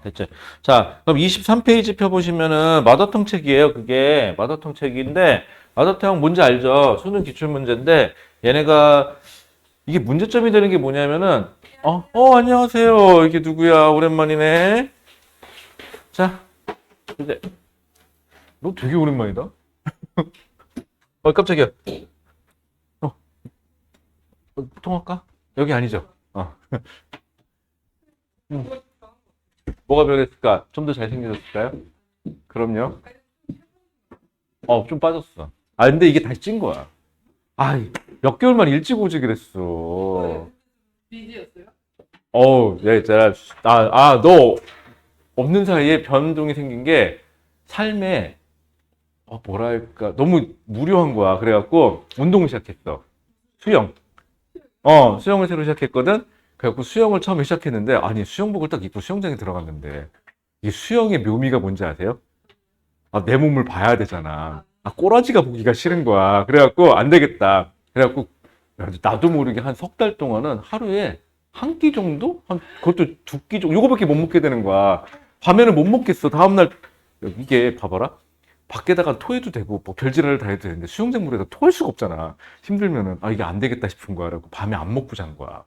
됐죠. 자, 그럼 23페이지 펴보시면은 마더텅 책이에요. 그게 마더텅 책인데, 마더텅 뭔지 알죠? 수능 기출 문제인데, 얘네가, 이게 문제점이 되는 게 뭐냐면은, 안녕하세요. 이게 누구야? 오랜만이네. 자, 이제, 너 되게 오랜만이다. 깜짝이야. 어, 통화할까? 여기 아니죠? 음, 뭐가 변했을까? 좀 더 잘생겨졌을까요? 그럼요. 좀 빠졌어. 근데 이게 다시 찐 거야. 몇 개월만 일찍 오지 그랬어. 비지였어요? 제가, 너 없는 사이에 변동이 생긴 게 삶에, 뭐랄까, 너무 무료한 거야. 그래갖고, 운동을 시작했어. 수영. 수영을 새로 시작했거든? 그래갖고 수영을 처음에 시작했는데, 아니, 수영복을 딱 입고 수영장에 들어갔는데, 이 수영의 묘미가 뭔지 아세요? 내 몸을 봐야 되잖아. 꼬라지가 보기가 싫은 거야. 그래갖고, 안 되겠다. 그래갖고, 야, 나도 모르게 한 석 달 동안은 하루에 한 끼 정도? 그것도 두 끼 정도? 요거밖에 못 먹게 되는 거야. 밤에는 못 먹겠어. 다음날, 이게, 봐봐라. 밖에다가 토해도 되고, 뭐, 별지랄을 다 해도 되는데, 수영장 물에다 토할 수가 없잖아. 힘들면은, 이게 안 되겠다 싶은 거야. 그래갖고, 밤에 안 먹고 잔 거야.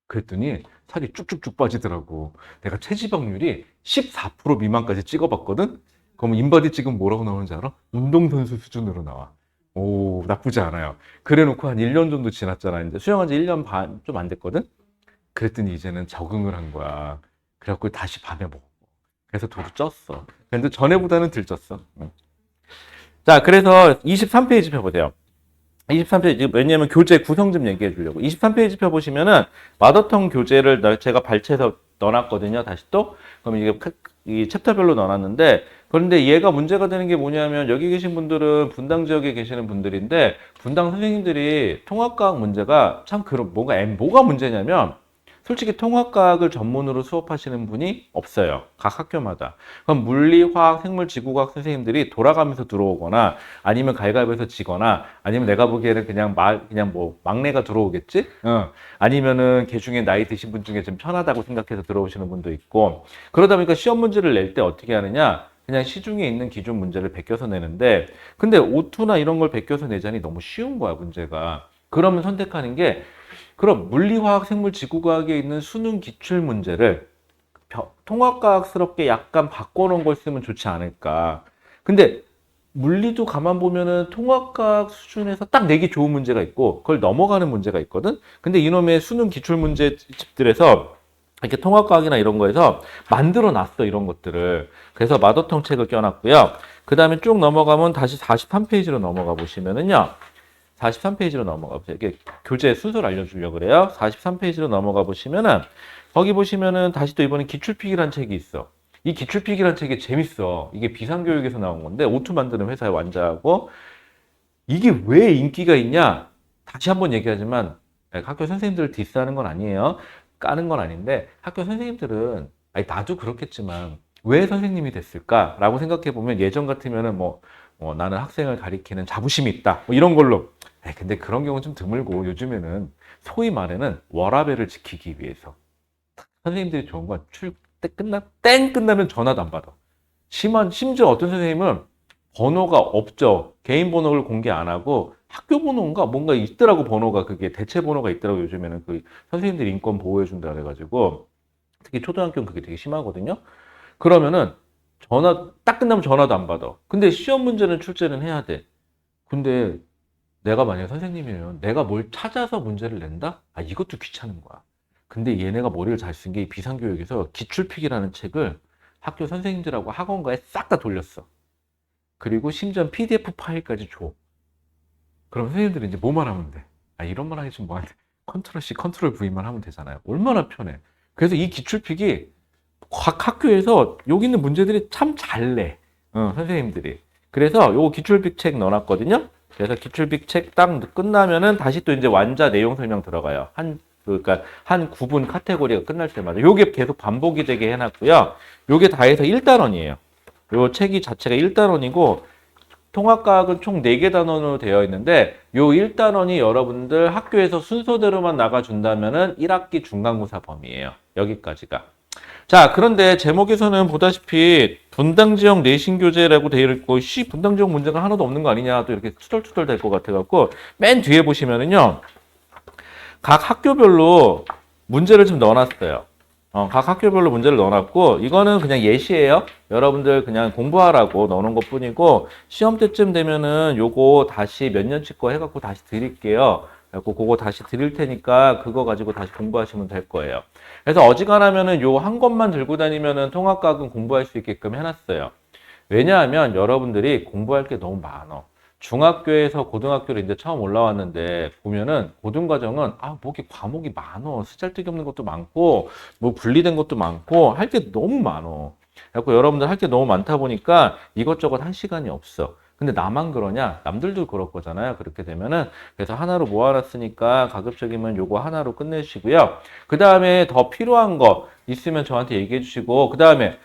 그랬더니, 살이 쭉쭉쭉 빠지더라고. 내가 체지방률이 14% 미만까지 찍어봤거든? 그럼 인바디 찍으면 뭐라고 나오는지 알아? 운동선수 수준으로 나와. 오, 나쁘지 않아요. 그래 놓고 한 1년 정도 지났잖아. 이제 수영한 지 1년 반 좀 안 됐거든? 그랬더니 이제는 적응을 한 거야. 그래갖고 다시 밤에 먹어. 그래서 도로 쪘어. 근데 전에보다는 덜 쪘어. 응. 자, 그래서 23페이지 펴보세요. 23페이지, 왜냐면 교재 구성 좀 얘기해 주려고. 23페이지 펴보시면은, 마더텅 교재를 제가 발췌해서 넣어놨거든요. 다시 또. 그럼 이게 이 챕터별로 넣어놨는데, 그런데 얘가 문제가 되는 게 뭐냐면, 여기 계신 분들은 분당 지역에 계시는 분들인데, 분당 선생님들이 통합과학 문제가 참 뭐가 문제냐면, 솔직히 통합과학을 전문으로 수업하시는 분이 없어요. 각 학교마다. 그럼 물리, 화학, 생물, 지구과학 선생님들이 돌아가면서 들어오거나 아니면 갈갑에서 지거나 아니면 내가 보기에는 그냥 뭐 막내가 들어오겠지? 아니면은 걔 중에 나이 드신 분 중에 좀 편하다고 생각해서 들어오시는 분도 있고 그러다 보니까 시험 문제를 낼 때 어떻게 하느냐? 그냥 시중에 있는 기존 문제를 베껴서 내는데 근데 오투나 이런 걸 베껴서 내자니 너무 쉬운 거야, 문제가. 그러면 선택하는 게 그럼 물리화학, 생물, 지구과학에 있는 수능 기출 문제를 통합과학스럽게 약간 바꿔놓은 걸 쓰면 좋지 않을까. 근데 물리도 가만 보면은 통합과학 수준에서 딱 내기 좋은 문제가 있고 그걸 넘어가는 문제가 있거든. 근데 이놈의 수능 기출 문제집들에서 이렇게 통합과학이나 이런 거에서 만들어 놨어, 이런 것들을. 그래서 마더텅 책을 껴놨고요. 그 다음에 쭉 넘어가면 다시 43페이지로 넘어가 보시면은요. 43페이지로 넘어가 보세요. 이게 교재 순서를 알려주려고 그래요. 43페이지로 넘어가 보시면은, 거기 보시면은 다시 또 이번에 기출필기란 책이 있어. 이 기출필기란 책이 재밌어. 이게 비상교육에서 나온 건데, 오투 만드는 회사의 완자하고, 이게 왜 인기가 있냐? 다시 한번 얘기하지만, 학교 선생님들을 디스하는 건 아니에요. 까는 건 아닌데, 학교 선생님들은, 나도 그렇겠지만, 왜 선생님이 됐을까라고 생각해 보면 예전 같으면은 나는 학생을 가리키는 자부심이 있다. 뭐 이런 걸로. 근데 그런 경우는 좀 드물고 요즘에는 소위 말하는 워라밸을 지키기 위해서 선생님들이 좋은 건 땡 끝나면 전화도 안 받아. 심지어 어떤 선생님은 번호가 없죠. 개인 번호를 공개 안 하고 학교 번호인가 뭔가 있더라고, 번호가. 그게 대체 번호가 있더라고. 요즘에는 그 선생님들 인권 보호해 준다 그래가지고 특히 초등학교는 그게 되게 심하거든요. 그러면은 딱 끝나면 전화도 안 받아. 근데 시험 문제는 출제는 해야 돼. 근데 내가 만약에 선생님이면 내가 뭘 찾아서 문제를 낸다? 이것도 귀찮은 거야. 근데 얘네가 머리를 잘 쓴 게 이 비상교육에서 기출픽이라는 책을 학교 선생님들하고 학원가에 싹 다 돌렸어. 그리고 심지어 PDF 파일까지 줘. 그럼 선생님들이 이제 뭐만 하면 돼? 이런 말 하기 좀 뭐한데. 컨트롤 C, 컨트롤 V만 하면 되잖아요. 얼마나 편해. 그래서 이 기출픽이 각 학교에서 여기 있는 문제들이 참 잘 내. 선생님들이. 그래서 요거 기출픽 책 넣어놨거든요. 그래서 기출픽 책 딱 끝나면은 다시 또 이제 완자 내용 설명 들어가요. 그러니까 한 구분 카테고리가 끝날 때마다. 요게 계속 반복이 되게 해놨고요. 요게 다 해서 1단원이에요. 요 책이 자체가 1단원이고, 통합과학은 총 4개 단원으로 되어 있는데, 요 1단원이 여러분들 학교에서 순서대로만 나가준다면은 1학기 중간고사 범위예요. 여기까지가. 자, 그런데 제목에서는 보다시피 분당 지역 내신 교재라고 되어 있고, 분당 지역 문제가 하나도 없는 거 아니냐, 또 이렇게 투덜투덜 될 것 같아갖고, 맨 뒤에 보시면은요, 각 학교별로 문제를 좀 넣어놨어요. 각 학교별로 문제를 넣어놨고, 이거는 그냥 예시예요. 여러분들 그냥 공부하라고 넣어놓은 것 뿐이고, 시험 때쯤 되면은 요거 다시 몇 년치 거 해갖고 다시 드릴게요. 그래갖고 그거 다시 드릴 테니까 그거 가지고 다시 공부하시면 될 거예요. 그래서 어지간하면은 요 한 것만 들고 다니면은 통합각은 공부할 수 있게끔 해놨어요. 왜냐하면 여러분들이 공부할 게 너무 많아. 중학교에서 고등학교로 이제 처음 올라왔는데 보면은 고등과정은 뭐 이렇게 과목이 많어. 쓰잘데기 없는 것도 많고 뭐 분리된 것도 많고 할 게 너무 많어. 그래서 여러분들 할 게 너무 많다 보니까 이것저것 할 시간이 없어. 근데 나만 그러냐? 남들도 그럴 거잖아요. 그렇게 되면은 그래서 하나로 모아놨으니까 가급적이면 요거 하나로 끝내시고요. 그 다음에 더 필요한 거 있으면 저한테 얘기해 주시고 그 다음에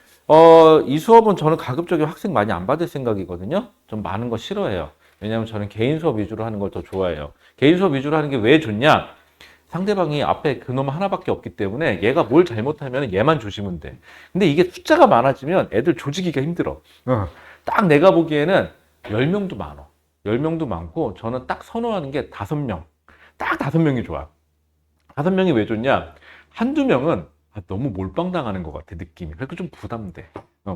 이 수업은 저는 가급적이면 학생 많이 안 받을 생각이거든요. 좀 많은 거 싫어해요. 왜냐하면 저는 개인 수업 위주로 하는 걸 더 좋아해요. 개인 수업 위주로 하는 게 왜 좋냐? 상대방이 앞에 그놈 하나밖에 없기 때문에 얘가 뭘 잘못하면 얘만 조심은 돼. 근데 이게 숫자가 많아지면 애들 조지기가 힘들어. 딱 내가 보기에는 10명도 많아. 10명도 많고 저는 딱 선호하는 게 5명. 딱 5명이 좋아. 5명이 왜 좋냐? 한두 명은 너무 몰빵당하는 것 같아, 느낌이. 그래서 좀 부담돼.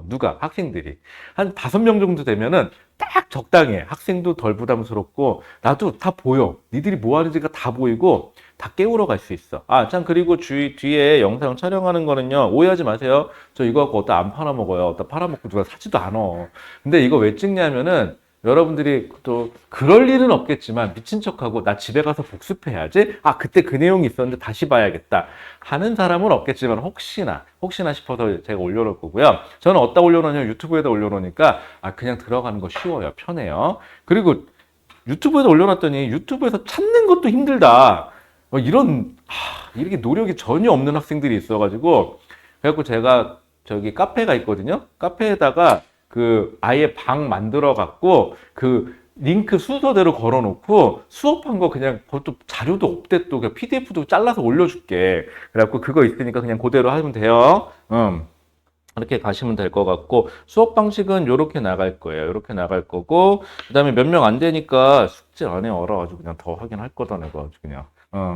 누가? 학생들이. 한 5명 정도 되면은 딱 적당해. 학생도 덜 부담스럽고, 나도 다 보여. 니들이 뭐 하는지가 다 보이고, 다 깨우러 갈 수 있어. 참, 그리고 뒤에 영상 촬영하는 거는요, 오해하지 마세요. 저 이거 갖고 어디다 안 팔아먹어요. 어디다 팔아먹고 누가 사지도 않아. 근데 이거 왜 찍냐면은, 여러분들이 또 그럴 일은 없겠지만 미친 척하고 나 집에 가서 복습해야지. 그때 그 내용이 있었는데 다시 봐야겠다 하는 사람은 없겠지만 혹시나 싶어서 제가 올려놓을 거고요. 저는 어디다 올려놓냐면 유튜브에다 올려놓으니까 그냥 들어가는 거 쉬워요. 편해요. 그리고 유튜브에다 올려놨더니 유튜브에서 찾는 것도 힘들다. 이렇게 노력이 전혀 없는 학생들이 있어가지고 그래갖고 제가 저기 카페가 있거든요. 카페에다가 아예 방 만들어 갖고 링크 순서대로 걸어 놓고 수업한 거 그냥 그것도 자료도 없대 또 PDF도 잘라서 올려줄게. 그래갖고 그거 있으니까 그냥 그대로 하면 돼요. 이렇게 가시면 될 것 같고 수업 방식은 이렇게 나갈 거예요. 이렇게 나갈 거고 그다음에 몇 명 안 되니까 숙제 안에 얼어가지고 그냥 더 확인할 거다 내가 아주 그냥.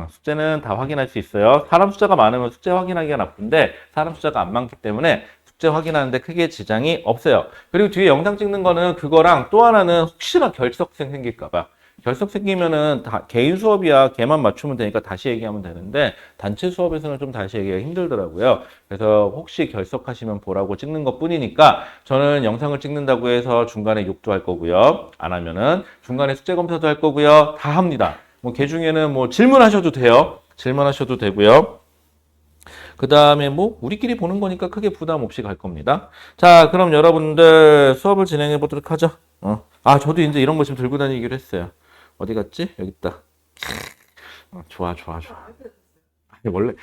숙제는 다 확인할 수 있어요. 사람 숫자가 많으면 숙제 확인하기가 나쁜데 사람 숫자가 안 많기 때문에 숙제 확인하는데 크게 지장이 없어요. 그리고 뒤에 영상 찍는 거는 그거랑 또 하나는 혹시나 결석생 생길까봐. 결석 생기면은 다 개인 수업이야. 걔만 맞추면 되니까 다시 얘기하면 되는데 단체 수업에서는 좀 다시 얘기하기 힘들더라고요. 그래서 혹시 결석하시면 보라고 찍는 것 뿐이니까 저는 영상을 찍는다고 해서 중간에 욕도 할 거고요. 안 하면은 중간에 숙제 검사도 할 거고요. 다 합니다. 걔 중에는 질문하셔도 돼요. 질문하셔도 되고요. 그 다음에 우리끼리 보는 거니까 크게 부담 없이 갈 겁니다. 자, 그럼 여러분들 수업을 진행해 보도록 하죠. 저도 이제 이런 거 지금 들고 다니기로 했어요. 어디 갔지? 여기 있다. 좋아. 원래,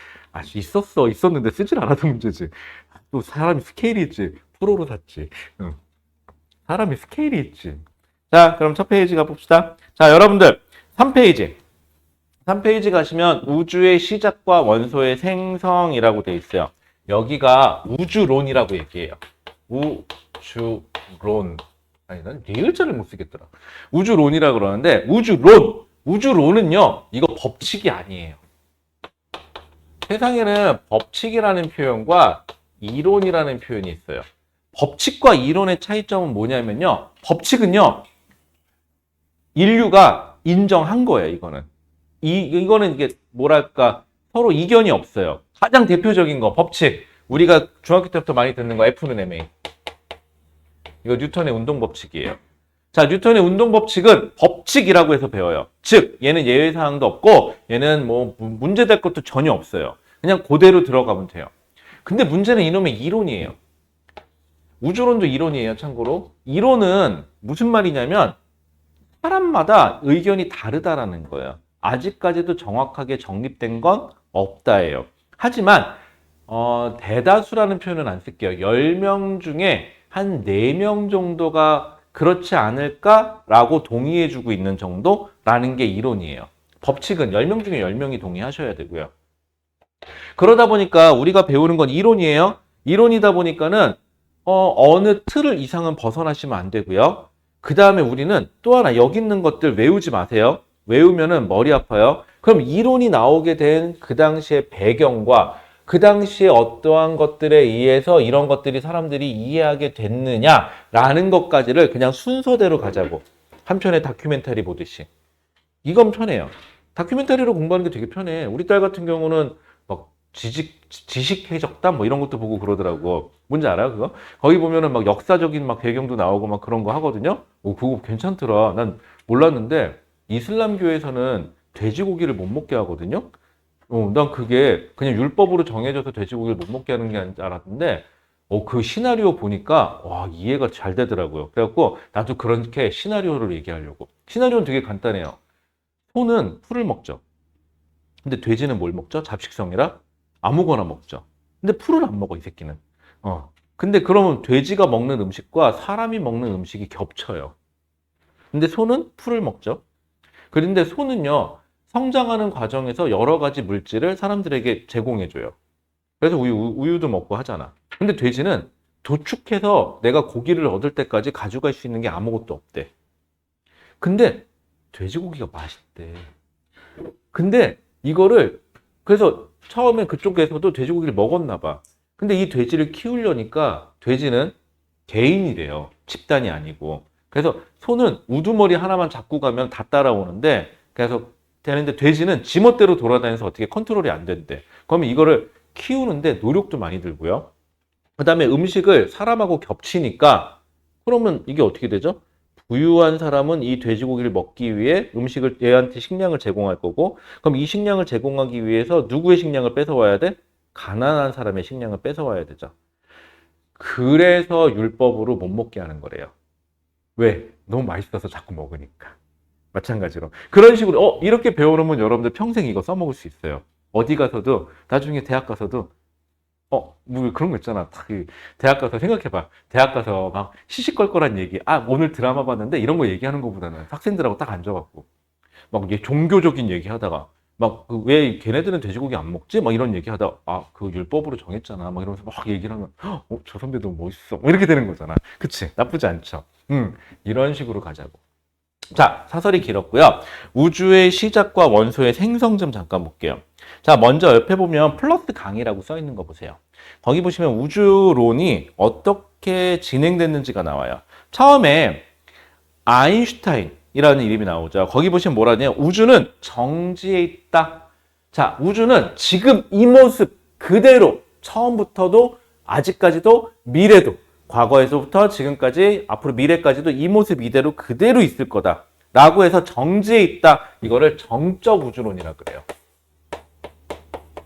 있었는데 쓰질 않았던 문제지. 또 사람이 스케일이 있지. 프로로 샀지. 사람이 스케일이 있지. 자, 그럼 첫 페이지 가봅시다. 자, 여러분들, 3페이지. 3페이지 가시면 우주의 시작과 원소의 생성이라고 되어 있어요. 여기가 우주론이라고 얘기해요. 우주론. 난 리을자를 못 쓰겠더라. 우주론이라고 그러는데 우주론은요. 이거 법칙이 아니에요. 세상에는 법칙이라는 표현과 이론이라는 표현이 있어요. 법칙과 이론의 차이점은 뭐냐면요. 법칙은요. 인류가 인정한 거예요. 이거는 이게 뭐랄까 서로 이견이 없어요. 가장 대표적인 거 법칙. 우리가 중학교 때부터 많이 듣는 거 F는 ma. 이거 뉴턴의 운동 법칙이에요. 자, 뉴턴의 운동 법칙은 법칙이라고 해서 배워요. 즉 얘는 예외 사항도 없고 얘는 문제될 것도 전혀 없어요. 그냥 그대로 들어가면 돼요. 근데 문제는 이놈의 이론이에요. 우주론도 이론이에요. 참고로 이론은 무슨 말이냐면 사람마다 의견이 다르다라는 거예요. 아직까지도 정확하게 정립된 건 없다예요. 하지만 대다수라는 표현은 안 쓸게요. 10명 중에 한 4명 정도가 그렇지 않을까라고 동의해주고 있는 정도라는 게 이론이에요. 법칙은 10명 중에 10명이 동의하셔야 되고요. 그러다 보니까 우리가 배우는 건 이론이에요. 이론이다 보니까는 어느 틀을 이상은 벗어나시면 안 되고요. 그 다음에 우리는 또 하나 여기 있는 것들 외우지 마세요. 외우면은 머리 아파요. 그럼 이론이 나오게 된 그 당시의 배경과 그 당시에 어떠한 것들에 의해서 이런 것들이 사람들이 이해하게 됐느냐라는 것까지를 그냥 순서대로 가자고. 한 편의 다큐멘터리 보듯이. 이건 편해요. 다큐멘터리로 공부하는 게 되게 편해. 우리 딸 같은 경우는 막 지식 해적단 뭐 이런 것도 보고 그러더라고. 뭔지 알아요, 그거? 거기 보면은 막 역사적인 막 배경도 나오고 막 그런 거 하거든요. 그거 괜찮더라. 난 몰랐는데 이슬람교에서는 돼지고기를 못 먹게 하거든요. 난 그게 그냥 율법으로 정해져서 돼지고기를 못 먹게 하는 게 아닌 줄 알았는데, 그 시나리오 보니까, 와, 이해가 잘 되더라고요. 그래갖고, 나도 그렇게 시나리오를 얘기하려고. 시나리오는 되게 간단해요. 소는 풀을 먹죠. 근데 돼지는 뭘 먹죠? 잡식성이라 아무거나 먹죠. 근데 풀을 안 먹어, 이 새끼는. 근데 그러면 돼지가 먹는 음식과 사람이 먹는 음식이 겹쳐요. 근데 소는 풀을 먹죠. 그런데 소는요, 성장하는 과정에서 여러 가지 물질을 사람들에게 제공해줘요. 그래서 우유도 먹고 하잖아. 근데 돼지는 도축해서 내가 고기를 얻을 때까지 가져갈 수 있는 게 아무것도 없대. 근데 돼지고기가 맛있대. 근데 이거를, 그래서 처음에 그쪽에서도 돼지고기를 먹었나 봐. 근데 이 돼지를 키우려니까 돼지는 개인이래요. 집단이 아니고. 그래서 소는 우두머리 하나만 잡고 가면 다 따라오는데, 그래서 되는데 돼지는 지멋대로 돌아다니면서 어떻게 컨트롤이 안 된대. 그러면 이거를 키우는데 노력도 많이 들고요. 그 다음에 음식을 사람하고 겹치니까, 그러면 이게 어떻게 되죠? 부유한 사람은 이 돼지고기를 먹기 위해 음식을 얘한테 식량을 제공할 거고, 그럼 이 식량을 제공하기 위해서 누구의 식량을 뺏어와야 돼? 가난한 사람의 식량을 뺏어와야 되죠. 그래서 율법으로 못 먹게 하는 거래요. 왜? 너무 맛있어서 자꾸 먹으니까. 마찬가지로. 그런 식으로, 이렇게 배워놓으면 여러분들 평생 이거 써먹을 수 있어요. 어디 가서도, 나중에 대학 가서도, 뭐 그런 거 있잖아. 대학 가서 생각해봐. 대학 가서 막 시시껄껄한 얘기, 오늘 드라마 봤는데 이런 거 얘기하는 것보다는 학생들하고 딱 앉아갖고, 막 종교적인 얘기 하다가, 막 왜 걔네들은 돼지고기 안 먹지? 막 이런 얘기 하다가, 그 율법으로 정했잖아. 막 이러면서 막 얘기를 하면, 저 선배 너무 멋있어. 뭐 이렇게 되는 거잖아. 그치? 나쁘지 않죠? 이런 식으로 가자고. 자, 사설이 길었고요. 우주의 시작과 원소의 생성 좀 잠깐 볼게요. 자, 먼저 옆에 보면 플러스 강이라고 써 있는 거 보세요. 거기 보시면 우주론이 어떻게 진행됐는지가 나와요. 처음에 아인슈타인이라는 이름이 나오죠. 거기 보시면 뭐라 하냐? 우주는 정지해 있다. 자, 우주는 지금 이 모습 그대로 처음부터도 아직까지도 미래도 과거에서부터 지금까지 앞으로 미래까지도 이 모습 이대로 그대로 있을 거다 라고 해서 정지해 있다. 이거를 정적 우주론이라 그래요.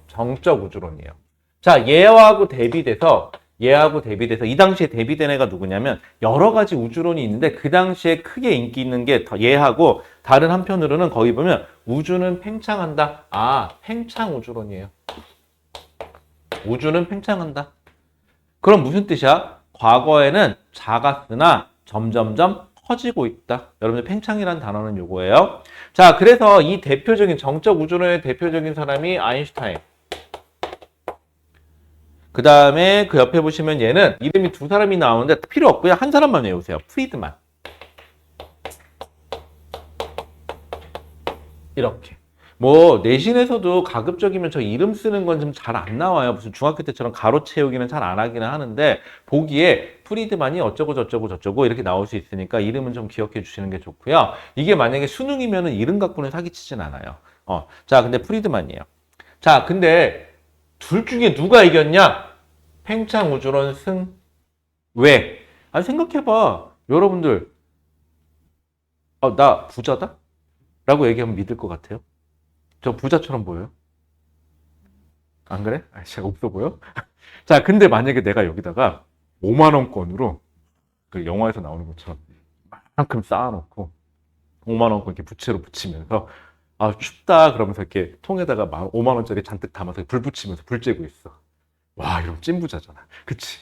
정적 우주론이에요. 자, 얘하고 대비돼서 이 당시에 대비된 애가 누구냐면 여러 가지 우주론이 있는데 그 당시에 크게 인기 있는 게 얘하고, 다른 한편으로는 거기 보면 우주는 팽창한다. 팽창 우주론이에요. 우주는 팽창한다. 그럼 무슨 뜻이야? 과거에는 작았으나 점점점 커지고 있다. 여러분들 팽창이라는 단어는 요거예요. 자, 그래서 이 대표적인 정적 우주론의 대표적인 사람이 아인슈타인. 그 다음에 그 옆에 보시면 얘는 이름이 두 사람이 나오는데 필요 없고요. 한 사람만 외우세요. 프리드만. 이렇게. 뭐 내신에서도 가급적이면 저 이름 쓰는 건 좀 잘 안 나와요. 무슨 중학교 때처럼 가로 채우기는 잘 안 하기는 하는데, 보기에 프리드만이 어쩌고 저쩌고 저쩌고 이렇게 나올 수 있으니까 이름은 좀 기억해 주시는 게 좋고요. 이게 만약에 수능이면은 이름 갖고는 사기치진 않아요. 자, 근데 프리드만이에요. 자, 근데 둘 중에 누가 이겼냐? 팽창 우주론 승. 왜? 생각해봐. 여러분들, 나 부자다? 라고 얘기하면 믿을 것 같아요? 저 부자처럼 보여요? 안 그래? 제가 없어 보여? 자, 근데 만약에 내가 여기다가 5만 원권으로 그 영화에서 나오는 것처럼 만큼 쌓아놓고 5만 원권 이렇게 부채로 붙이면서 춥다 그러면서 이렇게 통에다가 5만 원짜리 잔뜩 담아서 불 붙이면서 불 쬐고 있어. 와, 이러면 찐부자잖아. 그치?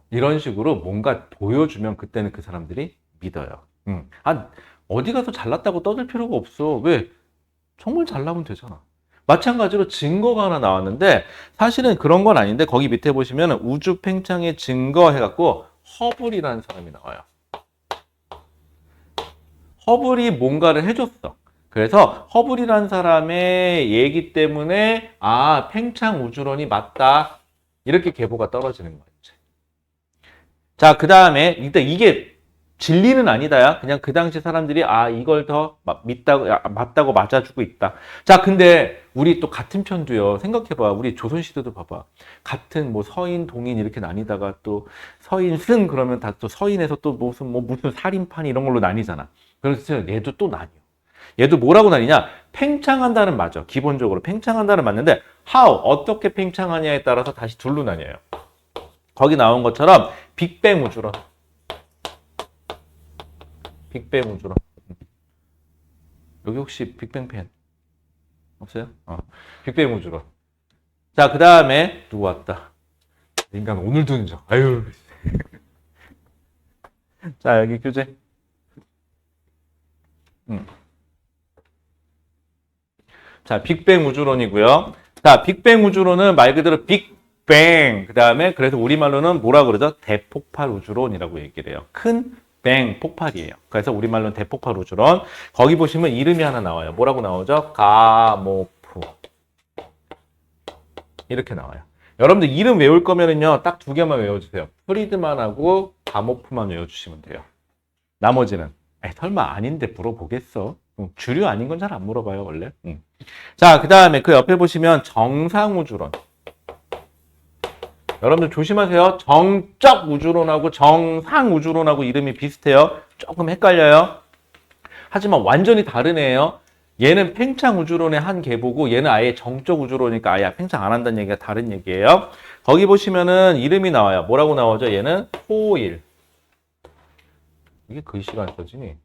이런 식으로 뭔가 보여주면 그때는 그 사람들이 믿어요. 어디 가서 잘났다고 떠들 필요가 없어. 왜? 정말 잘나면 되잖아. 마찬가지로 증거가 하나 나왔는데 사실은 그런 건 아닌데 거기 밑에 보시면 우주 팽창의 증거 해갖고 허블이라는 사람이 나와요. 허블이 뭔가를 해줬어. 그래서 허블이라는 사람의 얘기 때문에 팽창 우주론이 맞다. 이렇게 계보가 떨어지는 거예요. 자, 그 다음에 일단 이게 진리는 아니다야. 그냥 그 당시 사람들이 이걸 더 맞다고 맞아주고 있다. 자, 근데 우리 또 같은 편도요. 생각해봐. 우리 조선시대도 봐봐. 같은 뭐 서인, 동인 이렇게 나뉘다가 또 서인, 승 그러면 다 또 서인에서 또 무슨 살인판 이런 걸로 나뉘잖아. 그래서 얘도 또 나뉘어. 얘도 뭐라고 나뉘냐? 팽창한다는 맞아. 기본적으로 팽창한다는 맞는데 어떻게 팽창하냐에 따라서 다시 둘로 나뉘어요. 거기 나온 것처럼 빅뱅 우주론. 빅뱅 우주론. 여기 혹시 빅뱅 팬 없어요? 빅뱅 우주론. 자, 그 다음에 누구 왔다? 인간 오늘도 늦어. 아유. 자, 여기 교재. 자, 빅뱅 우주론이고요. 자, 빅뱅 우주론은 말 그대로 빅뱅. 그 다음에 그래서 우리말로는 뭐라 그러죠? 대폭발 우주론이라고 얘기를 해요. 큰 뱅, 폭발이에요. 그래서 우리말로는 대폭발 우주론. 거기 보시면 이름이 하나 나와요. 뭐라고 나오죠? 가모프. 이렇게 나와요. 여러분들 이름 외울 거면은요, 딱 두 개만 외워주세요. 프리드만하고 가모프만 외워주시면 돼요. 나머지는 설마 아닌데 물어보겠어? 주류 아닌 건 잘 안 물어봐요, 원래. 자, 그 다음에 그 옆에 보시면 정상우주론. 여러분들 조심하세요. 정적 우주론하고 정상우주론하고 이름이 비슷해요. 조금 헷갈려요. 하지만 완전히 다른 애예요. 얘는 팽창 우주론의 한 계보고 얘는 아예 정적 우주론이니까 아예 팽창 안 한다는 얘기가 다른 얘기예요. 거기 보시면은 이름이 나와요. 뭐라고 나오죠? 얘는 호일. 이게 글씨가 안 써지니?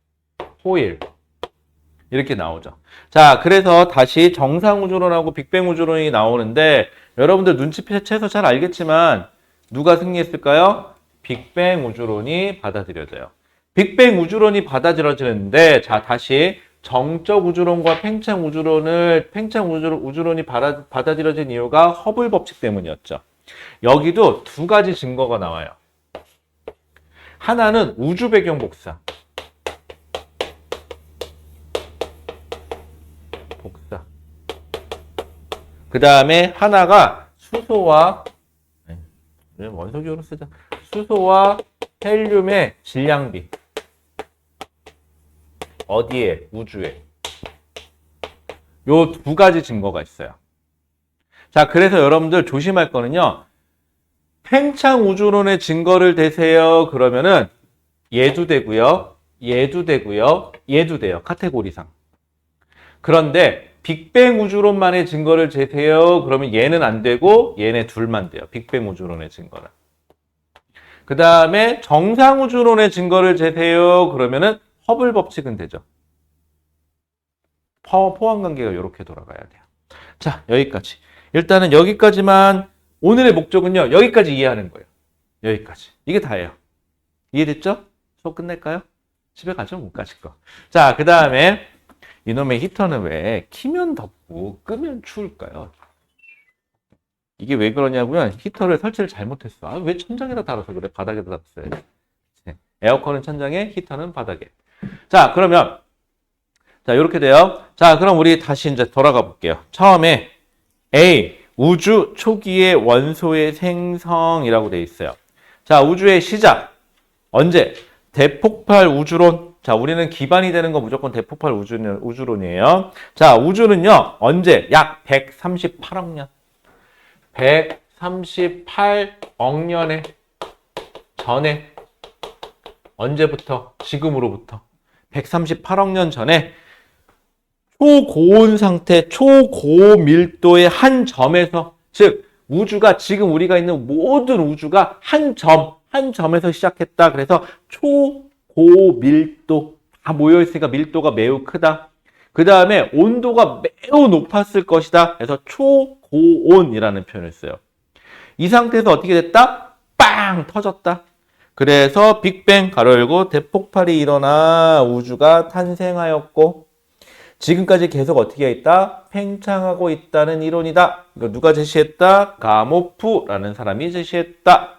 호일. 이렇게 나오죠. 자, 그래서 다시 정상우주론하고 빅뱅우주론이 나오는데 여러분들 눈치채서 잘 알겠지만 누가 승리했을까요? 빅뱅우주론이 받아들여져요. 빅뱅우주론이 받아들여지는데 자, 다시 정적 우주론과 팽창 우주론이 받아들여진 이유가 허블 법칙 때문이었죠. 여기도 두 가지 증거가 나와요. 하나는 우주 배경 복사. 그 다음에 하나가 수소와 원소기호로 쓰자. 수소와 헬륨의 질량비. 어디에? 우주에. 요 두 가지 증거가 있어요. 자, 그래서 여러분들 조심할 거는요. 팽창 우주론의 증거를 대세요. 그러면은 얘도 되고요. 얘도 되고요. 얘도 돼요. 카테고리상. 그런데 빅뱅 우주론만의 증거를 제세요. 그러면 얘는 안 되고 얘네 둘만 돼요. 빅뱅 우주론의 증거는. 그 다음에 정상 우주론의 증거를 제세요. 그러면은 허블 법칙은 되죠. 포항 관계가 이렇게 돌아가야 돼요. 자, 여기까지. 일단은 여기까지만 오늘의 목적은요. 여기까지 이해하는 거예요. 여기까지. 이게 다예요. 이해됐죠? 수업 끝낼까요? 집에 가죠? 못 가실 거. 자, 그 다음에 이놈의 히터는 왜 키면 덥고 끄면 추울까요? 이게 왜 그러냐고요? 히터를 설치를 잘못했어. 왜 천장에다 달아서 그래? 바닥에다 달았어요. 에어컨은 천장에, 히터는 바닥에. 자, 그러면 자, 이렇게 돼요. 자, 그럼 우리 다시 이제 돌아가 볼게요. 처음에 A, 우주 초기의 원소의 생성이라고 돼 있어요. 자, 우주의 시작. 언제? 대폭발 우주론. 자, 우리는 기반이 되는 거 무조건 대폭발 우주론이에요. 자, 우주는요, 언제? 약 138억 년. 138억 년에 전에. 언제부터? 지금으로부터. 138억 년 전에 초고온 상태, 초고밀도의 한 점에서, 즉, 우주가 지금 우리가 있는 모든 우주가 한 점에서 시작했다. 그래서 초고밀도, 다 모여있으니까 밀도가 매우 크다. 그 다음에 온도가 매우 높았을 것이다. 그래서 초고온이라는 표현을 써요. 이 상태에서 어떻게 됐다? 빵! 터졌다. 그래서 빅뱅 가로 열고 대폭발이 일어나 우주가 탄생하였고, 지금까지 계속 어떻게 있다? 팽창하고 있다는 이론이다. 이거 누가 제시했다? 가모프라는 사람이 제시했다.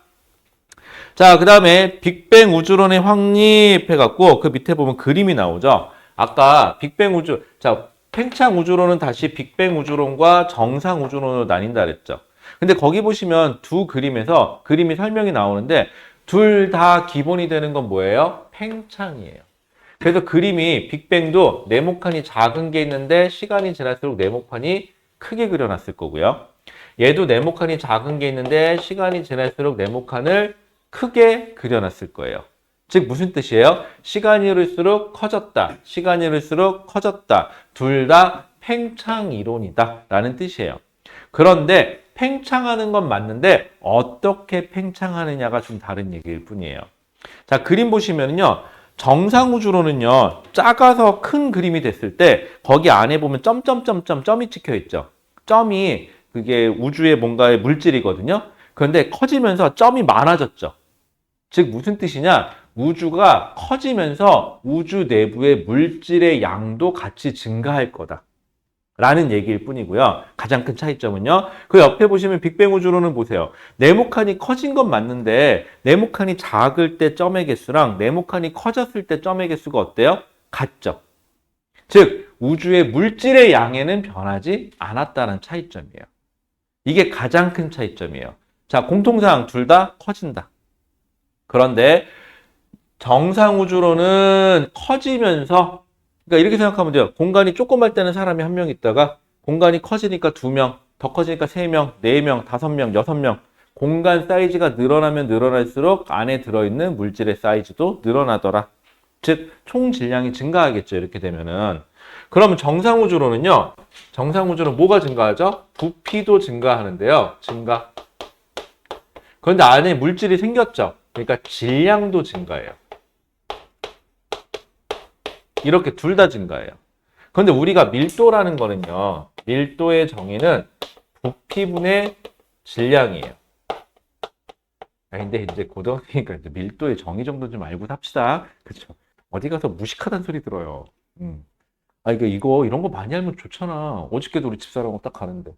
자, 그 다음에 빅뱅 우주론의 확립해갖고 그 밑에 보면 그림이 나오죠. 아까 빅뱅 우주, 자, 팽창 우주론은 다시 빅뱅 우주론과 정상 우주론으로 나뉜다 그랬죠. 근데 거기 보시면 두 그림에서 그림이 설명이 나오는데 둘 다 기본이 되는 건 뭐예요? 팽창이에요. 그래서 그림이 빅뱅도 네모칸이 작은 게 있는데 시간이 지날수록 네모칸이 크게 그려놨을 거고요. 얘도 네모칸이 작은 게 있는데 시간이 지날수록 네모칸을 크게 그려놨을 거예요. 즉 무슨 뜻이에요? 시간이 흐를수록 커졌다. 시간이 흐를수록 커졌다. 둘 다 팽창 이론이다 라는 뜻이에요. 그런데 팽창하는 건 맞는데 어떻게 팽창하느냐가 좀 다른 얘기일 뿐이에요. 자, 그림 보시면요. 정상우주로는요. 작아서 큰 그림이 됐을 때 거기 안에 보면 점이 찍혀 있죠. 점이 그게 우주의 뭔가의 물질이거든요. 그런데 커지면서 점이 많아졌죠. 즉 무슨 뜻이냐? 우주가 커지면서 우주 내부의 물질의 양도 같이 증가할 거다. 라는 얘기일 뿐이고요. 가장 큰 차이점은요. 그 옆에 보시면 빅뱅 우주론은 보세요. 네모칸이 커진 건 맞는데 네모칸이 작을 때 점의 개수랑 네모칸이 커졌을 때 점의 개수가 어때요? 같죠. 즉 우주의 물질의 양에는 변하지 않았다는 차이점이에요. 이게 가장 큰 차이점이에요. 자, 공통사항 둘 다 커진다. 그런데 정상 우주론은 커지면서 그러니까 이렇게 생각하면 돼요. 공간이 조그말 때는 사람이 한 명 있다가 공간이 커지니까 2명, 더 커지니까 3명, 4명, 5명, 6명. 공간 사이즈가 늘어나면 늘어날수록 안에 들어있는 물질의 사이즈도 늘어나더라. 즉, 총 질량이 증가하겠죠. 이렇게 되면은. 그러면 정상우주로는요. 정상우주는 뭐가 증가하죠? 부피도 증가하는데요. 증가. 그런데 안에 물질이 생겼죠. 그러니까 질량도 증가해요. 이렇게 둘 다 증가해요. 그런데 우리가 밀도라는 거는요. 밀도의 정의는 부피분의 질량이에요. 근데 이제 고등학생이니까 이제 밀도의 정의 정도 좀 알고 삽시다. 그쵸? 어디 가서 무식하다는 소리 들어요. 이거 이런 거 많이 알면 좋잖아. 어저께도 우리 집사람하고 딱 가는데.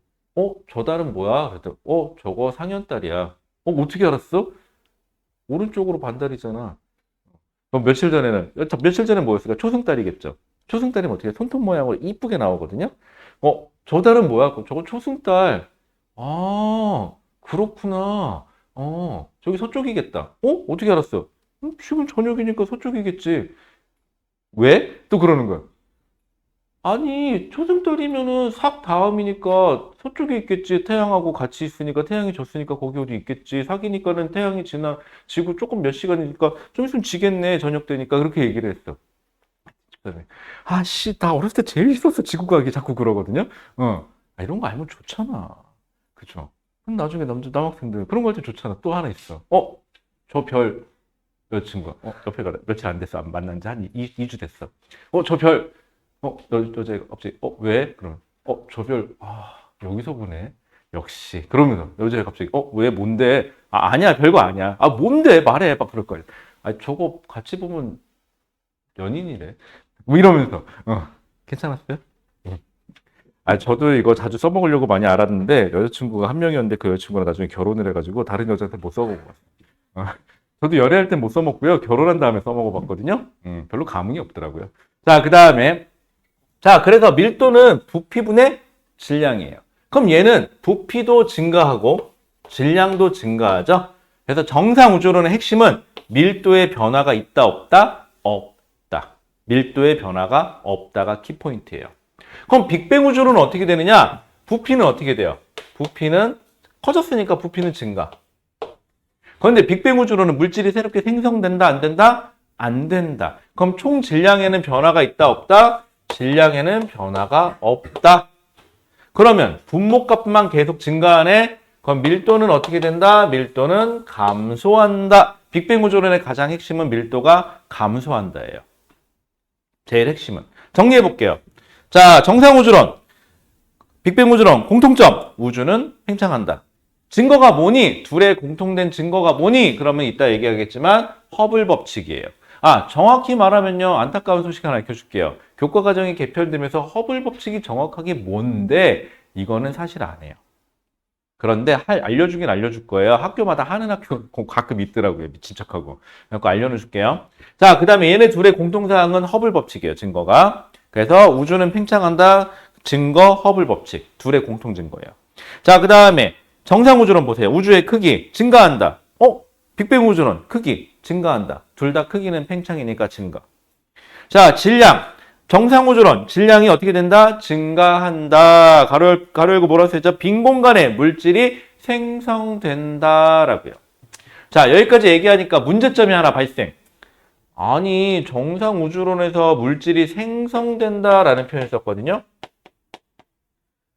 저 달은 뭐야? 그랬더니 저거 상현달이야. 어떻게 알았어? 오른쪽으로 반달이잖아. 며칠 전에는 뭐였을까? 초승달이겠죠. 초승달이면 어떻게 손톱 모양으로 이쁘게 나오거든요. 저 달은 뭐야? 저거 초승달. 아, 그렇구나. 저기 서쪽이겠다. 어떻게 알았어? 지금 저녁이니까 서쪽이겠지. 왜? 또 그러는 거야. 아니, 초승달이면은 삭 다음이니까 서쪽에 있겠지. 태양하고 같이 있으니까 태양이 졌으니까 거기 어디 있겠지. 삭이니까는 태양이 지고 조금 몇 시간이니까 좀 있으면 지겠네. 저녁 되니까 그렇게 얘기를 했어. 아씨, 나 어렸을 때 제일 싫었어. 지구가 이게 자꾸 그러거든요. 이런 거 알면 좋잖아. 그죠? 나중에 남학생들 그런 거 할 때 좋잖아. 또 하나 있어. 저 별 여자친구가 옆에 가라. 며칠 안 됐어. 안 만난 지 한 2주 됐어. 저 별 여자애가 갑자기 왜? 그러면 저 별 여기서 보네. 역시. 그러면서 여자애가 갑자기 왜 뭔데? 아니야. 별거 아니야. 뭔데? 말해. 막 그럴 거야. 저거 같이 보면 연인이래. 뭐 이러면서 괜찮았어요? 저도 이거 자주 써먹으려고 많이 알았는데 여자친구가 한 명이었는데 그 여자친구랑 나중에 결혼을 해가지고 다른 여자한테 못 써먹어 봤어요. 저도 연애할 땐 못 써먹고요. 결혼한 다음에 써먹어 봤거든요. 별로 감흥이 없더라고요. 자, 그 다음에 그래서 밀도는 부피분의 질량이에요. 그럼 얘는 부피도 증가하고 질량도 증가하죠. 그래서 정상 우주론의 핵심은 밀도의 변화가 있다 없다? 없다. 밀도의 변화가 없다가 키포인트예요. 그럼 빅뱅 우주론은 어떻게 되느냐? 부피는 어떻게 돼요? 부피는 커졌으니까 부피는 증가. 그런데 빅뱅 우주론은 물질이 새롭게 생성된다 안 된다? 안 된다. 그럼 총 질량에는 변화가 있다 없다? 질량에는 변화가 없다. 그러면 분모값만 계속 증가하네. 그럼 밀도는 어떻게 된다? 밀도는 감소한다. 빅뱅 우주론의 가장 핵심은 밀도가 감소한다예요. 제일 핵심은. 정리해 볼게요. 자, 정상 우주론, 빅뱅 우주론 공통점. 우주는 팽창한다. 증거가 뭐니? 둘의 공통된 증거가 뭐니? 그러면 이따 얘기하겠지만 허블 법칙이에요. 정확히 말하면요. 안타까운 소식 하나 알려줄게요. 교과 과정이 개편되면서 허블 법칙이 정확하게 뭔데 이거는 사실 안 해요. 그런데 알려주긴 알려줄 거예요. 학교마다 하는 학교 가끔 있더라고요. 미친 척하고. 그래서 알려줄게요. 자, 그 다음에 얘네 둘의 공통사항은 허블 법칙이에요. 증거가. 그래서 우주는 팽창한다. 증거 허블 법칙. 둘의 공통 증거예요. 자, 그 다음에 정상우주론 보세요. 우주의 크기 증가한다. 빅뱅 우주론 크기 증가한다. 둘 다 크기는 팽창이니까 증가. 자, 질량. 정상우주론 질량이 어떻게 된다? 증가한다. 가로 열고 뭐라고 써있죠? 빈 공간에 물질이 생성된다라고요. 자, 여기까지 얘기하니까 문제점이 하나 발생. 아니, 정상우주론에서 물질이 생성된다라는 표현을 썼거든요.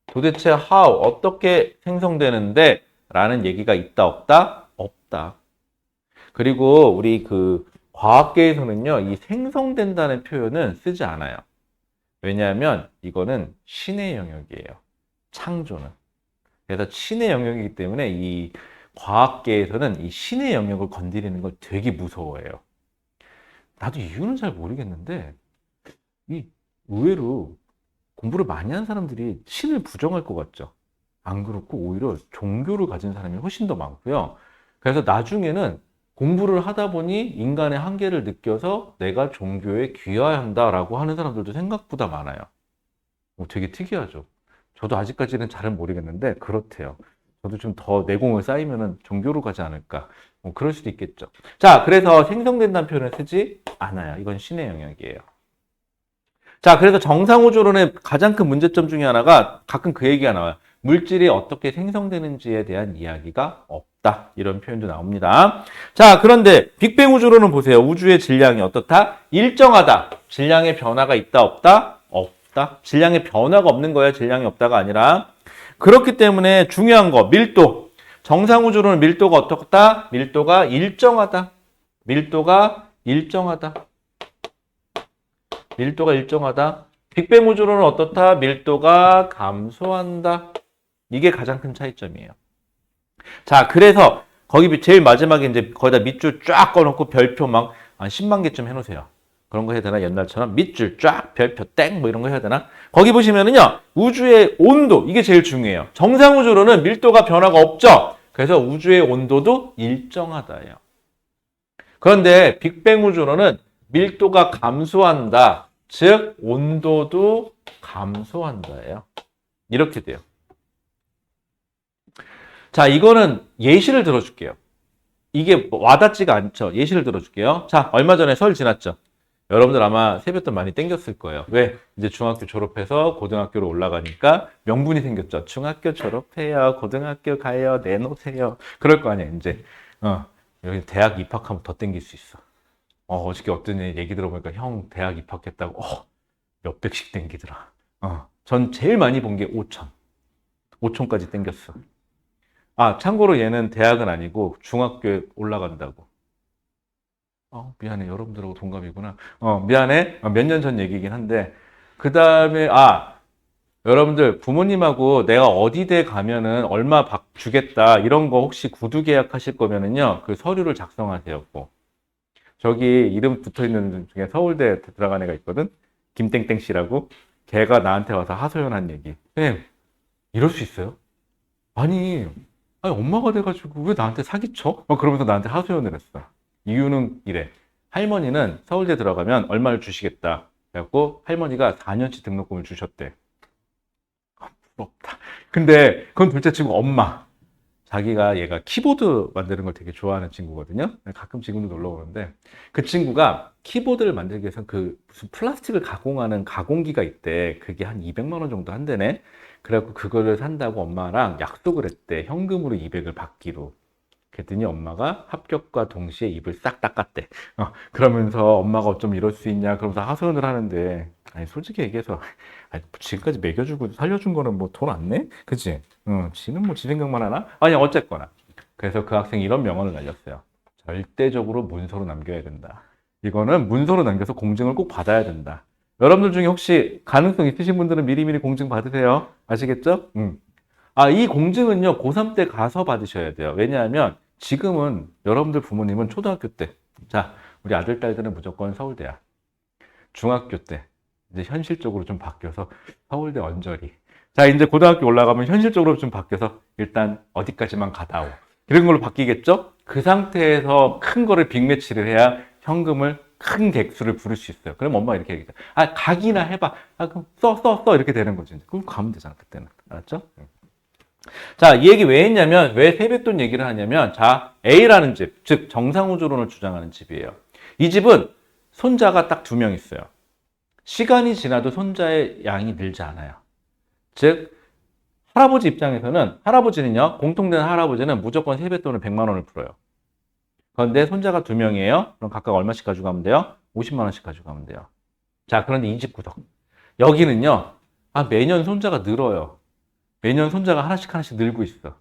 도대체 how, 어떻게 생성되는데? 라는 얘기가 있다, 없다? 없다. 그리고 우리 과학계에서는요, 이 생성된다는 표현은 쓰지 않아요. 왜냐하면 이거는 신의 영역이에요. 창조는. 그래서 신의 영역이기 때문에 이 과학계에서는 이 신의 영역을 건드리는 걸 되게 무서워해요. 나도 이유는 잘 모르겠는데, 의외로 공부를 많이 한 사람들이 신을 부정할 것 같죠. 안 그렇고 오히려 종교를 가진 사람이 훨씬 더 많고요. 그래서 나중에는 공부를 하다 보니 인간의 한계를 느껴서 내가 종교에 귀화한다라고 하는 사람들도 생각보다 많아요. 되게 특이하죠. 저도 아직까지는 잘은 모르겠는데 그렇대요. 저도 좀 더 내공을 쌓이면은 종교로 가지 않을까. 그럴 수도 있겠죠. 자, 그래서 생성된다는 표현을 쓰지 않아요. 이건 신의 영역이에요. 자, 그래서 정상우주론의 가장 큰 문제점 중에 하나가 가끔 그 얘기가 나와요. 물질이 어떻게 생성되는지에 대한 이야기가 없다. 이런 표현도 나옵니다. 자, 그런데 빅뱅 우주론은 보세요. 우주의 질량이 어떻다? 일정하다. 질량의 변화가 있다, 없다? 없다. 질량의 변화가 없는 거예요. 질량이 없다가 아니라. 그렇기 때문에 중요한 거, 밀도. 정상우주론은 밀도가 어떻다? 밀도가 일정하다. 밀도가 일정하다. 밀도가 일정하다. 빅뱅 우주론은 어떻다? 밀도가 감소한다. 이게 가장 큰 차이점이에요. 자, 그래서 거기 제일 마지막에 이제 거기다 밑줄 쫙 꺼놓고 별표 막 한 10만 개쯤 해놓으세요. 그런 거 해야 되나? 옛날처럼 밑줄 쫙 별표 땡 뭐 이런 거 해야 되나? 거기 보시면은요. 우주의 온도 이게 제일 중요해요. 정상 우주론은 밀도가 변화가 없죠. 그래서 우주의 온도도 일정하다예요. 그런데 빅뱅 우주론은 밀도가 감소한다. 즉 온도도 감소한다예요. 이렇게 돼요. 자, 이거는 예시를 들어줄게요. 이게 와닿지가 않죠. 예시를 들어줄게요. 자, 얼마 전에 설 지났죠. 여러분들 아마 세뱃돈 많이 땡겼을 거예요. 왜? 이제 중학교 졸업해서 고등학교로 올라가니까 명분이 생겼죠. 중학교 졸업해요. 고등학교 가요. 내놓으세요. 그럴 거 아니야, 이제. 여기 대학 입학하면 더 땡길 수 있어. 어저께 어떤 얘기 들어보니까 형 대학 입학했다고 몇백씩 땡기더라. 전 제일 많이 본 게 5천. 5천까지 땡겼어. 참고로 얘는 대학은 아니고 중학교에 올라간다고. 미안해. 여러분들하고 동갑이구나. 미안해. 몇 년 전 얘기긴 한데. 그 다음에, 여러분들 부모님하고 내가 어디대 가면은 얼마 주겠다. 이런 거 혹시 구두 계약하실 거면은요. 그 서류를 작성하세요. 꼭. 저기 이름 붙어 있는 중에 서울대 들어간 애가 있거든. 김땡땡 씨라고. 걔가 나한테 와서 하소연한 얘기. 선생님, 이럴 수 있어요? 아니 엄마가 돼가지고 왜 나한테 사기쳐? 그러면서 나한테 하소연을 했어. 이유는 이래. 할머니는 서울대 들어가면 얼마를 주시겠다. 그래갖고 할머니가 4년치 등록금을 주셨대. 부럽다. 근데 그건 둘째 친구 엄마. 자기가 얘가 키보드 만드는 걸 되게 좋아하는 친구거든요. 가끔 지금도 놀러 오는데 그 친구가 키보드를 만들기 위해서 무슨 플라스틱을 가공하는 가공기가 있대. 그게 한 200만 원 정도 한대네. 그래갖고 그거를 산다고 엄마랑 약속을 했대. 현금으로 200을 받기로. 그랬더니 엄마가 합격과 동시에 입을 싹 닦았대. 그러면서 엄마가 어쩜 이럴 수 있냐 그러면서 하소연을 하는데 솔직히 얘기해서 지금까지 먹여주고 살려준 거는 뭐 돈 안 내? 그치? 지는 뭐 지 생각만 하나? 어쨌거나. 그래서 그 학생이 이런 명언을 날렸어요. 절대적으로 문서로 남겨야 된다. 이거는 문서로 남겨서 공증을 꼭 받아야 된다. 여러분들 중에 혹시 가능성 있으신 분들은 미리미리 공증 받으세요. 아시겠죠? 이 공증은요, 고3 때 가서 받으셔야 돼요. 왜냐하면 지금은 여러분들 부모님은 초등학교 때, 자, 우리 아들, 딸들은 무조건 서울대야. 중학교 때 이제 현실적으로 좀 바뀌어서 서울대 언저리. 자, 이제 고등학교 올라가면 현실적으로 좀 바뀌어서 일단 어디까지만 가다 오. 이런 걸로 바뀌겠죠? 그 상태에서 큰 거를 빅매치를 해야 현금을 큰 객수를 부를 수 있어요. 그럼 엄마가 이렇게 얘기해. 아, 가기나 해봐. 아, 그럼 써. 이렇게 되는 거지. 그럼 가면 되잖아, 그때는. 알았죠? 자, 이 얘기 왜 했냐면, 왜 세뱃돈 얘기를 하냐면, 자, A라는 집, 즉, 정상우주론을 주장하는 집이에요. 이 집은 손자가 딱 2명 있어요. 시간이 지나도 손자의 양이 늘지 않아요. 즉, 할아버지 입장에서는, 할아버지는요, 공통된 할아버지는 무조건 세뱃돈을 100만 원을 풀어요. 그런데 손자가 2명이에요. 그럼 각각 얼마씩 가져가면 돼요? 50만 원씩 가져가면 돼요. 자, 그런데 이 집 구석. 여기는요, 아, 매년 손자가 늘어요. 매년 손자가 하나씩 늘고 있어.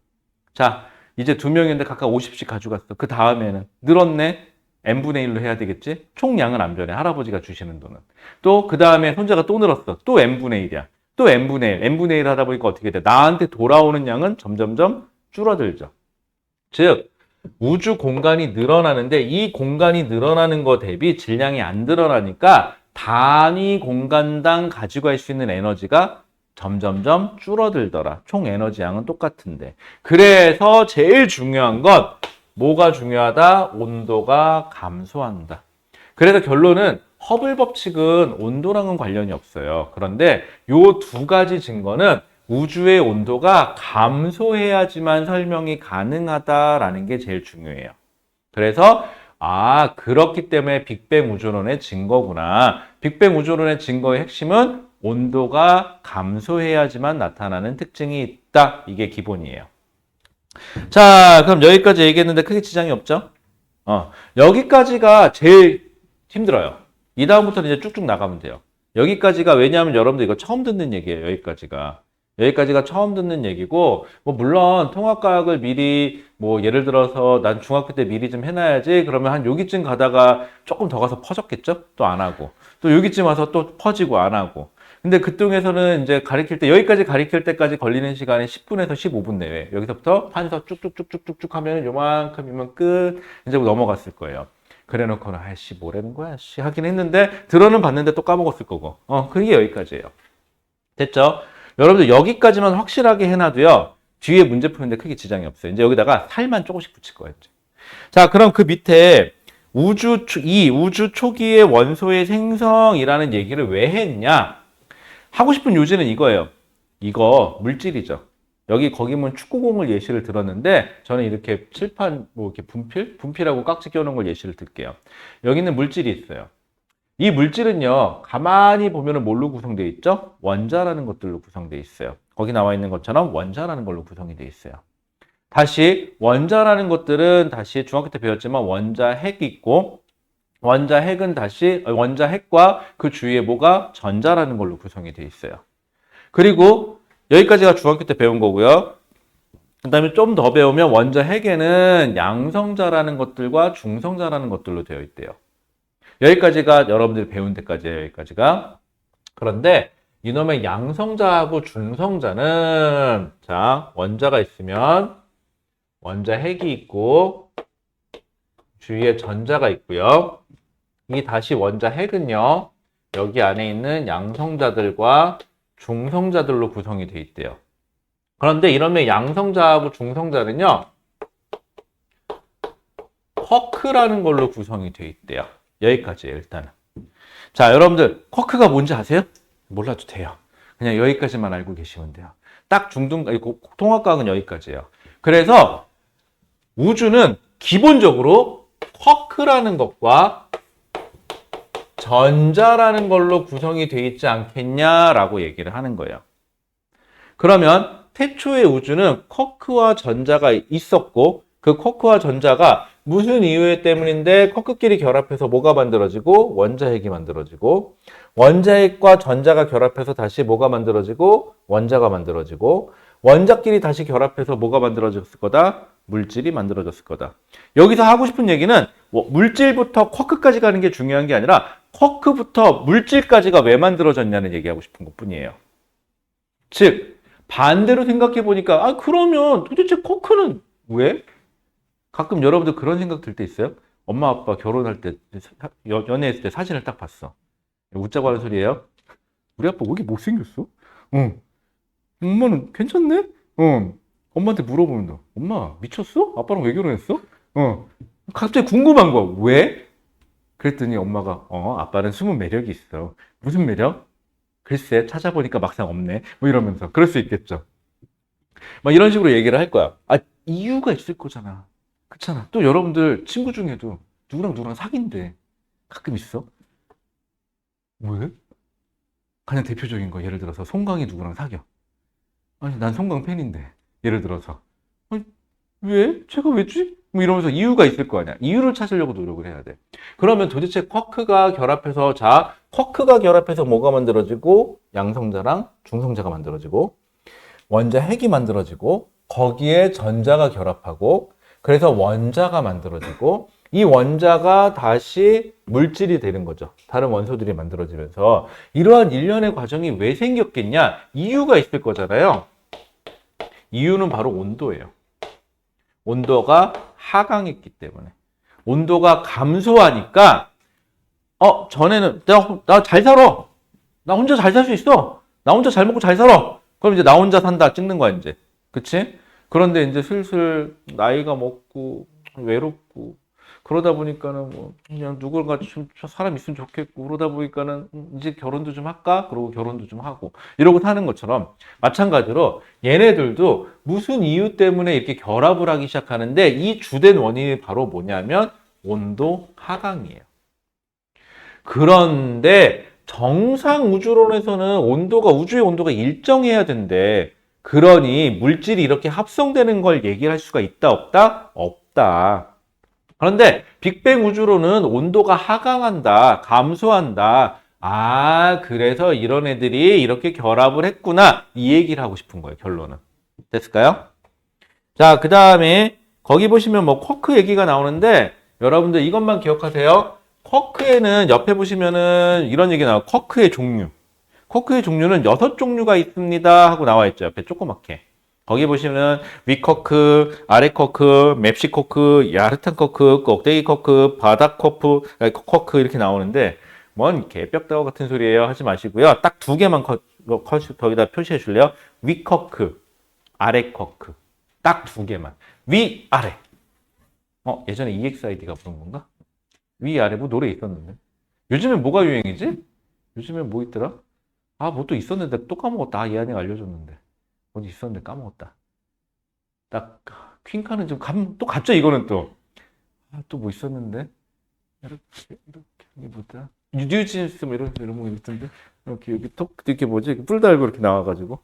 자, 이제 2명인데 각각 50씩 가져갔어. 그 다음에는 늘었네? n분의 1로 해야 되겠지? 총량은 안 변해. 할아버지가 주시는 돈은. 또 그 다음에 손자가 또 늘었어. 또 n분의 1이야. 또 n분의 1. n분의 1 하다 보니까 어떻게 돼? 나한테 돌아오는 양은 점점점 줄어들죠. 즉, 우주 공간이 늘어나는데 이 공간이 늘어나는 거 대비 질량이 안 늘어나니까 단위 공간당 가지고 갈 수 있는 에너지가 점점점 줄어들더라. 총 에너지 양은 똑같은데. 그래서 제일 중요한 건 뭐가 중요하다? 온도가 감소한다. 그래서 결론은 허블 법칙은 온도랑은 관련이 없어요. 그런데 요 2가지 증거는 우주의 온도가 감소해야지만 설명이 가능하다라는 게 제일 중요해요. 그래서 아, 그렇기 때문에 빅뱅 우주론의 증거구나. 빅뱅 우주론의 증거의 핵심은 온도가 감소해야지만 나타나는 특징이 있다. 이게 기본이에요. 자, 그럼 여기까지 얘기했는데 크게 지장이 없죠? 여기까지가 제일 힘들어요. 이 다음부터는 이제 쭉쭉 나가면 돼요. 여기까지가 왜냐하면 여러분들 이거 처음 듣는 얘기예요. 여기까지가 처음 듣는 얘기고, 뭐, 물론, 통합과학을 미리, 뭐, 예를 들어서, 난 중학교 때 미리 좀 해놔야지, 그러면 한 여기쯤 가다가 조금 더 가서 퍼졌겠죠? 또 안 하고. 또 여기쯤 와서 또 퍼지고 안 하고. 근데 그쪽에서는 이제 가르칠 때, 여기까지 가르칠 때까지 걸리는 시간이 10분에서 15분 내외. 여기서부터 판서 쭉쭉쭉쭉쭉 하면 요만큼이면 끝. 이제 넘어갔을 거예요. 그래 놓고는, 아이씨, 뭐라는 거야, 씨. 하긴 했는데, 들어는 봤는데 또 까먹었을 거고. 그게 여기까지예요. 됐죠? 여러분들 여기까지만 확실하게 해놔도요. 뒤에 문제 푸는데 크게 지장이 없어요. 이제 여기다가 살만 조금씩 붙일 거예요. 자, 그럼 그 밑에 우주 초기의 원소의 생성이라는 얘기를 왜 했냐? 하고 싶은 요지는 이거예요. 이거 물질이죠. 여기 거기 보면 축구공을 예시를 들었는데 저는 이렇게 칠판 뭐 이렇게 분필하고 깍지 껴놓은 걸 예시를 들게요. 여기는 물질이 있어요. 이 물질은요, 가만히 보면 뭘로 구성되어 있죠? 원자라는 것들로 구성되어 있어요. 거기 나와 있는 것처럼 원자라는 걸로 구성이 되어 있어요. 다시 원자라는 것들은 다시 중학교 때 배웠지만 원자 핵이 있고 원자 핵은 다시 원자 핵과 그 주위에 뭐가 전자라는 걸로 구성이 되어 있어요. 그리고 여기까지가 중학교 때 배운 거고요. 그 다음에 좀 더 배우면 원자 핵에는 양성자라는 것들과 중성자라는 것들로 되어 있대요. 여기까지가 여러분들이 배운 데까지예요. 여기까지가. 그런데 이놈의 양성자하고 중성자는 자, 원자가 있으면 원자 핵이 있고 주위에 전자가 있고요. 이 다시 원자 핵은요. 여기 안에 있는 양성자들과 중성자들로 구성이 되어 있대요. 그런데 이놈의 양성자하고 중성자는요. 쿼크라는 걸로 구성이 되어 있대요. 여기까지예요, 일단은. 자, 여러분들 쿼크가 뭔지 아세요? 몰라도 돼요. 그냥 여기까지만 알고 계시면 돼요. 딱 통합과학은 여기까지예요. 그래서 우주는 기본적으로 쿼크라는 것과 전자라는 걸로 구성이 되어 있지 않겠냐라고 얘기를 하는 거예요. 그러면 태초의 우주는 쿼크와 전자가 있었고 그 쿼크와 전자가 무슨 이유 때문인데 쿼크끼리 결합해서 뭐가 만들어지고 원자핵이 만들어지고 원자핵과 전자가 결합해서 다시 뭐가 만들어지고 원자가 만들어지고 원자끼리 다시 결합해서 뭐가 만들어졌을 거다? 물질이 만들어졌을 거다. 여기서 하고 싶은 얘기는 물질부터 쿼크까지 가는 게 중요한 게 아니라 쿼크부터 물질까지가 왜 만들어졌냐는 얘기하고 싶은 것뿐이에요. 즉 반대로 생각해 보니까 그러면 도대체 쿼크는 왜? 가끔 여러분들 그런 생각 들 때 있어요? 엄마 아빠 결혼할 때 연애했을 때 사진을 딱 봤어. 웃자고 하는 소리예요. 우리 아빠 왜 이렇게 못생겼어? 응. 엄마는 괜찮네? 응. 엄마한테 물어보는다. 엄마 미쳤어? 아빠랑 왜 결혼했어? 어. 갑자기 궁금한 거야. 왜? 그랬더니 엄마가 아빠는 숨은 매력이 있어. 무슨 매력? 글쎄 찾아보니까 막상 없네. 뭐 이러면서 그럴 수 있겠죠. 막 이런 식으로 얘기를 할 거야. 아, 이유가 있을 거잖아. 그렇잖아. 또 여러분들 친구 중에도 누구랑 사귄대. 가끔 있어. 왜? 가장 대표적인 거 예를 들어서 송강이 누구랑 사겨. 아니 난 송강 팬인데. 예를 들어서 아니, 왜? 제가 왜지? 뭐 이러면서 이유가 있을 거 아니야. 이유를 찾으려고 노력을 해야 돼. 그러면 도대체 쿼크가 결합해서 쿼크가 결합해서 뭐가 만들어지고 양성자랑 중성자가 만들어지고 원자 핵이 만들어지고 거기에 전자가 결합하고 그래서 원자가 만들어지고 이 원자가 다시 물질이 되는 거죠. 다른 원소들이 만들어지면서 이러한 일련의 과정이 왜 생겼겠냐? 이유가 있을 거잖아요. 이유는 바로 온도예요. 온도가 하강했기 때문에. 온도가 감소하니까 전에는 나 잘 살아. 나 혼자 잘 살 수 있어. 나 혼자 잘 먹고 잘 살아. 그럼 이제 나 혼자 산다 찍는 거야 이제. 그치? 그런데 이제 슬슬 나이가 먹고 외롭고 그러다 보니까는 뭐 그냥 누군가 좀 사람 있으면 좋겠고 그러다 보니까는 이제 결혼도 좀 할까? 그러고 결혼도 좀 하고 이러고 사는 것처럼 마찬가지로 얘네들도 무슨 이유 때문에 이렇게 결합을 하기 시작하는데 이 주된 원인이 바로 뭐냐면 온도 하강이에요. 그런데 정상 우주론에서는 우주의 온도가 일정해야 된대. 그러니 물질이 이렇게 합성되는 걸 얘기를 할 수가 있다 없다? 없다. 그런데 빅뱅 우주론은 온도가 하강한다, 감소한다. 아, 그래서 이런 애들이 이렇게 결합을 했구나. 이 얘기를 하고 싶은 거예요, 결론은. 됐을까요? 자, 그 다음에 거기 보시면 뭐 쿼크 얘기가 나오는데 여러분들 이것만 기억하세요. 쿼크에는 옆에 보시면은 이런 얘기 나와요. 쿼크의 종류. 쿼크의 종류는 6종류가 있습니다 하고 나와 있죠. 옆에 조그맣게. 거기 보시면은 윗쿼크, 아랫쿼크, 맵시쿼크, 야릇한 쿼크, 꼭대기 쿼크, 바닥 쿼크 이렇게 나오는데 뭔 개벽다구 같은 소리예요. 하지 마시고요. 딱 2개만 거기다 표시해 줄래요? 윗쿼크, 아랫쿼크. 딱 2개만. 위, 아래. 예전에 EXID가 부른 건가? 위, 아래 뭐 노래 있었는데. 요즘엔 뭐가 유행이지? 요즘엔 뭐 있더라? 뭐 또 있었는데 또 까먹었다. 이한이가 알려줬는데. 어디 있었는데 까먹었다. 딱 퀸카는 좀 또 갔죠 이거는 또. 또 뭐 있었는데. 이렇게 이게 뭐다? 뉴진스 뭐 이런 뭐 있던데. 이렇게 여기 톡 이렇게 뭐지? 뿔 달고 이렇게 나와가지고.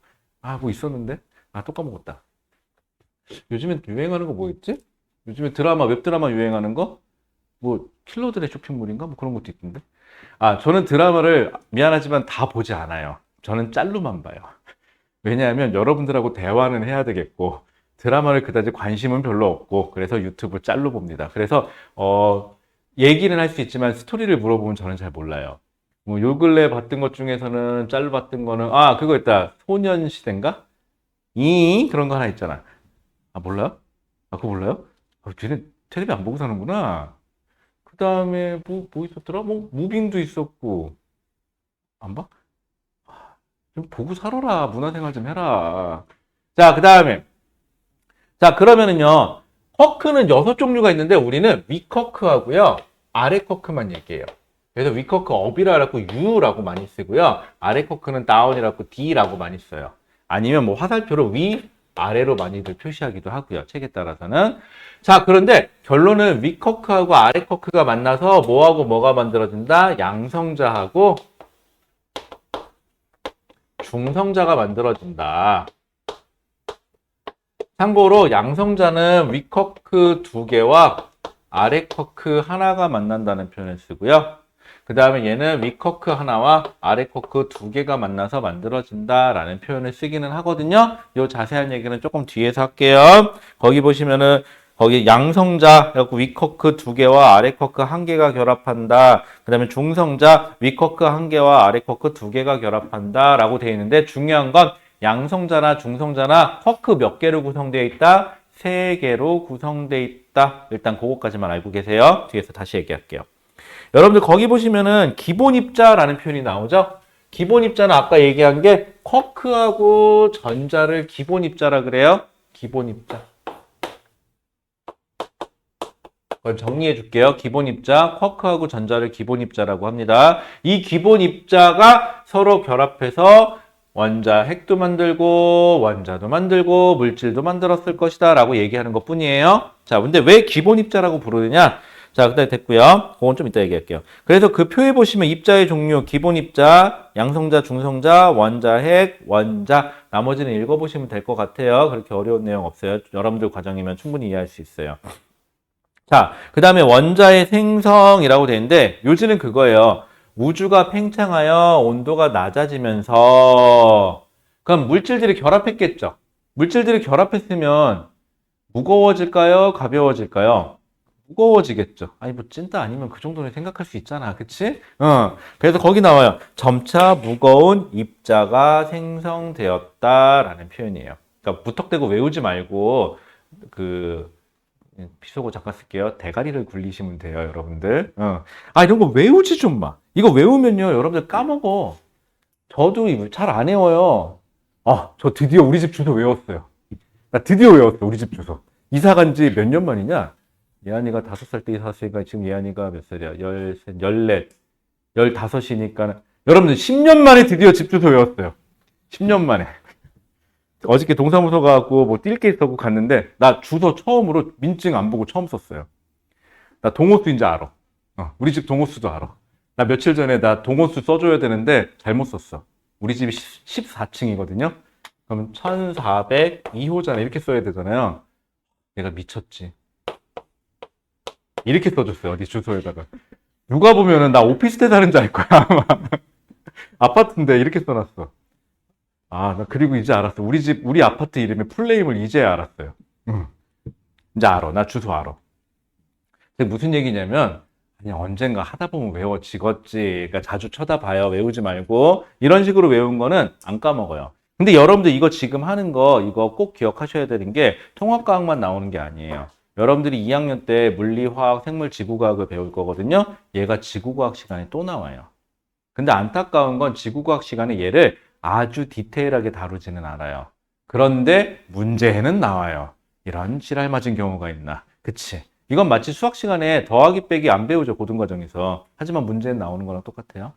뭐 있었는데. 또 까먹었다. 요즘엔 유행하는 거 뭐 있지? 요즘에 웹드라마 유행하는 거? 뭐 킬러들의 쇼핑몰인가? 뭐 그런 것도 있던데. 저는 드라마를 미안하지만 다 보지 않아요. 저는 짤로만 봐요. 왜냐하면 여러분들하고 대화는 해야 되겠고 드라마를 그다지 관심은 별로 없고 그래서 유튜브 짤로 봅니다. 그래서 얘기는 할 수 있지만 스토리를 물어보면 저는 잘 몰라요. 뭐 요 근래 봤던 것 중에서는 짤로 봤던 거는 그거 있다. 소년시대인가? 그런 거 하나 있잖아. 몰라요? 그거 몰라요? 쟤는 텔레비 안 보고 사는구나. 그 다음에 뭐 있었더라? 뭐 무빙도 있었고 안 봐? 좀 보고 살아라. 문화생활 좀 해라. 자, 그 다음에 그러면은요 쿼크는 6종류가 있는데 우리는 윗쿼크하고요 아래 쿼크만 얘기해요. 그래서 윗쿼크 업이라고 U라고 많이 쓰고요 아래 쿼크는 다운이라고 D라고 많이 써요. 아니면 뭐 화살표로 위, 아래로 많이들 표시하기도 하고요. 책에 따라서는. 자, 그런데 결론은 윗쿼크하고 아래 쿼크가 만나서 뭐하고 뭐가 만들어진다? 양성자하고 중성자가 만들어진다. 참고로 양성자는 윗쿼크 2개와 아래 쿼크 하나가 만난다는 표현을 쓰고요. 그 다음에 얘는 윗쿼크 하나와 아래 쿼크 2개가 만나서 만들어진다라는 표현을 쓰기는 하거든요. 이 자세한 얘기는 조금 뒤에서 할게요. 거기 보시면은 거기 양성자, 윗쿼크 2개와 아래 쿼크 1개가 결합한다. 그 다음에 중성자, 윗쿼크 1개와 아래 쿼크 2개가 결합한다. 라고 되어 있는데 중요한 건 양성자나 중성자나 쿼크 몇 개로 구성되어 있다? 3개로 구성되어 있다. 일단 그거까지만 알고 계세요. 뒤에서 다시 얘기할게요. 여러분들 거기 보시면은 기본 입자라는 표현이 나오죠? 기본 입자는 아까 얘기한 게 쿼크하고 전자를 기본 입자라 그래요. 기본 입자. 그걸 정리해 줄게요. 기본 입자, 쿼크하고 전자를 기본 입자라고 합니다. 이 기본 입자가 서로 결합해서 원자 핵도 만들고 원자도 만들고 물질도 만들었을 것이다 라고 얘기하는 것 뿐이에요. 자, 근데 왜 기본 입자라고 부르느냐? 자, 그다음에 됐고요. 그건 좀 이따 얘기할게요. 그래서 그 표에 보시면 입자의 종류, 기본 입자, 양성자, 중성자, 원자, 핵, 원자, 나머지는 읽어보시면 될 것 같아요. 그렇게 어려운 내용 없어요. 여러분들 과정이면 충분히 이해할 수 있어요. 자, 그 다음에 원자의 생성이라고 되는데 요즘은 그거예요. 우주가 팽창하여 온도가 낮아지면서 그럼 물질들이 결합했겠죠. 물질들이 결합했으면 무거워질까요? 가벼워질까요? 무거워지겠죠. 아니 뭐 찐따 아니면 그 정도는 생각할 수 있잖아. 그치? 그래서 거기 나와요. 점차 무거운 입자가 생성되었다라는 표현이에요. 그러니까 무턱대고 외우지 말고 비속어 잠깐 쓸게요. 대가리를 굴리시면 돼요, 여러분들. 이런 거 외우지 좀 마. 이거 외우면요, 여러분들 까먹어. 저도 잘 안 외워요. 저 드디어 우리 집 주소 외웠어요. 나 드디어 외웠어, 우리 집 주소. 이사 간 지 몇 년 만이냐? 예한이가 5살 때 이사 왔으니까 지금 예한이가 몇 살이야? 13, 14, 15이니까. 여러분들 10년 만에 드디어 집 주소 외웠어요. 10년 만에. 어저께 동사무소 가고 뭐 뛸 게 있었고 갔는데 나 주소 처음으로 민증 안 보고 처음 썼어요. 나 동호수 이제 알아. 우리 집 동호수도 알아. 나 며칠 전에 나 동호수 써줘야 되는데 잘못 썼어. 우리 집이 14층이거든요. 그러면 1402호잖아. 이렇게 써야 되잖아요. 내가 미쳤지. 이렇게 써줬어요. 어디 주소에다가. 누가 보면은 나 오피스텔 사는 줄 알 거야. 아마. 아파트인데 이렇게 써놨어. 나 그리고 이제 알았어. 우리 아파트 이름이 풀네임을 이제 알았어요. 이제 알아. 나 주소 알아. 근데 무슨 얘기냐면, 그냥 언젠가 하다 보면 외워지겠지. 그러니까 자주 쳐다봐요. 외우지 말고. 이런 식으로 외운 거는 안 까먹어요. 근데 여러분들 이거 지금 하는 거, 이거 꼭 기억하셔야 되는 게 통합과학만 나오는 게 아니에요. 여러분들이 2학년 때 물리, 화학, 생물, 지구과학을 배울 거거든요. 얘가 지구과학 시간에 또 나와요. 근데 안타까운 건 지구과학 시간에 얘를 아주 디테일하게 다루지는 않아요. 그런데 문제에는 나와요. 이런 지랄 맞은 경우가 있나. 그치? 이건 마치 수학 시간에 더하기 빼기 안 배우죠. 고등과정에서. 하지만 문제는 나오는 거랑 똑같아요.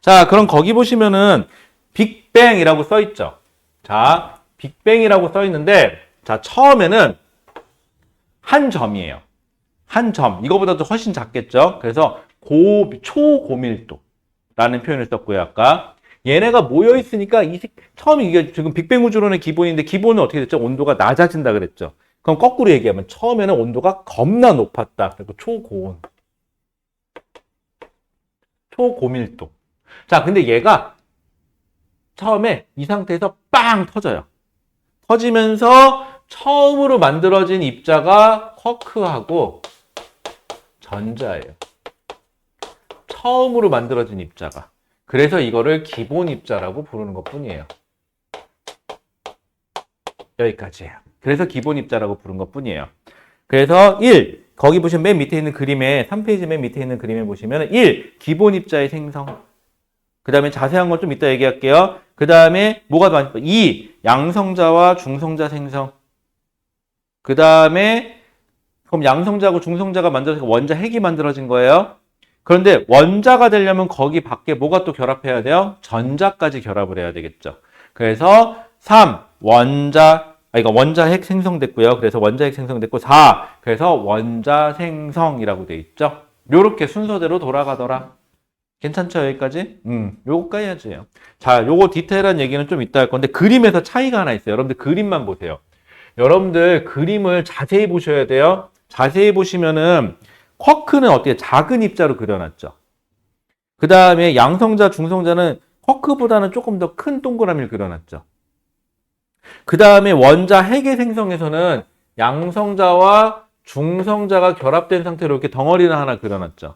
자, 그럼 거기 보시면은 빅뱅이라고 써 있죠. 자, 빅뱅이라고 써 있는데 자, 처음에는 한 점이에요. 한 점. 이거보다도 훨씬 작겠죠. 그래서 초고밀도라는 표현을 썼고요. 아까. 얘네가 모여 있으니까 처음에 이게 지금 빅뱅 우주론의 기본인데 기본은 어떻게 됐죠? 온도가 낮아진다 그랬죠. 그럼 거꾸로 얘기하면 처음에는 온도가 겁나 높았다. 그리고 초고온. 초고밀도. 자, 근데 얘가 처음에 이 상태에서 빵 터져요. 터지면서 처음으로 만들어진 입자가 쿼크하고 전자예요. 처음으로 만들어진 입자가. 그래서 이거를 기본 입자라고 부르는 것 뿐이에요. 여기까지예요. 그래서 기본 입자라고 부른 것 뿐이에요. 그래서 1, 거기 보시면 맨 밑에 있는 그림에, 3페이지 맨 밑에 있는 그림에 보시면 1, 기본 입자의 생성. 그 다음에 자세한 건 좀 이따 얘기할게요. 그 다음에 뭐가 더 많이 2, 양성자와 중성자 생성. 그 다음에 그럼 양성자하고 중성자가 만들어서 원자 핵이 만들어진 거예요. 그런데 원자가 되려면 거기 밖에 뭐가 또 결합해야 돼요? 전자까지 결합을 해야 되겠죠. 그래서 3, 원자 핵 생성됐고요. 그래서 원자 핵 생성됐고 4, 그래서 원자 생성이라고 돼 있죠. 요렇게 순서대로 돌아가더라. 괜찮죠? 여기까지? 요거까지 해야죠. 자, 요거 디테일한 얘기는 좀 이따 할 건데 그림에서 차이가 하나 있어요. 여러분들 그림만 보세요. 여러분들 그림을 자세히 보셔야 돼요. 자세히 보시면은 쿼크는 어떻게 작은 입자로 그려놨죠. 그 다음에 양성자, 중성자는 쿼크보다는 조금 더 큰 동그라미를 그려놨죠. 그 다음에 원자 핵의 생성에서는 양성자와 중성자가 결합된 상태로 이렇게 덩어리를 하나 그려놨죠.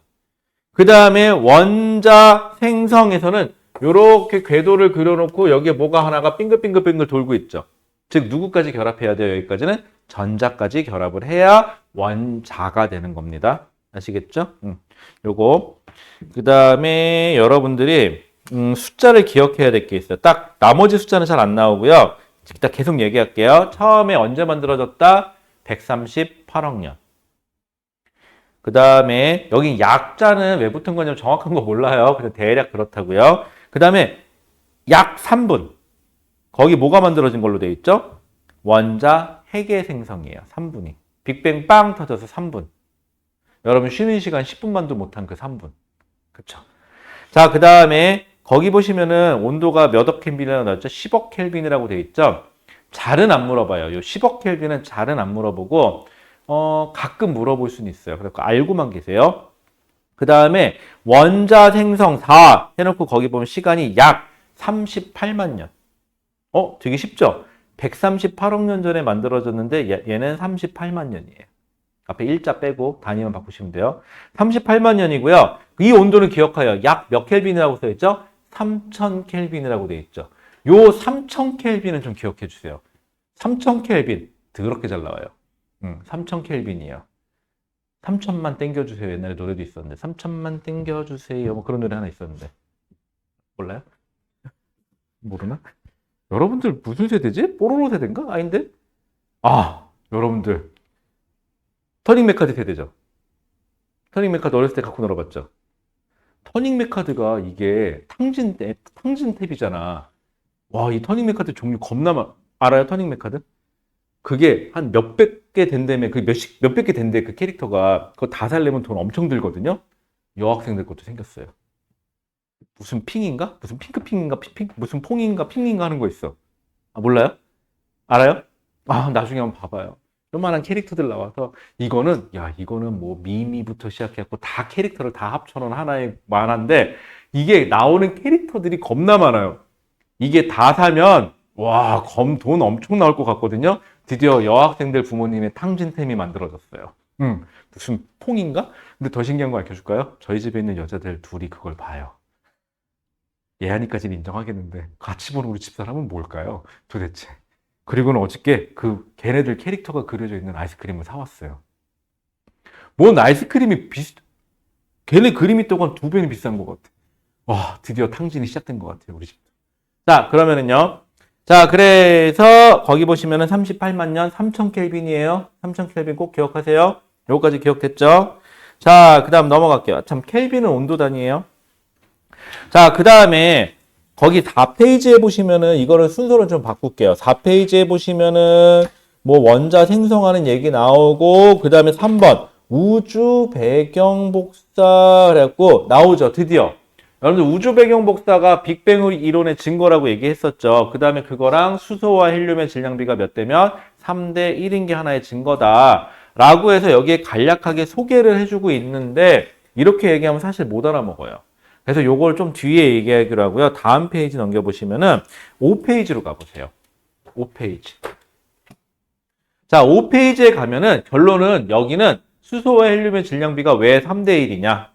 그 다음에 원자 생성에서는 이렇게 궤도를 그려놓고 여기에 뭐가 하나가 빙글빙글 돌고 있죠. 즉 누구까지 결합해야 돼요? 여기까지는 전자까지 결합을 해야 원자가 되는 겁니다. 아시겠죠? 요거. 그 다음에 여러분들이 숫자를 기억해야 될 게 있어요. 딱 나머지 숫자는 잘 안 나오고요. 일단 계속 얘기할게요. 처음에 언제 만들어졌다? 138억 년. 그 다음에 여기 약자는 왜 붙은 건지 정확한 거 몰라요. 그냥 대략 그렇다고요. 그 다음에 약 3분. 거기 뭐가 만들어진 걸로 돼 있죠? 원자 핵의 생성이에요. 3분이. 빅뱅 빵 터져서 3분. 여러분 쉬는 시간 10분만도 못한 그 3분. 그쵸? 자, 그 다음에 거기 보시면은 온도가 몇 억 켈빈이라고 나왔죠? 10억 켈빈이라고 돼 있죠? 잘은 안 물어봐요. 요 10억 켈빈은 잘은 안 물어보고 가끔 물어볼 수는 있어요. 그래서 알고만 계세요. 그 다음에 원자 생성 4 해놓고 거기 보면 시간이 약 38만 년. 되게 쉽죠? 138억 년 전에 만들어졌는데 얘는 38만 년이에요. 앞에 일자 빼고 단위만 바꾸시면 돼요. 38만 년이고요. 이 온도는 기억하여 약 몇 켈빈이라고 써있죠? 3000 켈빈이라고 되어 있죠. 요 3000 켈빈은 좀 기억해 주세요. 3000 켈빈 더럽게 잘 나와요. 3000 켈빈이에요. 3000만 땡겨주세요. 옛날에 노래도 있었는데 3000만 땡겨주세요. 뭐 그런 노래 하나 있었는데 몰라요? 모르나? 여러분들 무슨 세대지? 뽀로로 세대인가? 아닌데? 여러분들 터닝 메카드 세대죠. 터닝 메카드 어렸을 때 갖고 놀아봤죠. 터닝 메카드가 이게 탕진 탭이잖아. 와, 이 터닝 메카드 종류 겁나 알아요? 터닝 메카드? 그게 한 몇백 개 된다며, 그 몇백 개 된대, 그 캐릭터가. 그거 다 살려면 돈 엄청 들거든요? 여학생들 것도 생겼어요. 무슨 핑인가? 무슨 핑크핑인가? 무슨 퐁인가? 핑인가 하는 거 있어. 몰라요? 알아요? 나중에 한번 봐봐요. 요만한 캐릭터들 나와서 이거는 뭐 미미부터 시작해갖고 다 캐릭터를 다 합쳐놓은 하나의 만화인데 이게 나오는 캐릭터들이 겁나 많아요. 이게 다 사면 와, 돈 엄청 나올 것 같거든요. 드디어 여학생들 부모님의 탕진템이 만들어졌어요. 무슨 퐁인가? 근데 더 신기한 거 알려줄까요? 저희 집에 있는 여자들 둘이 그걸 봐요. 예한이까지는 인정하겠는데 같이 보는 우리 집사람은 뭘까요? 도대체. 그리고는 어저께 걔네들 캐릭터가 그려져 있는 아이스크림을 사왔어요. 뭔 아이스크림이 걔네 그림이 또한 2배는 비싼 것 같아. 와, 드디어 탕진이 시작된 것 같아요, 우리 집도. 자, 그러면은요. 자, 그래서 거기 보시면은 38만 년 3000 켈빈이에요. 3000 켈빈 꼭 기억하세요. 요거까지 기억됐죠? 자, 그 다음 넘어갈게요. 참, 켈빈은 온도 단위예요. 자, 그 다음에 거기 4페이지에 보시면은 이거를 순서를 좀 바꿀게요. 4페이지에 보시면은 뭐 원자 생성하는 얘기 나오고 그 다음에 3번 우주 배경 복사 그래갖고 나오죠. 드디어. 여러분들 우주 배경 복사가 빅뱅 이론의 증거라고 얘기했었죠. 그 다음에 그거랑 수소와 헬륨의 질량비가 몇 대면 3대 1인 게 하나의 증거다. 라고 해서 여기에 간략하게 소개를 해주고 있는데 이렇게 얘기하면 사실 못 알아먹어요. 그래서 요걸 좀 뒤에 얘기하기로 하고요. 다음 페이지 넘겨보시면은 5페이지로 가보세요. 5페이지. 자, 5페이지에 가면은 결론은 여기는 수소와 헬륨의 질량비가 왜 3대 1이냐.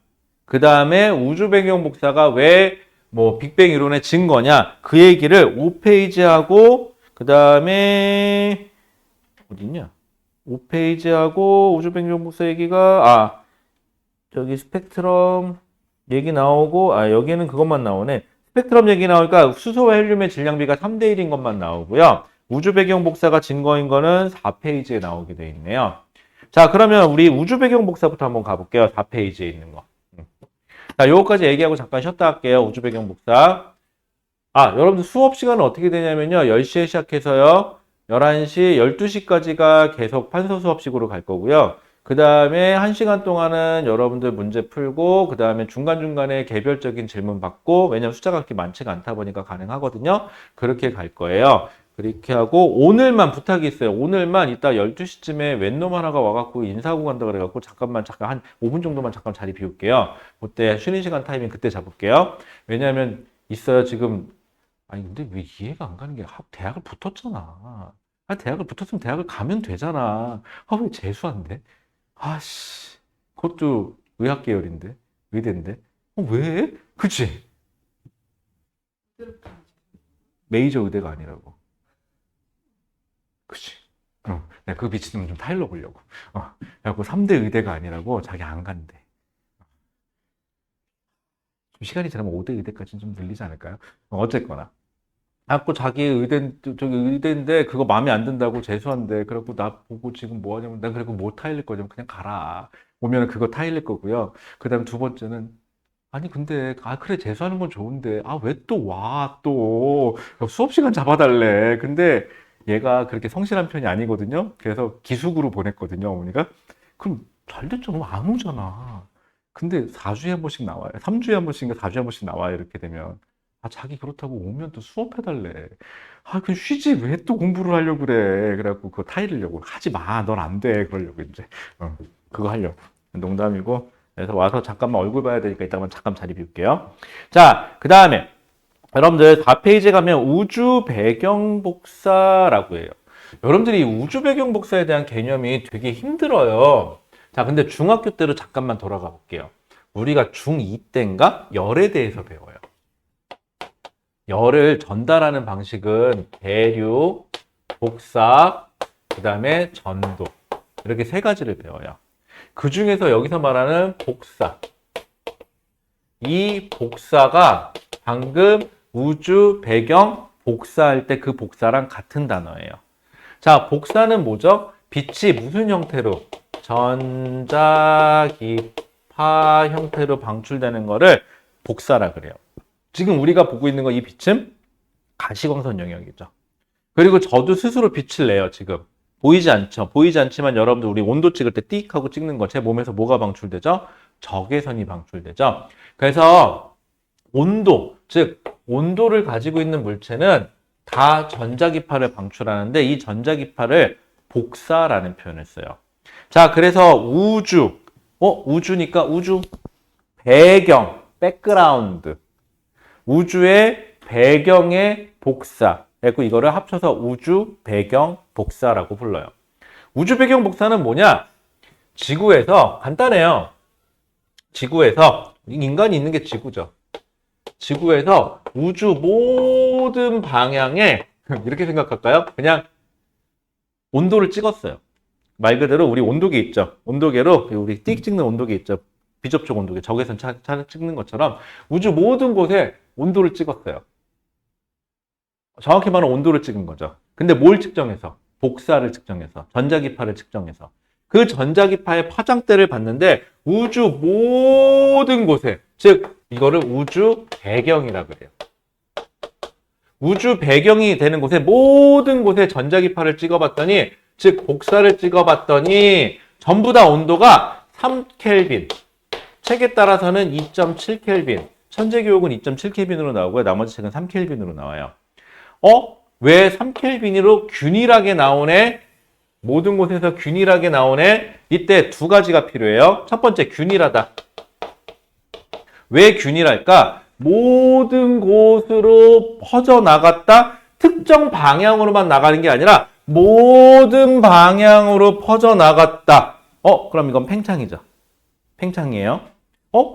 그 다음에 우주 배경 복사가 왜 뭐 빅뱅 이론의 증거냐. 그 얘기를 5페이지하고 그 다음에 어딨냐. 5페이지하고 우주 배경 복사 얘기가 저기 스펙트럼 얘기 나오고 여기는 그것만 나오네. 스펙트럼 얘기 나오니까 수소와 헬륨의 질량비가 3대 1인 것만 나오고요. 우주 배경 복사가 증거인 거는 4페이지에 나오게 돼 있네요. 자, 그러면 우리 우주 배경 복사부터 한번 가볼게요. 4페이지에 있는 거. 자, 요거까지 얘기하고 잠깐 쉬었다 할게요. 우주 배경 복사. 여러분들 수업 시간은 어떻게 되냐면요. 10시에 시작해서요. 11시, 12시까지가 계속 판서 수업식으로 갈 거고요. 그 다음에 1시간 동안은 여러분들 문제 풀고 그 다음에 중간중간에 개별적인 질문 받고 왜냐면 숫자가 그렇게 많지가 않다 보니까 가능하거든요. 그렇게 갈 거예요. 그렇게 하고 오늘만 부탁이 있어요. 오늘만 이따 12시쯤에 웬놈 하나가 와갖고 인사하고 간다 그래갖고 잠깐 한 5분 정도만 잠깐 자리 비울게요. 그때 쉬는 시간 타이밍 그때 잡을게요. 왜냐하면 있어요. 지금 근데 왜 이해가 안 가는 게 대학을 붙었잖아. 대학을 붙었으면 대학을 가면 되잖아. 왜 재수한데? 그것도 의학 계열인데, 의대인데. 왜? 그치? 메이저 의대가 아니라고. 그치? 내가 그 미친놈 좀 타일러 보려고. 그래갖고 3대 의대가 아니라고 자기 안 간대. 좀 시간이 지나면 5대 의대까지는 좀 늘리지 않을까요? 어쨌거나. 자꾸 자기 저기 의대인데 그거 마음에 안 든다고 재수한대. 그래갖고 나 보고 지금 뭐 하냐면 난 그래고 뭐 타일릴 거냐면 그냥 가라. 오면은 그거 타일릴 거고요. 그 다음 두 번째는 아니 근데 그래 재수하는 건 좋은데 왜 또 와 또 수업 시간 잡아달래. 근데 얘가 그렇게 성실한 편이 아니거든요. 그래서 기숙으로 보냈거든요, 어머니가. 그럼 잘 됐죠. 너무 안 오잖아. 근데 4주에 한 번씩 나와요. 3주에 한 번씩인가 4주에 한 번씩 나와요. 이렇게 되면 자기 그렇다고 오면 또 수업해달래. 그냥 쉬지 왜 또 공부를 하려고 그래. 그래갖고 그거 타이르려고 하지 마. 넌 안 돼. 그러려고 이제 그거 하려고. 농담이고. 그래서 와서 잠깐만 얼굴 봐야 되니까 이따만 잠깐 자리 비울게요. 자, 그 다음에 여러분들 4페이지에 가면 우주 배경 복사라고 해요. 여러분들이 우주 배경 복사에 대한 개념이 되게 힘들어요. 자, 근데 중학교 때로 잠깐만 돌아가 볼게요. 우리가 중2 때인가 열에 대해서 배워요. 열을 전달하는 방식은 대류, 복사, 그 다음에 전도 이렇게 세 가지를 배워요. 그 중에서 여기서 말하는 복사, 이 복사가 방금 우주 배경 복사할 때 그 복사랑 같은 단어예요. 자, 복사는 뭐죠? 빛이 무슨 형태로? 전자기파 형태로 방출되는 거를 복사라 그래요. 지금 우리가 보고 있는 거 이 빛은 가시광선 영역이죠. 그리고 저도 스스로 빛을 내요, 지금. 보이지 않죠? 보이지 않지만 여러분들 우리 온도 찍을 때 띡 하고 찍는 거 제 몸에서 뭐가 방출되죠? 적외선이 방출되죠. 그래서 온도, 즉 온도를 가지고 있는 물체는 다 전자기파를 방출하는데 이 전자기파를 복사라는 표현을 써요. 자, 그래서 우주, 우주니까 우주 배경, 백그라운드, 우주의 배경의 복사. 그래서 이거를 합쳐서 우주 배경 복사라고 불러요. 우주 배경 복사는 뭐냐? 지구에서 간단해요. 지구에서 인간이 있는 게 지구죠. 지구에서 우주 모든 방향에 이렇게 생각할까요? 그냥 온도를 찍었어요. 말 그대로 우리 온도계 있죠. 온도계로 우리 띡 찍는 온도계 있죠. 비접촉 온도계, 적외선 찍는 것처럼 우주 모든 곳에 온도를 찍었어요. 정확히 말하면 온도를 찍은 거죠. 근데 뭘 측정해서? 복사를 측정해서, 전자기파를 측정해서. 그 전자기파의 파장대를 봤는데 우주 모든 곳에, 즉 이거를 우주 배경이라고 그래요. 우주 배경이 되는 곳에 모든 곳에 전자기파를 찍어봤더니, 즉 복사를 찍어봤더니 전부 다 온도가 3켈빈, 책에 따라서는 2.7켈빈, 천재교육은 2.7켈빈으로 나오고요. 나머지 책은 3켈빈으로 나와요. 왜 3켈빈으로 균일하게 나오네? 모든 곳에서 균일하게 나오네? 이때 두 가지가 필요해요. 첫 번째, 균일하다. 왜 균일할까? 모든 곳으로 퍼져나갔다? 특정 방향으로만 나가는 게 아니라 모든 방향으로 퍼져나갔다. 그럼 이건 팽창이죠. 팽창이에요.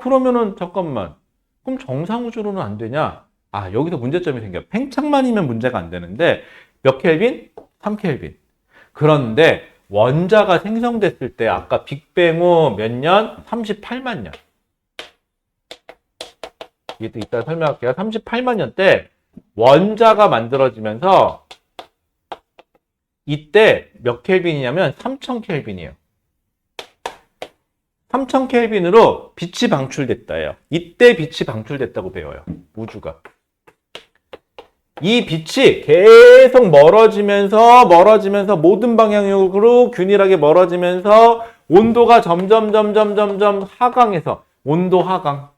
그러면은 잠깐만. 그럼 정상우주로는 안 되냐? 여기서 문제점이 생겨요. 팽창만이면 문제가 안 되는데 몇 켈빈? 3켈빈. 그런데 원자가 생성됐을 때 아까 빅뱅 후 몇 년? 38만 년. 이게 또 이따 설명할게요. 38만 년 때 원자가 만들어지면서 이때 몇 켈빈이냐면 3000켈빈이에요. 3000켈빈으로 빛이 방출됐다예요. 이때 빛이 방출됐다고 배워요. 우주가. 이 빛이 계속 멀어지면서 모든 방향으로 균일하게 멀어지면서 온도가 점점 하강해서 온도 하강.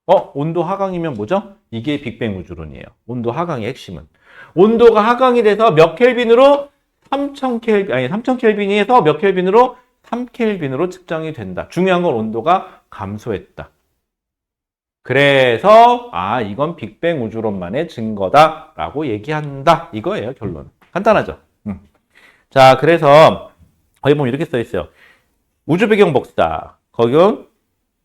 온도 하강이면 뭐죠? 이게 빅뱅 우주론이에요. 온도 하강의 핵심은. 온도가 하강이 돼서 몇 켈빈으로? 3000켈빈에서 몇 켈빈으로? 3켈빈으로 측정이 된다. 중요한 건 온도가 감소했다. 그래서 이건 빅뱅 우주론만의 증거다라고 얘기한다. 이거예요, 결론. 간단하죠? 자, 그래서 거기 보면 이렇게 써 있어요. 우주 배경 복사. 거기는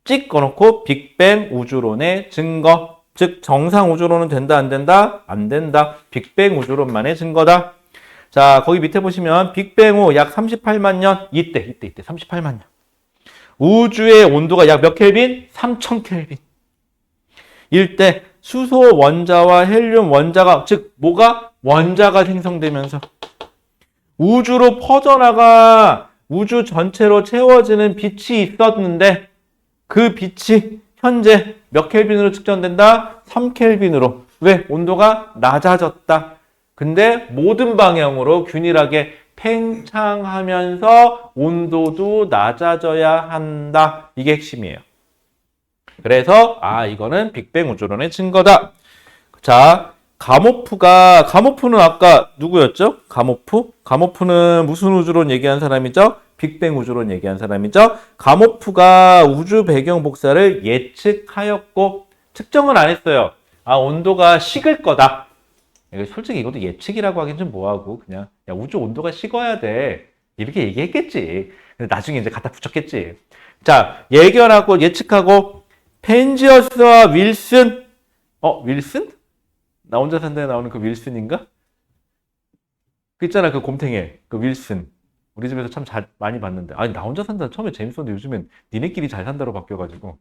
찍 꺼놓고 빅뱅 우주론의 증거. 즉 정상 우주론은 된다, 안 된다? 안 된다. 빅뱅 우주론만의 증거다. 자, 거기 밑에 보시면 빅뱅 후 약 38만 년 이때 38만 년. 우주의 온도가 약 몇 켈빈? 3000 켈빈. 일때 수소 원자와 헬륨 원자가 즉 뭐가? 원자가 생성되면서 우주로 퍼져나가 우주 전체로 채워지는 빛이 있었는데 그 빛이 현재 몇 켈빈으로 측정된다? 3켈빈으로. 왜? 온도가 낮아졌다. 근데 모든 방향으로 균일하게 팽창하면서 온도도 낮아져야 한다. 이게 핵심이에요. 그래서 이거는 빅뱅 우주론의 증거다. 자, 가모프는 아까 누구였죠? 가모프는 무슨 우주론 얘기한 사람이죠? 빅뱅 우주론 얘기한 사람이죠. 가모프가 우주 배경 복사를 예측하였고 측정은 안 했어요. 온도가 식을 거다. 솔직히 이것도 예측이라고 하긴 좀 뭐하고 그냥 야, 우주 온도가 식어야 돼. 이렇게 얘기했겠지. 근데 나중에 이제 갖다 붙였겠지. 자, 예견하고 예측하고 펜지어스와 윌슨. 윌슨? 나 혼자 산다에 나오는 그 윌슨인가? 그 있잖아, 그 곰탱이. 그 윌슨. 우리 집에서 참 많이 봤는데. 아니, 나 혼자 산다 처음에 재밌었는데 요즘엔 니네끼리 잘 산다로 바뀌어가지고.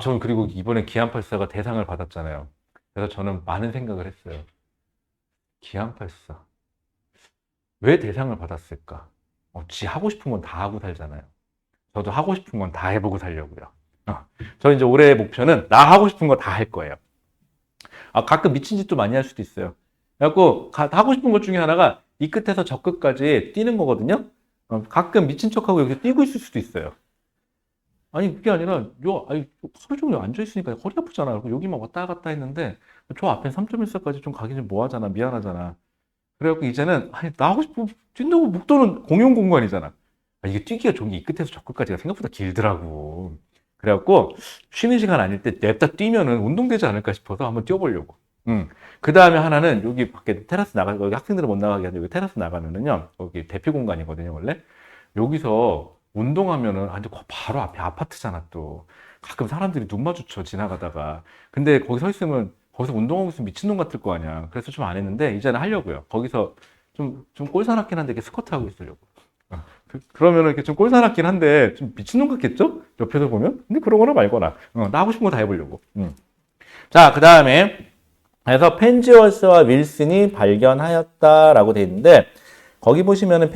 저는 그리고 이번에 기안84가 대상을 받았잖아요. 그래서 저는 많은 생각을 했어요. 기안84. 왜 대상을 받았을까? 지 하고 싶은 건 다 하고 살잖아요. 저도 하고 싶은 건 다 해보고 살려고요. 저 이제 올해의 목표는 나 하고 싶은 거 다 할 거예요. 가끔 미친 짓도 많이 할 수도 있어요. 그래갖고 하고 싶은 것 중에 하나가 이 끝에서 저 끝까지 뛰는 거거든요. 가끔 미친 척하고 여기서 뛰고 있을 수도 있어요. 아니 그게 아니라 하루 종일 앉아있으니까 허리 아프잖아. 여기만 왔다 갔다 했는데 저 앞에 3.14까지 좀 가기 좀 뭐하잖아. 미안하잖아. 그래갖고 이제는 나 하고 싶은 뛴다고 목도는 공용 공간이잖아. 이게 뛰기가 좋은 게 이 끝에서 저 끝까지가 생각보다 길더라고. 그래갖고 쉬는 시간 아닐 때 냅다 뛰면은 운동되지 않을까 싶어서 한번 뛰어보려고. 그 다음에 하나는 여기 밖에 테라스 여기 학생들은 못 나가게 하는데 여기 테라스 나가면은요, 여기 대피 공간이거든요, 원래. 여기서 운동하면은, 근데 바로 앞에 아파트잖아, 또. 가끔 사람들이 눈 마주쳐, 지나가다가. 근데 거기 서 있으면, 거기서 운동하고 있으면 미친놈 같을 거 아니야. 그래서 좀 안 했는데, 이제는 하려고요. 거기서 좀 꼴사납긴 한데, 이렇게 스쿼트 하고 있으려고. 그러면은 이렇게 좀 꼴사납긴 한데, 좀 미친놈 같겠죠? 옆에서 보면? 근데 그러거나 말거나. 나 하고 싶은 거 다 해보려고. 자, 그 다음에, 그래서 펜지어스와 윌슨이 발견하였다라고 되어 있는데, 거기 보시면은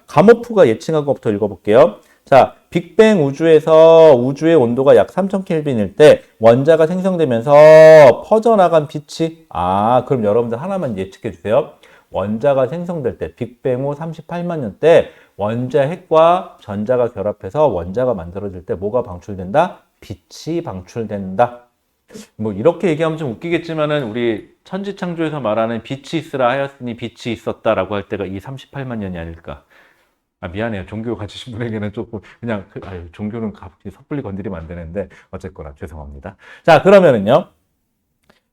가모프가 예측한 것부터 읽어볼게요. 자, 빅뱅 우주에서 우주의 온도가 약 3000켈빈일 때 원자가 생성되면서 퍼져나간 빛이, 그럼 여러분들 하나만 예측해 주세요. 원자가 생성될 때, 빅뱅 후 38만 년 때 원자 핵과 전자가 결합해서 원자가 만들어질 때 뭐가 방출된다? 빛이 방출된다. 뭐 이렇게 얘기하면 좀 웃기겠지만은 우리 천지창조에서 말하는 빛이 있으라 하였으니 빛이 있었다라고 할 때가 이 38만 년이 아닐까. 미안해요. 종교 가지신 분에게는 조금 그냥 종교는 섣불리 건드리면 안 되는데 어쨌거나 죄송합니다. 자, 그러면은요.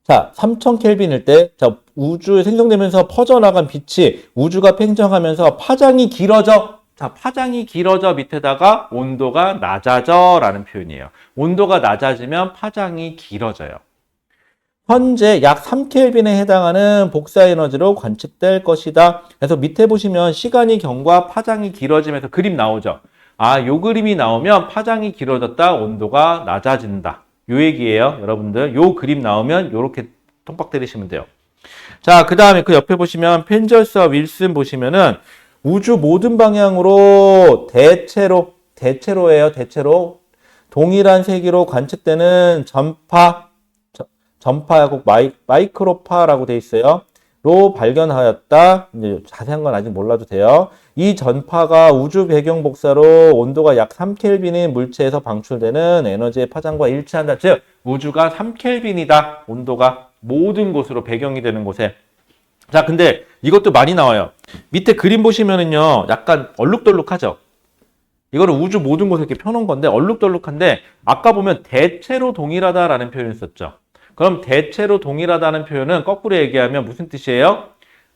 자, 3000켈빈일 때 우주에 생성되면서 퍼져나간 빛이 우주가 팽창하면서 파장이 길어져. 자, 파장이 길어져 밑에다가 온도가 낮아져 라는 표현이에요. 온도가 낮아지면 파장이 길어져요. 현재 약 3켈빈에 해당하는 복사 에너지로 관측될 것이다. 그래서 밑에 보시면 시간이 경과 파장이 길어지면서 그림 나오죠. 요 그림이 나오면 파장이 길어졌다. 온도가 낮아진다. 요 얘기예요. 여러분들 요 그림 나오면 요렇게 통박 때리시면 돼요. 자, 그 다음에 그 옆에 보시면 펜지어스와 윌슨 보시면은 우주 모든 방향으로 대체로예요. 대체로 동일한 세기로 관측되는 전파하고 마이크로파라고 돼 있어요. 로 발견하였다. 이제 자세한 건 아직 몰라도 돼요. 이 전파가 우주 배경 복사로 온도가 약 3켈빈인 물체에서 방출되는 에너지의 파장과 일치한다. 즉 우주가 3켈빈이다. 온도가 모든 곳으로 배경이 되는 곳에. 자, 근데 이것도 많이 나와요. 밑에 그림 보시면은요, 약간 얼룩덜룩하죠? 이거는 우주 모든 곳에 이렇게 펴놓은 건데, 얼룩덜룩한데, 아까 보면 대체로 동일하다라는 표현을 썼죠. 그럼 대체로 동일하다는 표현은 거꾸로 얘기하면 무슨 뜻이에요?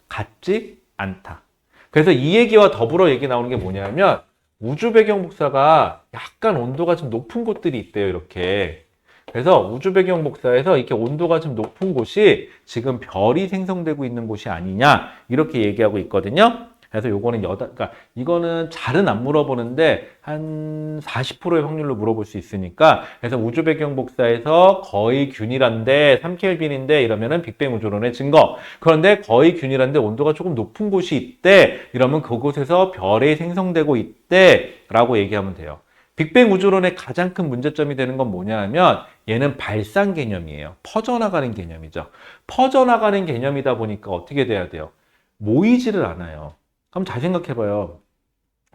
같지 않다. 그래서 이 얘기와 더불어 얘기 나오는 게 뭐냐면, 우주 배경 복사가 약간 온도가 좀 높은 곳들이 있대요, 이렇게. 그래서 우주 배경 복사에서 이렇게 온도가 좀 높은 곳이 지금 별이 생성되고 있는 곳이 아니냐 이렇게 얘기하고 있거든요. 그래서 요거는 그러니까 이거는 잘은 안 물어보는데 한 40%의 확률로 물어볼 수 있으니까 그래서 우주 배경 복사에서 거의 균일한데 3켈빈인데 이러면은 빅뱅 우주론의 증거. 그런데 거의 균일한데 온도가 조금 높은 곳이 있대. 이러면 그곳에서 별이 생성되고 있대라고 얘기하면 돼요. 빅뱅 우주론의 가장 큰 문제점이 되는 건 뭐냐 하면 얘는 발산 개념이에요. 퍼져나가는 개념이죠. 퍼져나가는 개념이다 보니까 어떻게 돼야 돼요? 모이지를 않아요. 그럼 잘 생각해봐요.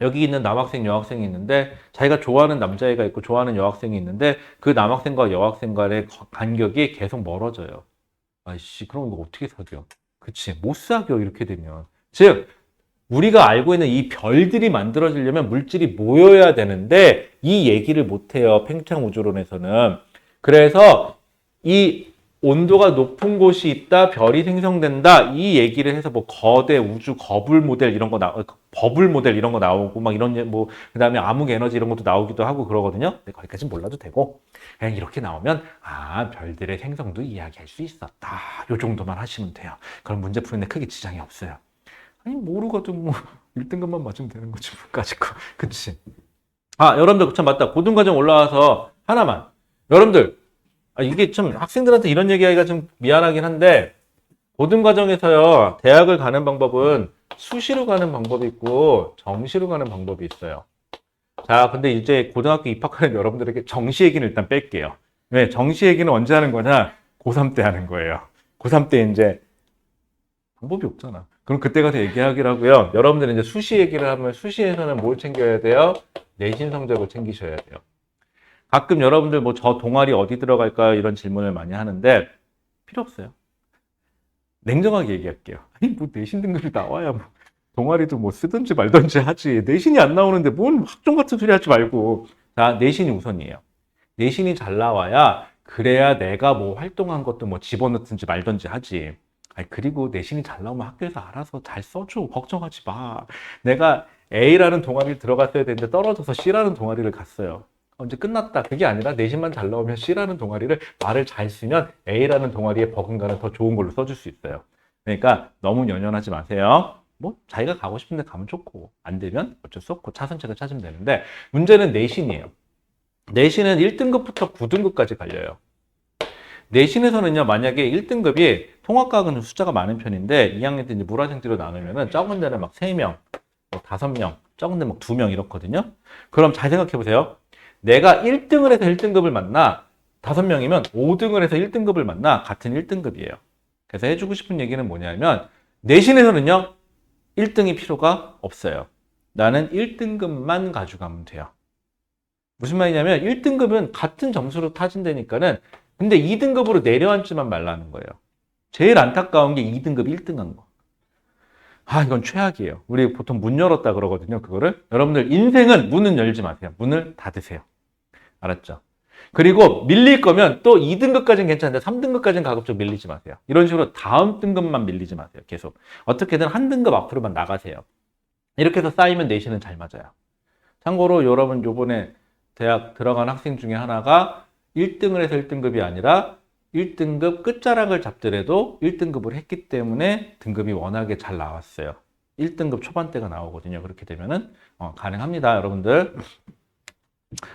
여기 있는 남학생, 여학생이 있는데 자기가 좋아하는 남자애가 있고 좋아하는 여학생이 있는데 그 남학생과 여학생 간의 간격이 계속 멀어져요. 아이씨, 그럼 이거 어떻게 사겨? 그치, 못 사겨, 이렇게 되면. 즉, 우리가 알고 있는 이 별들이 만들어지려면 물질이 모여야 되는데 이 얘기를 못해요. 팽창 우주론에서는. 그래서 이 온도가 높은 곳이 있다, 별이 생성된다 이 얘기를 해서 뭐 거대 우주 거불 모델 이런 거 버블 모델 이런 거 나오고 막 이런 뭐 그다음에 암흑 에너지 이런 것도 나오기도 하고 그러거든요. 근데 거기까지는 몰라도 되고 그냥 이렇게 나오면 아 별들의 생성도 이야기할 수 있었다. 요 정도만 하시면 돼요. 그럼 문제 푸는데 크게 지장이 없어요. 아니 모르거든 뭐 1등급만 맞으면 되는 거지 뭐까짓 거. 그치? 아 여러분들 참 맞다. 고등과정 올라와서 하나만 여러분들 이게 참 학생들한테 이런 얘기하기가 좀 미안하긴 한데 고등과정에서요 대학을 가는 방법은 수시로 가는 방법이 있고 정시로 가는 방법이 있어요. 자 근데 이제 고등학교 입학하는 여러분들에게 정시 얘기는 일단 뺄게요. 왜? 정시 얘기는 언제 하는 거냐? 고3 때 하는 거예요. 고3 때 이제 방법이 없잖아. 그럼 그때 가서 얘기하기로 하고요. 여러분들은 이제 수시 얘기를 하면 수시에서는 뭘 챙겨야 돼요? 내신 성적을 챙기셔야 돼요. 가끔 여러분들 뭐 저 동아리 어디 들어갈까요? 이런 질문을 많이 하는데 필요 없어요. 냉정하게 얘기할게요. 아니 뭐 내신 등급이 나와야 뭐 동아리도 뭐 쓰든지 말든지 하지. 내신이 안 나오는데 뭔 학종 같은 소리 하지 말고. 자, 내신이 우선이에요. 내신이 잘 나와야 그래야 내가 뭐 활동한 것도 뭐 집어넣든지 말든지 하지. 아니, 그리고 내신이 잘 나오면 학교에서 알아서 잘 써줘. 걱정하지 마. 내가 A라는 동아리를 들어갔어야 되는데 떨어져서 C라는 동아리를 갔어요. 언제 끝났다. 그게 아니라 내신만 잘 나오면 C라는 동아리를 말을 잘 쓰면 A라는 동아리에 버금가는 더 좋은 걸로 써줄 수 있어요. 그러니까 너무 연연하지 마세요. 뭐 자기가 가고 싶은데 가면 좋고 안 되면 어쩔 수 없고 차선책을 찾으면 되는데 문제는 내신이에요. 내신은 1등급부터 9등급까지 갈려요. 내신에서는요 만약에 1등급이 통합과학은 숫자가 많은 편인데 2학년 때 이제 물화생지로 나누면은 적은 데는 막 3명, 뭐 5명, 적은 데는 막 2명 이렇거든요. 그럼 잘 생각해 보세요. 내가 1등을 해서 1등급을 만나 5명이면 5등을 해서 1등급을 만나 같은 1등급이에요. 그래서 해주고 싶은 얘기는 뭐냐면 내신에서는요 1등이 필요가 없어요. 나는 1등급만 가져가면 돼요. 무슨 말이냐면 1등급은 같은 점수로 타진다니까는 근데 2등급으로 내려앉지만 말라는 거예요. 제일 안타까운 게 2등급 1등한 거. 아 이건 최악이에요. 우리 보통 문 열었다 그러거든요. 그거를 여러분들 인생은 문은 열지 마세요. 문을 닫으세요. 알았죠? 그리고 밀릴 거면 또 2등급까지는 괜찮은데 3등급까지는 가급적 밀리지 마세요. 이런 식으로 다음 등급만 밀리지 마세요. 계속 어떻게든 한 등급 앞으로만 나가세요. 이렇게 해서 쌓이면 내신은 잘 맞아요. 참고로 여러분 요번에 대학 들어간 학생 중에 하나가 1등을 해서 1등급이 아니라 1등급 끝자락을 잡더라도 1등급을 했기 때문에 등급이 워낙에 잘 나왔어요. 1등급 초반대가 나오거든요. 그렇게 되면은 가능합니다, 여러분들.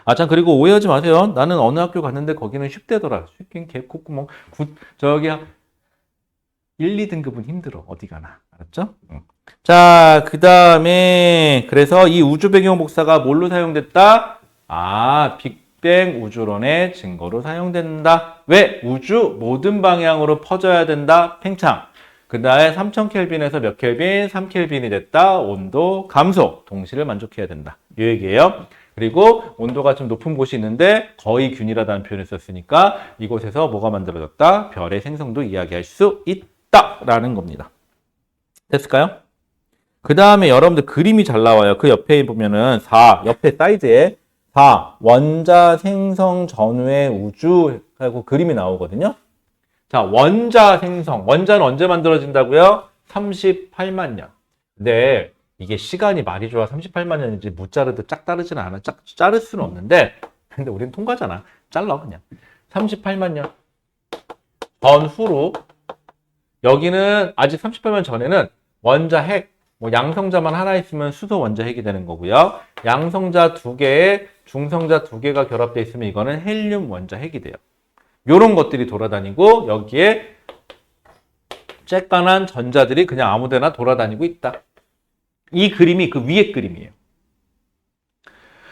아, 참, 그리고 오해하지 마세요. 나는 어느 학교 갔는데 거기는 쉽대더라. 쉽긴 개콧구멍. 저기 1, 2등급은 힘들어. 어디 가나. 알았죠? 응. 자, 그 다음에 그래서 이 우주 배경 복사가 뭘로 사용됐다? 아, 빅뱅 우주론의 증거로 사용된다. 왜? 우주 모든 방향으로 퍼져야 된다. 팽창. 그 다음에 3000켈빈에서 몇 켈빈? 3켈빈이 됐다. 온도 감소. 동시를 만족해야 된다. 이 얘기예요. 그리고 온도가 좀 높은 곳이 있는데 거의 균일하다는 표현을 썼으니까 이곳에서 뭐가 만들어졌다? 별의 생성도 이야기할 수 있다라는 겁니다. 됐을까요? 그 다음에 여러분들 그림이 잘 나와요. 그 옆에 보면은 4, 옆에 사이드에 4, 원자 생성 전후의 우주 하고 그림이 나오거든요. 자, 원자 생성. 원자는 언제 만들어진다고요? 38만 년. 근데 이게 시간이 말이 좋아 38만 년인지 무 자르듯 짝 따르지는 않아. 자를 수는 없는데 근데 우린 통과잖아. 잘라 그냥. 38만 년 전후로 여기는 아직 38만 전에는 원자 핵, 뭐 양성자만 하나 있으면 수소 원자 핵이 되는 거고요. 양성자 두 개에 중성자 두 개가 결합되어 있으면 이거는 헬륨 원자 핵이 돼요. 요런 것들이 돌아다니고 여기에 쬐깐한 전자들이 그냥 아무데나 돌아다니고 있다. 이 그림이 그 위에 그림이에요.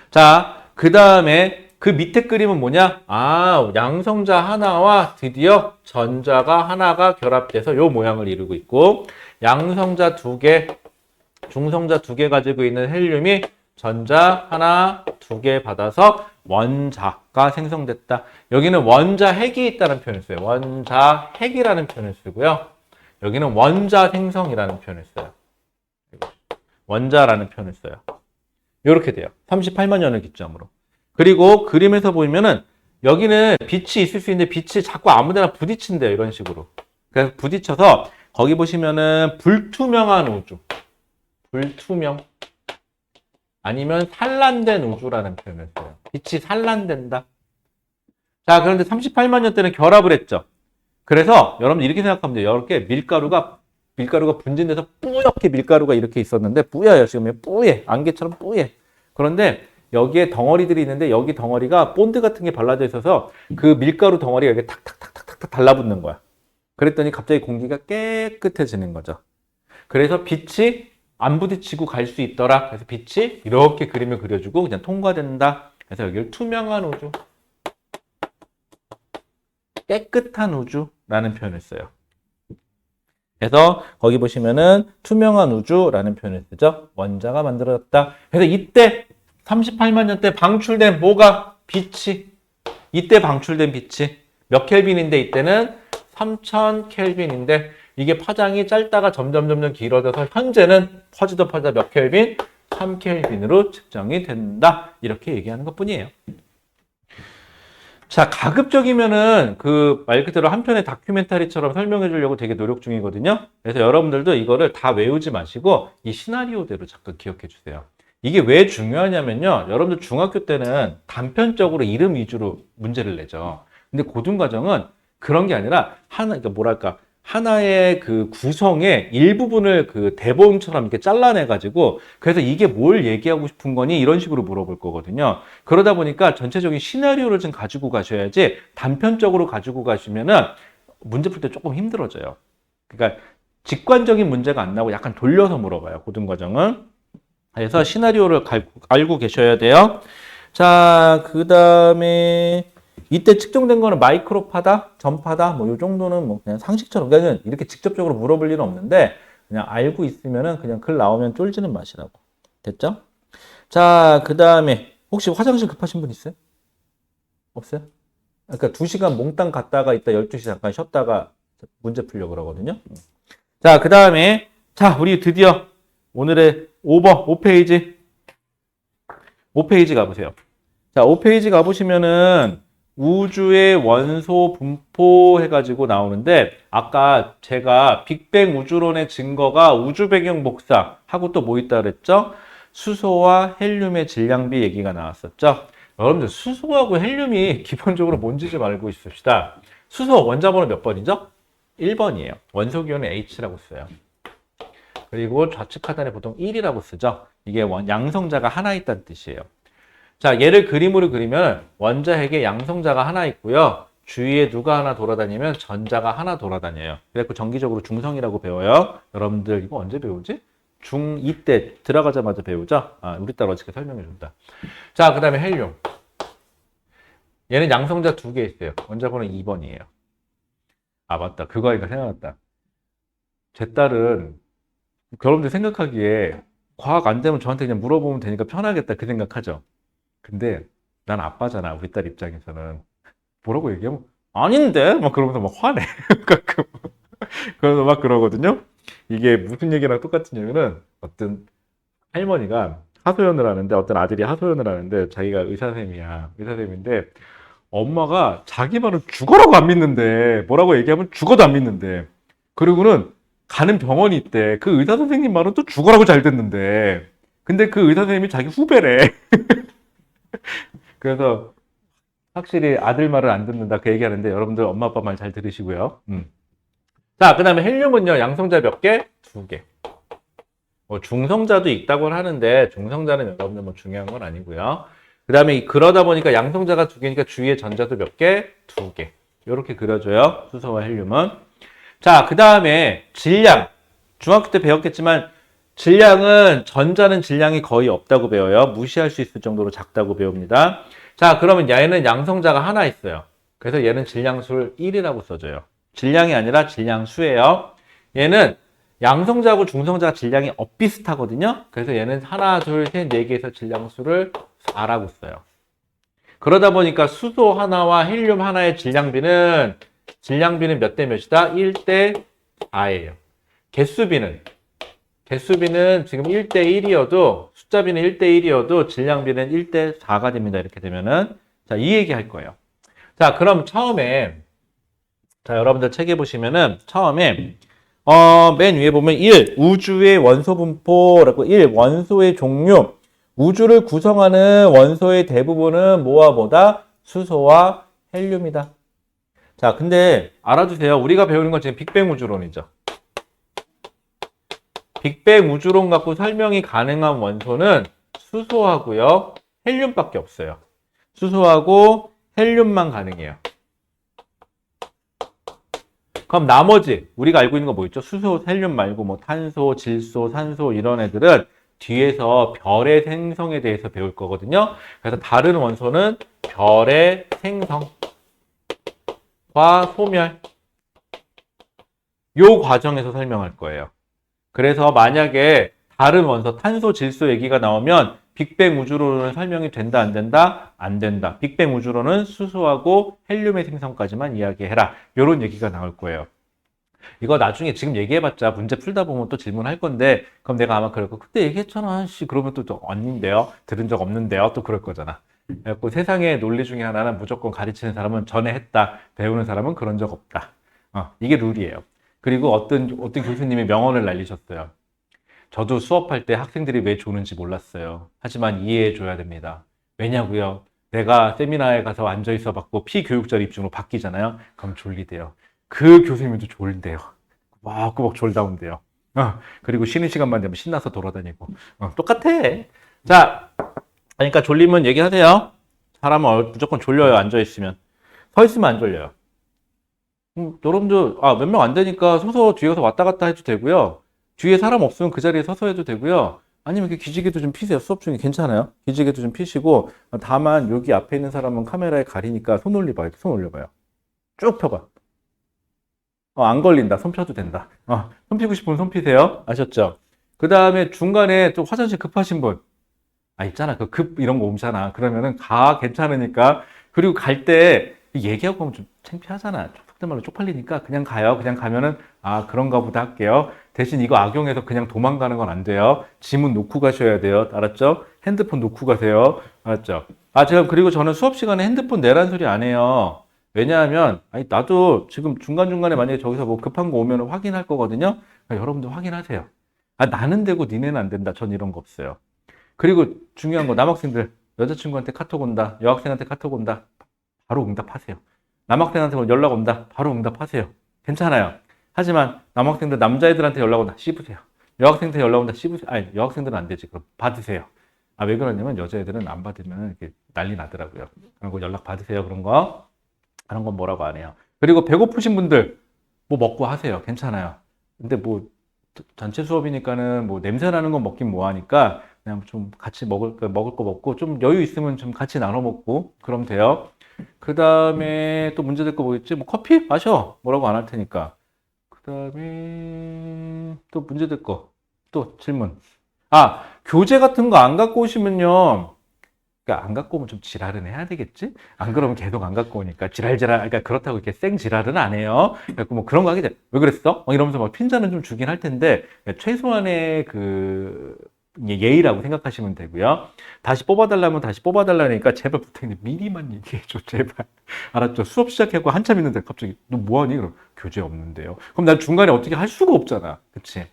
자, 그 다음에 그 밑에 그림은 뭐냐? 아, 양성자 하나와 드디어 전자가 하나가 결합돼서 요 모양을 이루고 있고, 양성자 두 개, 중성자 두 개 가지고 있는 헬륨이 전자 하나, 두 개 받아서 원자가 생성됐다. 여기는 원자 핵이 있다는 표현을 써요. 원자 핵이라는 표현을 쓰고요. 여기는 원자 생성이라는 표현을 써요. 원자라는 표현을 써요. 이렇게 돼요. 38만 년을 기점으로. 그리고 그림에서 보면은 여기는 빛이 있을 수 있는데 빛이 자꾸 아무데나 부딪힌대요. 이런 식으로. 그래서 부딪혀서 거기 보시면은 불투명한 우주. 불투명. 아니면 산란된 우주라는 표현을 써요. 빛이 산란된다. 자, 그런데 38만 년 때는 결합을 했죠. 그래서 여러분들 이렇게 생각하면 돼요. 이렇게 밀가루가 분진돼서 뿌옇게 밀가루가 이렇게 있었는데 뿌여요. 지금 뿌예. 안개처럼 뿌예. 그런데 여기에 덩어리들이 있는데 여기 덩어리가 본드 같은 게 발라져 있어서 그 밀가루 덩어리가 이렇게 탁탁탁탁탁 달라붙는 거야. 그랬더니 갑자기 공기가 깨끗해지는 거죠. 그래서 빛이 안 부딪히고 갈 수 있더라. 그래서 빛이 이렇게 그림을 그려주고 그냥 통과된다. 그래서 여기를 투명한 우주, 깨끗한 우주라는 표현을 써요. 그래서 거기 보시면은 투명한 우주라는 표현을 쓰죠. 원자가 만들어졌다. 그래서 이때 38만 년 때 방출된 뭐가? 빛이. 이때 방출된 빛이 몇 켈빈인데 이때는 3000 켈빈인데 이게 파장이 짧다가 점점 길어져서 현재는 퍼지다 몇 켈빈? 3 켈빈으로 측정이 된다. 이렇게 얘기하는 것뿐이에요. 자, 가급적이면은 그 말 그대로 한 편의 다큐멘터리처럼 설명해 주려고 되게 노력 중이거든요. 그래서 여러분들도 이거를 다 외우지 마시고 이 시나리오대로 잠깐 기억해 주세요. 이게 왜 중요하냐면요. 여러분들 중학교 때는 단편적으로 이름 위주로 문제를 내죠. 근데 고등과정은 그런 게 아니라 그러니까 뭐랄까, 하나의 그 구성의 일부분을 그 대본처럼 이렇게 잘라내가지고 그래서 이게 뭘 얘기하고 싶은 거니? 이런 식으로 물어볼 거거든요. 그러다 보니까 전체적인 시나리오를 좀 가지고 가셔야지 단편적으로 가지고 가시면은 문제 풀 때 조금 힘들어져요. 그러니까 직관적인 문제가 안 나오고 약간 돌려서 물어봐요. 고등과정은. 그래서 시나리오를 알고 계셔야 돼요. 자, 그 다음에 이때 측정된 거는 마이크로파다, 전파다, 뭐 이 정도는 뭐 그냥 상식처럼, 그러니까 이렇게 직접적으로 물어볼 일은 없는데 그냥 알고 있으면은 그냥 글 나오면 쫄지는 마시라고. 됐죠? 자, 그 다음에 혹시 화장실 급하신 분 있어요? 없어요? 그러니까 2시간 몽땅 갔다가 이따 12시 잠깐 쉬었다가 문제 풀려고 그러거든요. 자, 그 다음에 자, 우리 드디어 오늘의 5페이지. 5페이지 가보세요. 자, 5페이지 가보시면은 우주의 원소 분포 해가지고 나오는데 아까 제가 빅뱅 우주론의 증거가 우주 배경 복사 하고 또 뭐 있다 그랬죠? 수소와 헬륨의 질량비 얘기가 나왔었죠? 여러분들 수소하고 헬륨이 기본적으로 뭔지 좀 알고 있읍시다. 수소 원자번호 몇 번이죠? 1번이에요. 원소기호는 H라고 써요. 그리고 좌측 하단에 보통 1이라고 쓰죠. 이게 양성자가 하나 있다는 뜻이에요. 자, 얘를 그림으로 그리면 원자 핵에 양성자가 하나 있고요. 주위에 누가 하나 돌아다니면 전자가 하나 돌아다녀요. 그래서 정기적으로 중성이라고 배워요. 여러분들 이거 언제 배우지? 중2 때 들어가자마자 배우죠? 아, 우리 딸 어떻게 설명해 준다. 자, 그 다음에 헬륨. 얘는 양성자 2개 있어요. 원자번호 2번이에요. 아, 맞다. 그거 하니까 생각났다. 제 딸은 여러분들 생각하기에 과학 안 되면 저한테 그냥 물어보면 되니까 편하겠다 그 생각하죠. 근데 난 아빠잖아. 우리 딸 입장에서는 뭐라고 얘기하면 아닌데 막 그러면서 막 화내. 가끔. 그래서 막 그러거든요. 이게 무슨 얘기랑 똑같은 얘기는 어떤 할머니가 하소연을 하는데 어떤 아들이 하소연을 하는데 자기가 의사쌤이야. 의사쌤인데 엄마가 자기 말은 죽어라고 안 믿는데 뭐라고 얘기하면 죽어도 안 믿는데 그리고는 가는 병원이 있대. 그 의사 선생님 말은 또 죽어라고 잘 듣는데 근데 그 의사 선생님이 자기 후배래. 그래서 확실히 아들 말을 안 듣는다 그 얘기하는데 여러분들 엄마 아빠 말 잘 들으시고요. 자, 그 다음에 헬륨은요, 양성자 몇 개? 2개. 뭐 중성자도 있다고 하는데 중성자는 여러분들 뭐 중요한 건 아니고요. 그 다음에 그러다 보니까 양성자가 2개니까 주위에 전자도 몇 개? 2개. 이렇게 그려줘요. 수소와 헬륨은. 자, 그 다음에 질량. 중학교 때 배웠겠지만 질량은 전자는 질량이 거의 없다고 배워요. 무시할 수 있을 정도로 작다고 배웁니다. 자, 그러면 얘는 양성자가 하나 있어요. 그래서 얘는 질량수를 1이라고 써줘요. 질량이 아니라 질량수예요. 얘는 양성자하고 중성자가 질량이 엇비슷하거든요. 그래서 얘는 하나, 둘, 셋, 네 개에서 질량수를 4라고 써요. 그러다 보니까 수소 하나와 헬륨 하나의 질량비는 몇 대 몇이다? 1대 4예요. 개수비는 지금 1대 1이어도 숫자비는 1대 1이어도 질량비는 1대 4가 됩니다. 이렇게 되면은 자, 이 얘기 할 거예요. 자, 그럼 처음에 자, 여러분들 책에 보시면은 처음에 맨 위에 보면 1. 우주의 원소 분포라고 1. 원소의 종류. 우주를 구성하는 원소의 대부분은 뭐와 뭐다? 수소와 헬륨이다. 자, 근데 알아두세요. 우리가 배우는 건 지금 빅뱅 우주론이죠. 빅뱅 우주론 갖고 설명이 가능한 원소는 수소하고요. 헬륨밖에 없어요. 수소하고 헬륨만 가능해요. 그럼 나머지 우리가 알고 있는 거 뭐 있죠? 수소, 헬륨 말고 뭐 탄소, 질소, 산소 이런 애들은 뒤에서 별의 생성에 대해서 배울 거거든요. 그래서 다른 원소는 별의 생성과 소멸 요 과정에서 설명할 거예요. 그래서 만약에 다른 원소, 탄소, 질소 얘기가 나오면 빅뱅 우주론은 설명이 된다, 안 된다? 안 된다. 빅뱅 우주론은 수소하고 헬륨의 생성까지만 이야기해라. 이런 얘기가 나올 거예요. 이거 나중에 지금 얘기해봤자 문제 풀다 보면 또 질문할 건데 그럼 내가 아마 그럴 거 그때 얘기했잖아. 씨 그러면 또 아닌데요? 들은 적 없는데요? 또 그럴 거잖아. 그래서 세상의 논리 중에 하나는 무조건 가르치는 사람은 전에 했다. 배우는 사람은 그런 적 없다. 이게 룰이에요. 그리고 어떤 교수님이 명언을 날리셨어요. 저도 수업할 때 학생들이 왜 조는지 몰랐어요. 하지만 이해해 줘야 됩니다. 왜냐고요? 내가 세미나에 가서 앉아 있어 봤고 피교육자 입증으로 바뀌잖아요. 그럼 졸리대요. 그 교수님도 졸린대요. 꾸벅꾸벅 졸다 온대요. 그리고 쉬는 시간만 되면 신나서 돌아다니고. 똑같아. 자, 그러니까 졸리면 얘기하세요. 사람은 무조건 졸려요. 앉아 있으면. 서 있으면 안 졸려요. 여러분들 몇 명 안 되니까 서서 뒤에서 왔다 갔다 해도 되고요. 뒤에 사람 없으면 그 자리에 서서 해도 되고요. 아니면 이렇게 기지개도 좀 피세요. 수업 중에 괜찮아요. 기지개도 좀 피시고 다만 여기 앞에 있는 사람은 카메라에 가리니까 손 올려봐요. 이렇게 손 올려봐요. 쭉 펴봐. 안 걸린다. 손 펴도 된다. 손 피고 싶으면 손 피세요. 아셨죠? 그 다음에 중간에 좀 화장실 급하신 분. 있잖아. 그 급 이런 거 오잖아. 그러면은 괜찮으니까. 그리고 갈 때 얘기하고 가면 좀 창피하잖아. 속된 말로 쪽팔리니까 그냥 가요. 그냥 가면은 그런가 보다 할게요. 대신 이거 악용해서 그냥 도망가는 건 안 돼요. 지문 놓고 가셔야 돼요. 알았죠? 핸드폰 놓고 가세요. 알았죠? 제가 그리고 저는 수업 시간에 핸드폰 내란 소리 안 해요. 왜냐하면 나도 지금 중간중간에 만약에 저기서 뭐 급한 거 오면 확인할 거거든요. 여러분들 확인하세요. 나는 되고 니네는 안 된다. 전 이런 거 없어요. 그리고 중요한 거 남학생들 여자친구한테 카톡 온다. 여학생한테 카톡 온다. 바로 응답하세요. 남학생한테 연락 온다. 바로 응답하세요. 괜찮아요. 하지만 남학생들 남자애들한테 연락 온다. 씹으세요. 여학생한테 연락 온다. 씹으세요. 여학생들은 안 되지. 그럼 받으세요. 왜 그러냐면 여자애들은 안 받으면 이렇게 난리 나더라고요. 그런 거 연락 받으세요. 그런 건 뭐라고 안 해요. 그리고 배고프신 분들 뭐 먹고 하세요. 괜찮아요. 근데 뭐 전체 수업이니까는 뭐 냄새 나는 건 먹긴 뭐하니까 그냥 좀 같이 먹을 거 먹고 좀 여유 있으면 좀 같이 나눠 먹고 그러면 돼요. 그 다음에 또 문제 될 거 뭐겠지? 뭐 커피 마셔. 뭐라고 안 할 테니까. 그 다음에 또 문제 될 거. 또 질문. 교재 같은 거 안 갖고 오시면요. 그러니까 안 갖고 오면 좀 지랄은 해야 되겠지? 안 그러면 계속 안 갖고 오니까 그러니까 그렇다고 이렇게 생 지랄은 안 해요. 그래서 뭐 그런 거 하게 돼. 왜 그랬어? 이러면서 막 핀잔은 좀 주긴 할 텐데 최소한의 예의라고 생각하시면 되고요. 다시 뽑아달라면 다시 뽑아달라니까 제발 부탁인데 미리만 얘기해줘. 제발. 알았죠? 수업 시작하고 한참 있는데 갑자기 너 뭐하니? 그럼 교재 없는데요. 그럼 난 중간에 어떻게 할 수가 없잖아. 그치?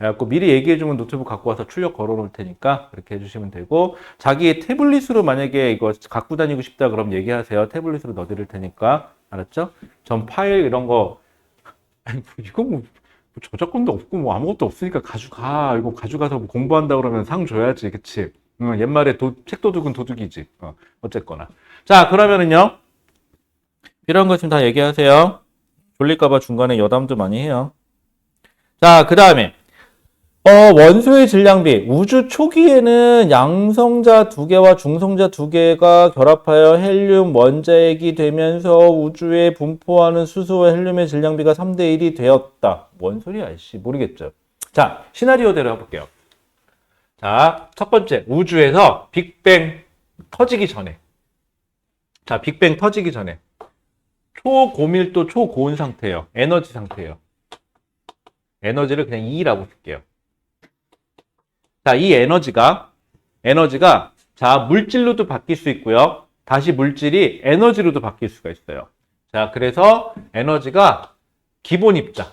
그래갖고 미리 얘기해주면 노트북 갖고 와서 출력 걸어 놓을 테니까 그렇게 해주시면 되고, 자기 태블릿으로 만약에 이거 갖고 다니고 싶다 그럼 얘기하세요. 태블릿으로 넣어드릴 테니까. 알았죠? 전 파일 이런 거, 아니, 이거 뭐 저작권도 없고 뭐 아무것도 없으니까 가져가. 이거 가져가서 뭐 공부한다 그러면 상 줘야지. 그치? 옛말에 책 도둑은 도둑이지. 어쨌거나. 자, 그러면은요. 필요한 거 있으면 다 얘기하세요. 졸릴까봐 중간에 여담도 많이 해요. 자, 그 다음에 원소의 질량비. 우주 초기에는 양성자 두 개와 중성자 두 개가 결합하여 헬륨 원자핵이 되면서 우주에 분포하는 수소와 헬륨의 질량비가 3대 1이 되었다. 뭔 소리야, 씨. 모르겠죠. 자, 시나리오대로 해볼게요. 자, 첫 번째. 우주에서 빅뱅 터지기 전에. 자, 빅뱅 터지기 전에. 초고밀도, 초고온 상태예요. 에너지 상태예요. 에너지를 그냥 E라고 쓸게요. 자, 이 에너지가 자, 물질로도 바뀔 수 있고요. 다시 물질이 에너지로도 바뀔 수가 있어요. 자, 그래서 에너지가 기본 입자.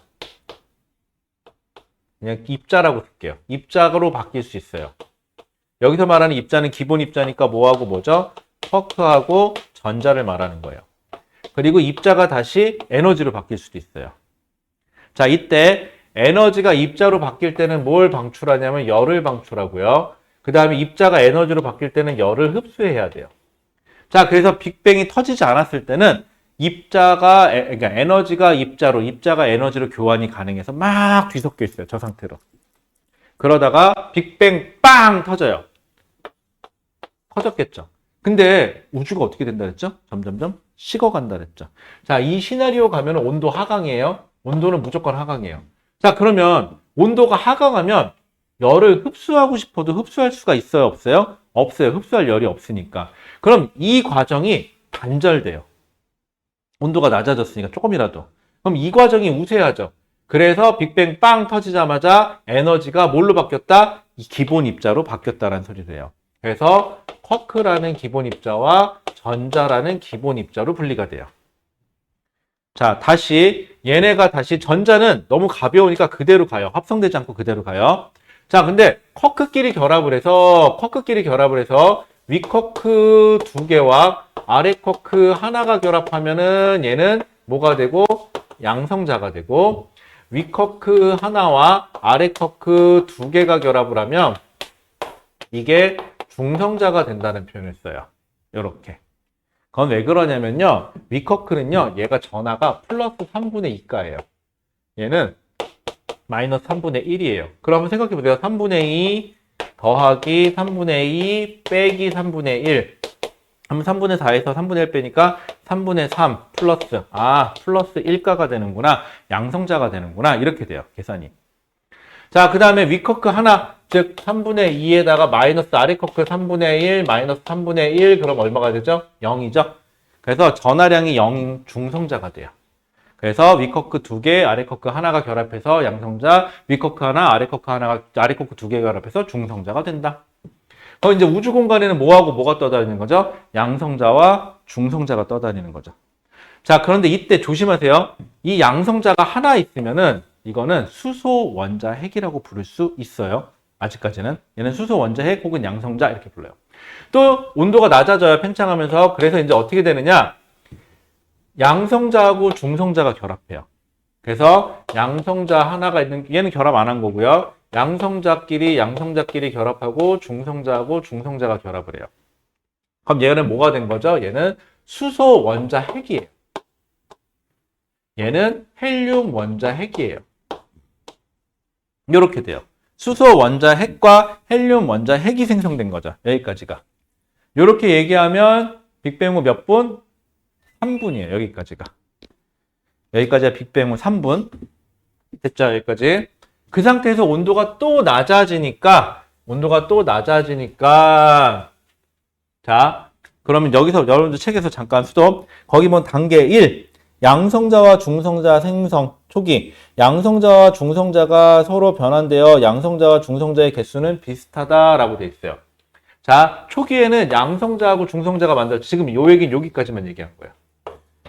그냥 입자라고 쓸게요. 입자로 바뀔 수 있어요. 여기서 말하는 입자는 기본 입자니까 뭐하고 뭐죠? 쿼크하고 전자를 말하는 거예요. 그리고 입자가 다시 에너지로 바뀔 수도 있어요. 자, 이때 에너지가 입자로 바뀔 때는 뭘 방출하냐면 열을 방출하고요. 그 다음에 입자가 에너지로 바뀔 때는 열을 흡수해야 돼요. 자, 그래서 빅뱅이 터지지 않았을 때는 그러니까 에너지가 입자로, 입자가 에너지로 교환이 가능해서 막 뒤섞여 있어요. 저 상태로. 그러다가 빅뱅 빵 터져요. 터졌겠죠. 근데 우주가 어떻게 된다 그랬죠? 점점점 식어간다 그랬죠. 자, 이 시나리오 가면 온도 하강이에요. 온도는 무조건 하강이에요. 자, 그러면 온도가 하강하면 열을 흡수하고 싶어도 흡수할 수가 있어요? 없어요? 없어요. 흡수할 열이 없으니까. 그럼 이 과정이 단절돼요. 온도가 낮아졌으니까 조금이라도. 그럼 이 과정이 우세하죠. 그래서 빅뱅 빵 터지자마자 에너지가 뭘로 바뀌었다? 이 기본 입자로 바뀌었다라는 소리래요. 그래서 쿼크라는 기본 입자와 전자라는 기본 입자로 분리가 돼요. 자, 다시 얘네가 다시 전자는 너무 가벼우니까 그대로 가요. 합성되지 않고 그대로 가요. 자, 근데 쿼크끼리 결합을 해서 윗쿼크 두 개와 아래 쿼크 하나가 결합하면은 얘는 뭐가 되고 양성자가 되고, 윗쿼크 하나와 아래 쿼크 두 개가 결합을 하면 이게 중성자가 된다는 표현을 써요. 요렇게. 그건 왜 그러냐면요. 윗쿼크는요, 얘가 전하가 플러스 3분의 2가예요. 얘는 마이너스 3분의 1이에요. 그러면 생각해 보세요. 3분의 2 더하기 3분의 2 빼기 3분의 1. 그럼 3분의 4에서 3분의 1 빼니까 3분의 3 플러스, 플러스 1가가 되는구나. 양성자가 되는구나. 이렇게 돼요. 계산이. 자, 그 다음에 윗쿼크 하나, 즉 3분의 2에다가 마이너스 아래 쿼크 3분의 1, 마이너스 3분의 1, 그럼 얼마가 되죠? 0이죠? 그래서 전하량이 0 중성자가 돼요. 그래서 윗쿼크 두 개, 아래 쿼크 하나가 결합해서 양성자, 윗쿼크 하나, 아래 쿼크 두 개가 결합해서 중성자가 된다. 그럼 이제 우주 공간에는 뭐하고 뭐가 떠다니는 거죠? 양성자와 중성자가 떠다니는 거죠. 자, 그런데 이때 조심하세요. 이 양성자가 하나 있으면은 이거는 수소 원자 핵이라고 부를 수 있어요. 아직까지는. 얘는 수소 원자 핵 혹은 양성자 이렇게 불러요. 또 온도가 낮아져요. 팽창하면서. 그래서 이제 어떻게 되느냐? 양성자하고 중성자가 결합해요. 그래서 양성자 하나가 있는, 얘는 결합 안 한 거고요. 양성자끼리 결합하고 중성자하고 중성자가 결합을 해요. 그럼 얘는 뭐가 된 거죠? 얘는 수소 원자 핵이에요. 얘는 헬륨 원자 핵이에요. 이렇게 돼요. 수소 원자 핵과 헬륨 원자 핵이 생성된 거죠. 여기까지가. 이렇게 얘기하면 빅뱅 후 몇 분? 3분이에요. 여기까지가. 여기까지가 빅뱅 후 3분. 됐죠? 여기까지. 그 상태에서 온도가 또 낮아지니까 자, 그러면 여기서 여러분들 책에서 잠깐 스톱. 거기 보면 단계 1. 양성자와 중성자 생성 초기. 양성자와 중성자가 서로 변환되어 양성자와 중성자의 개수는 비슷하다라고 돼 있어요. 자, 초기에는 양성자하고 중성자가 만들어졌죠. 지금 요 얘기는 여기까지만 얘기한 거예요.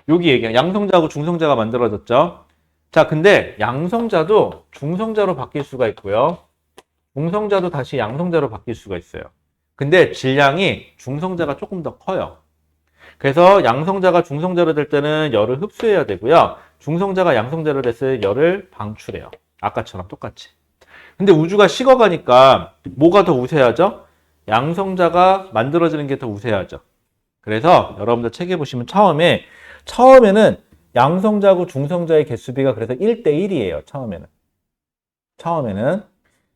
여기 얘기한 양성자하고 중성자가 만들어졌죠. 자, 근데 양성자도 중성자로 바뀔 수가 있고요. 중성자도 다시 양성자로 바뀔 수가 있어요. 근데 질량이 중성자가 조금 더 커요. 그래서 양성자가 중성자로 될 때는 열을 흡수해야 되고요. 중성자가 양성자로 됐을 때 열을 방출해요. 아까처럼 똑같이. 근데 우주가 식어가니까 뭐가 더 우세하죠? 양성자가 만들어지는 게 더 우세하죠. 그래서 여러분들 책에 보시면 처음에는 양성자하고 중성자의 개수비가 그래서 1대1이에요. 처음에는.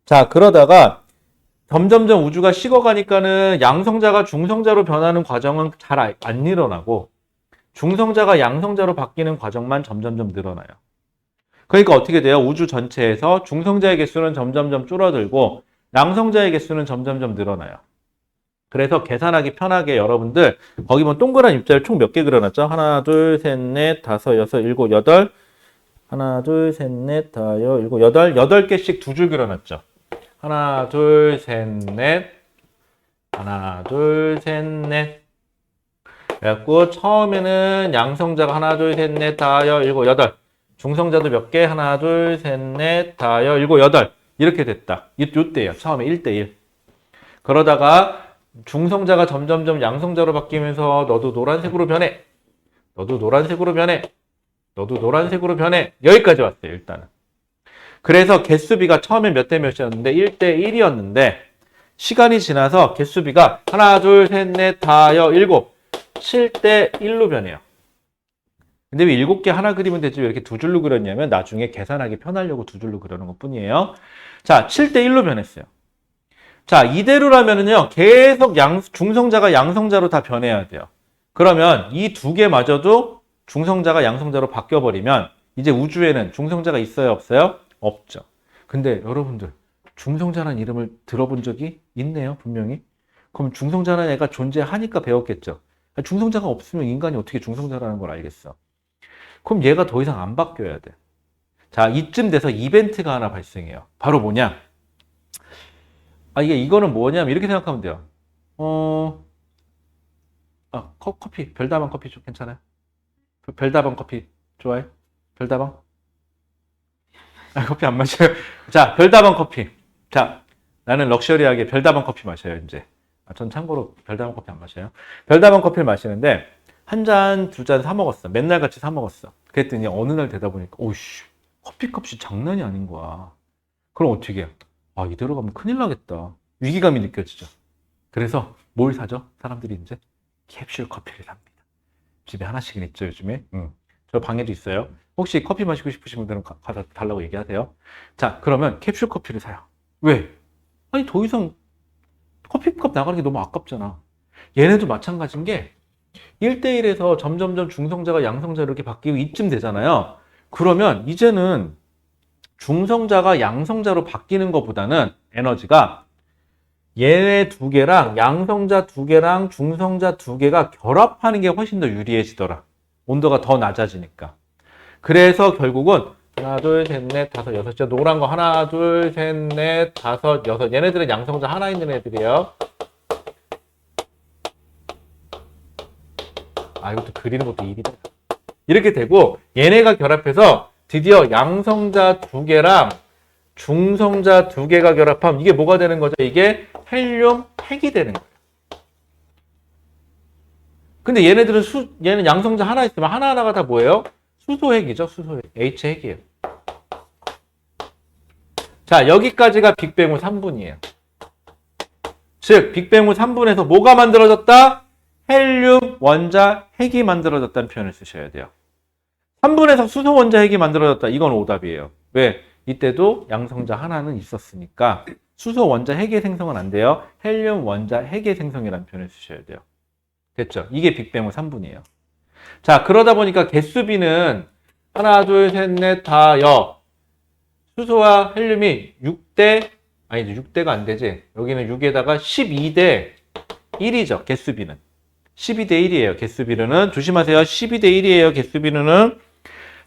자, 그러다가 점점점 우주가 식어가니까는 양성자가 중성자로 변하는 과정은 잘 안 일어나고 중성자가 양성자로 바뀌는 과정만 점점점 늘어나요. 그러니까 어떻게 돼요? 우주 전체에서 중성자의 개수는 점점점 줄어들고 양성자의 개수는 점점점 늘어나요. 그래서 계산하기 편하게 여러분들 거기 보면 동그란 입자를 총 몇 개 그려놨죠? 하나, 둘, 셋, 넷, 다섯, 여섯, 일곱, 여덟. 하나, 둘, 셋, 넷, 다섯, 일곱, 여덟. 8개씩 두 줄 그려놨죠? 하나, 둘, 셋, 넷. 하나, 둘, 셋, 넷. 그래갖고 처음에는 양성자가 하나, 둘, 셋, 넷, 다섯, 일곱, 여덟. 중성자도 몇 개? 하나, 둘, 셋, 넷, 다섯, 일곱, 여덟. 이렇게 됐다. 이때예요. 처음에 1대1. 그러다가 중성자가 점점점 양성자로 바뀌면서 너도 노란색으로 변해. 너도 노란색으로 변해. 너도 노란색으로 변해. 여기까지 왔어요. 일단은. 그래서 개수비가 처음에 몇 대 몇이었는데 1대1이었는데 시간이 지나서 개수비가 하나, 둘, 셋, 넷, 다섯, 일곱, 7대1로 변해요. 근데 왜 7개 하나 그리면 되지 왜 이렇게 두 줄로 그렸냐면 나중에 계산하기 편하려고 두 줄로 그려놓은 것 뿐이에요. 자, 7대1로 변했어요. 자, 이대로라면은요, 계속 중성자가 양성자로 다 변해야 돼요. 그러면 이 두 개마저도 중성자가 양성자로 바뀌어버리면 이제 우주에는 중성자가 있어요, 없어요? 없죠. 근데 여러분들, 중성자라는 이름을 들어본 적이 있네요, 분명히. 그럼 중성자라는 애가 존재하니까 배웠겠죠. 중성자가 없으면 인간이 어떻게 중성자라는 걸 알겠어. 그럼 얘가 더 이상 안 바뀌어야 돼. 자, 이쯤 돼서 이벤트가 하나 발생해요. 바로 뭐냐? 이거는 뭐냐면 이렇게 생각하면 돼요. 커피, 별다방 커피 좀 괜찮아요? 별다방 커피 좋아해? 별다방? 커피 안 마셔요. 자, 별다방 커피. 자, 나는 럭셔리하게 별다방 커피 마셔요, 이제. 전 참고로 별다방 커피 안 마셔요. 별다방 커피를 마시는데 한 잔, 두 잔 사 먹었어. 맨날 같이 사 먹었어. 그랬더니 어느 날 되다 보니까 오이씨, 커피값이 장난이 아닌 거야. 그럼 어떻게 해? 이대로 가면 큰일 나겠다. 위기감이 느껴지죠. 그래서 뭘 사죠? 사람들이 이제 캡슐 커피를 삽니다. 집에 하나씩은 있죠, 요즘에. 저 방에도 있어요. 혹시 커피 마시고 싶으신 분들은 가서 달라고 얘기하세요. 자, 그러면 캡슐 커피를 사요. 왜? 더 이상 커피값 나가는 게 너무 아깝잖아. 얘네도 마찬가지인 게 1대1에서 점점점 중성자가 양성자 이렇게 바뀌고 이쯤 되잖아요. 그러면 이제는 중성자가 양성자로 바뀌는 것보다는 에너지가 얘네 두 개랑 양성자 두 개랑 중성자 두 개가 결합하는 게 훨씬 더 유리해지더라. 온도가 더 낮아지니까. 그래서 결국은 하나, 둘, 셋, 넷, 다섯, 여섯. 자, 노란 거 하나, 둘, 셋, 넷, 다섯, 여섯. 얘네들은 양성자 하나 있는 애들이에요. 이것도 그리는 것도 일이다. 이렇게 되고 얘네가 결합해서 드디어 양성자 두 개랑 중성자 두 개가 결합하면 이게 뭐가 되는 거죠? 이게 헬륨 핵이 되는 거예요. 근데 얘는 양성자 하나 있으면 하나하나가 다 뭐예요? 수소핵이죠, 수소핵. H핵이에요. 자, 여기까지가 빅뱅 후 3분이에요. 즉, 빅뱅 후 3분에서 뭐가 만들어졌다? 헬륨 원자 핵이 만들어졌다는 표현을 쓰셔야 돼요. 3분에서 수소 원자 핵이 만들어졌다. 이건 오답이에요. 왜? 이때도 양성자 하나는 있었으니까 수소 원자 핵의 생성은 안 돼요. 헬륨 원자 핵의 생성이라는 표현을 쓰셔야 돼요. 됐죠? 이게 빅뱅 후 3분이에요. 자, 그러다 보니까 개수비는 하나, 둘, 셋, 넷, 다, 수소와 헬륨이 6대가 안 되지. 여기는 6에다가 12대 1이죠. 개수비는. 12대 1이에요. 개수비는. 조심하세요. 12대 1이에요. 개수비는.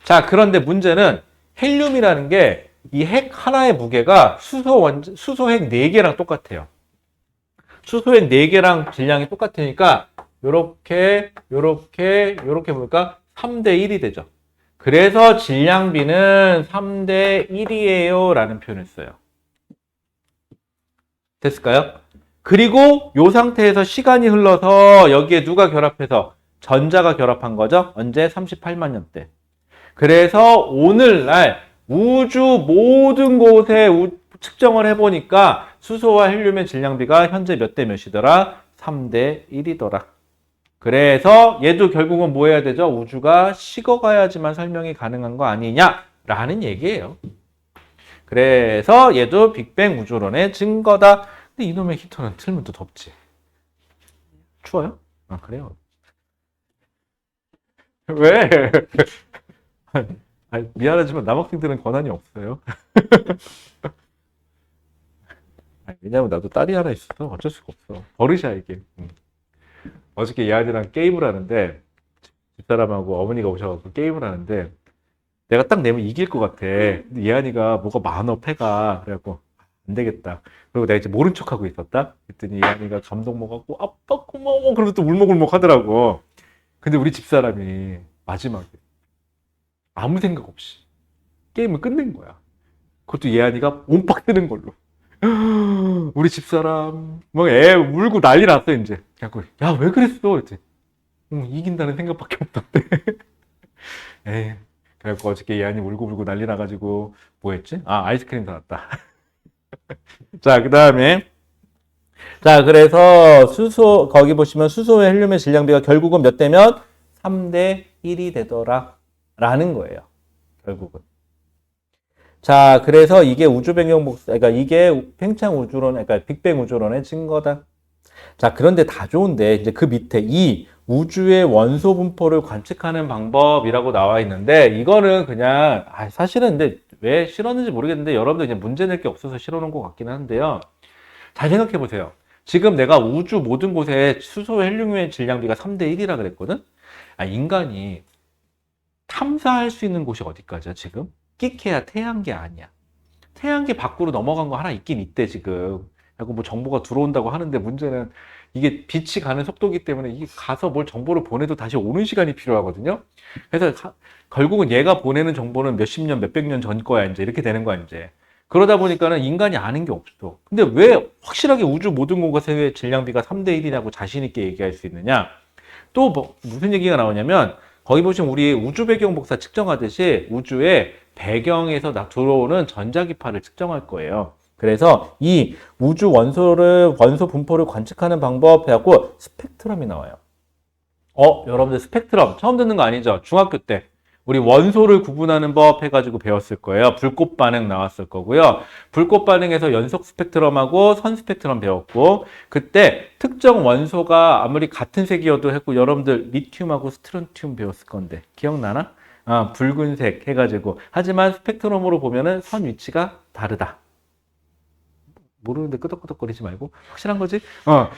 자, 그런데 문제는 헬륨이라는 게 이 핵 하나의 무게가 수소핵 4개랑 똑같아요. 수소핵 4개랑 질량이 똑같으니까 요렇게 보니까 3대 1이 되죠. 그래서 질량비는 3대 1이에요 라는 표현을 써요. 됐을까요? 그리고 이 상태에서 시간이 흘러서 여기에 누가 결합해서 전자가 결합한 거죠? 언제? 38만 년 때. 그래서 오늘날 우주 모든 곳에 측정을 해보니까 수소와 헬륨의 질량비가 현재 몇 대 몇이더라? 3대 1이더라. 그래서 얘도 결국은 뭐 해야 되죠? 우주가 식어가야지만 설명이 가능한 거 아니냐라는 얘기예요. 그래서 얘도 빅뱅 우주론의 증거다. 근데 이놈의 히터는 틀면 또 덥지. 추워요? 아, 그래요? 왜? 아니, 미안하지만 남학생들은 권한이 없어요. 아니, 왜냐면 나도 딸이 하나 있어서 어쩔 수가 없어. 버릇이야 이게. 어저께 예안이랑 게임을 하는데 집사람하고 어머니가 오셔서 게임을 하는데 내가 딱 내면 이길 것 같아. 근데 예안이가 뭐가 많어 패가. 그래갖고 안 되겠다. 그리고 내가 이제 모른 척하고 있었다. 그랬더니 예안이가 감동 먹었고 아빠 고마워. 그러면서 또 울먹울먹 하더라고. 근데 우리 집사람이 마지막에 아무 생각 없이 게임을 끝낸 거야. 그것도 예안이가 온빡 뜨는 걸로. 우리 집사람 막 애 울고 난리 났어 이제. 그래갖고 야 왜 그랬어? 그랬더니 이긴다는 생각밖에 없던데. 에이. 그래갖고 어저께 예안이 울고 난리 나가지고 뭐 했지? 아 아이스크림 사왔다. 자 그 다음에 자 그래서 수소 거기 보시면 수소의 헬륨의 질량비가 결국은 몇 대면 3대 1이 되더라 라는 거예요. 결국은. 자, 그래서 이게 우주 배경 복사, 그러니까 이게 팽창 우주론, 그러니까 빅뱅 우주론의 증거다. 자, 그런데 다 좋은데 이제 그 밑에 이 우주의 원소 분포를 관측하는 방법이라고 나와 있는데 이거는 그냥 사실은 근데 왜 실었는지 모르겠는데 여러분들 그냥 문제 낼 게 없어서 실어놓은 것 같긴 한데요. 잘 생각해 보세요. 지금 내가 우주 모든 곳에 수소 헬륨의 질량비가 3대 1이라 그랬거든? 인간이 탐사할 수 있는 곳이 어디까지야, 지금? 끽해야 태양계 아니야. 태양계 밖으로 넘어간 거 하나 있긴 있대, 지금. 그리고 뭐 정보가 들어온다고 하는데 문제는 이게 빛이 가는 속도기 때문에 이게 가서 뭘 정보를 보내도 다시 오는 시간이 필요하거든요. 그래서 결국은 얘가 보내는 정보는 몇십 년, 몇백 년 전 거야, 이제. 이렇게 되는 거야, 이제. 그러다 보니까는 인간이 아는 게 없어. 근데 왜 확실하게 우주 모든 곳의 질량비가 3대 1이라고 자신있게 얘기할 수 있느냐? 또 뭐, 무슨 얘기가 나오냐면, 거기 보시면 우리 우주 배경 복사 측정하듯이 우주의 배경에서 들어오는 전자기파를 측정할 거예요. 그래서 이 우주 원소 분포를 관측하는 방법 해갖고 스펙트럼이 나와요. 여러분들 스펙트럼 처음 듣는 거 아니죠? 중학교 때 우리 원소를 구분하는 법 해가지고 배웠을 거예요. 불꽃 반응 나왔을 거고요. 불꽃 반응에서 연속 스펙트럼하고 선 스펙트럼 배웠고, 그때 특정 원소가 아무리 같은 색이어도 했고, 여러분들 리튬하고 스트론튬 배웠을 건데 기억나나? 붉은색 해가지고. 하지만 스펙트럼으로 보면은 선 위치가 다르다. 모르는데 끄덕끄덕거리지 말고 확실한 거지?